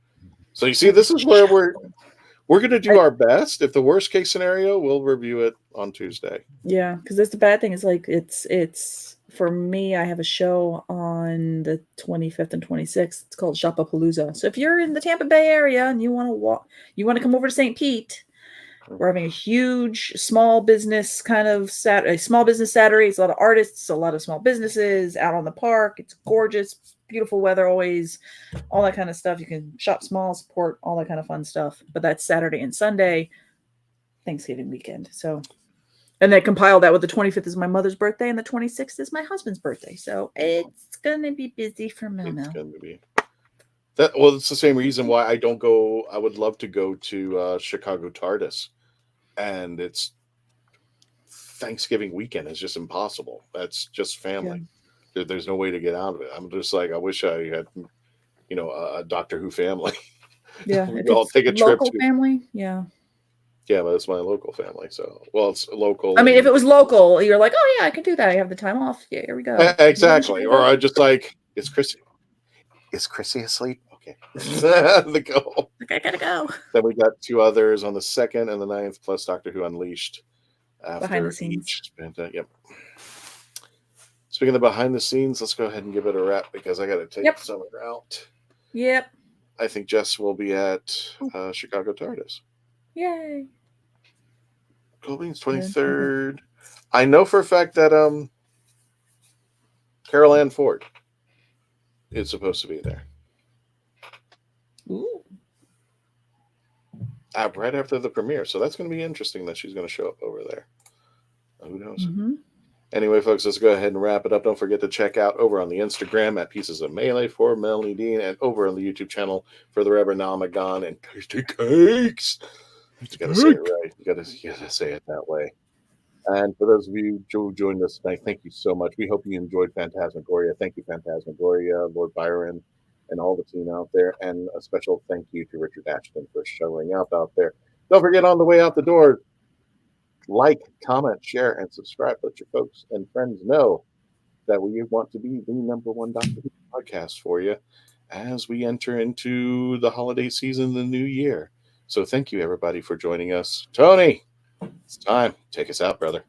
So you see, this is where we're going to do our best. If the worst case scenario, we'll review it on Tuesday. Yeah, because that's the bad thing. Is like it's for me. I have a show on the 25th and 26th. It's called Shopapalooza. So if you're in the Tampa Bay area and you want to come over to St. Pete. We're having a huge small business small business Saturday. It's a lot of artists, a lot of small businesses out on the park. It's gorgeous, beautiful weather always, all that kind of stuff. You can shop small, support all that kind of fun stuff. But that's Saturday and Sunday, Thanksgiving weekend. So, and then compile that with the 25th is my mother's birthday and the 26th is my husband's birthday. So it's gonna be busy for Momo. It's gonna be. It's the same reason why I don't go. I would love to go to Chicago TARDIS, and it's Thanksgiving weekend. It's just impossible. That's just family. Yeah. There's no way to get out of it. I'm just like, I wish I had, a Doctor Who family. Yeah, we all take a trip. Local family, yeah. Yeah, but it's my local family. So, it's local. I mean, if it was local, you're like, oh yeah, I can do that. I have the time off. Yeah, here we go. Exactly. Or I just like, it's Chrissy. Is Chrissy asleep? Okay. The go. I gotta go. Then we got 2 others on the 2nd and the 9th, plus Doctor Who Unleashed. Behind the scenes. Yep. Speaking of behind the scenes, let's go ahead and give it a wrap because I got to take Summer out. Yep. I think Jess will be at Chicago TARDIS. Yay. Cool Beans 23rd. I know for a fact that Carol Ann Ford is supposed to be there. Ooh. Right after the premiere. So that's going to be interesting that she's going to show up over there. Who knows? Mm-hmm. Anyway, folks, let's go ahead and wrap it up. Don't forget to check out over on the Instagram at Pieces of Melee for Melanie Dean and over on the YouTube channel for the Reverend Namagon and Tasty Cakes. You got to say it right. You got to say it that way. And for those of you who joined us tonight, thank you so much. We hope you enjoyed Phantasmagoria. Thank you, Phantasmagoria, Lord Byron, and all the team out there. And a special thank you to Richard Ashton for showing up out there. Don't forget, on the way out the door, like, comment, share, and subscribe. Let your folks and friends know that we want to be the #1 Doctor Who podcast for you as we enter into the holiday season, the new year. So thank you, everybody, for joining us. Tony, it's time. Take us out, brother.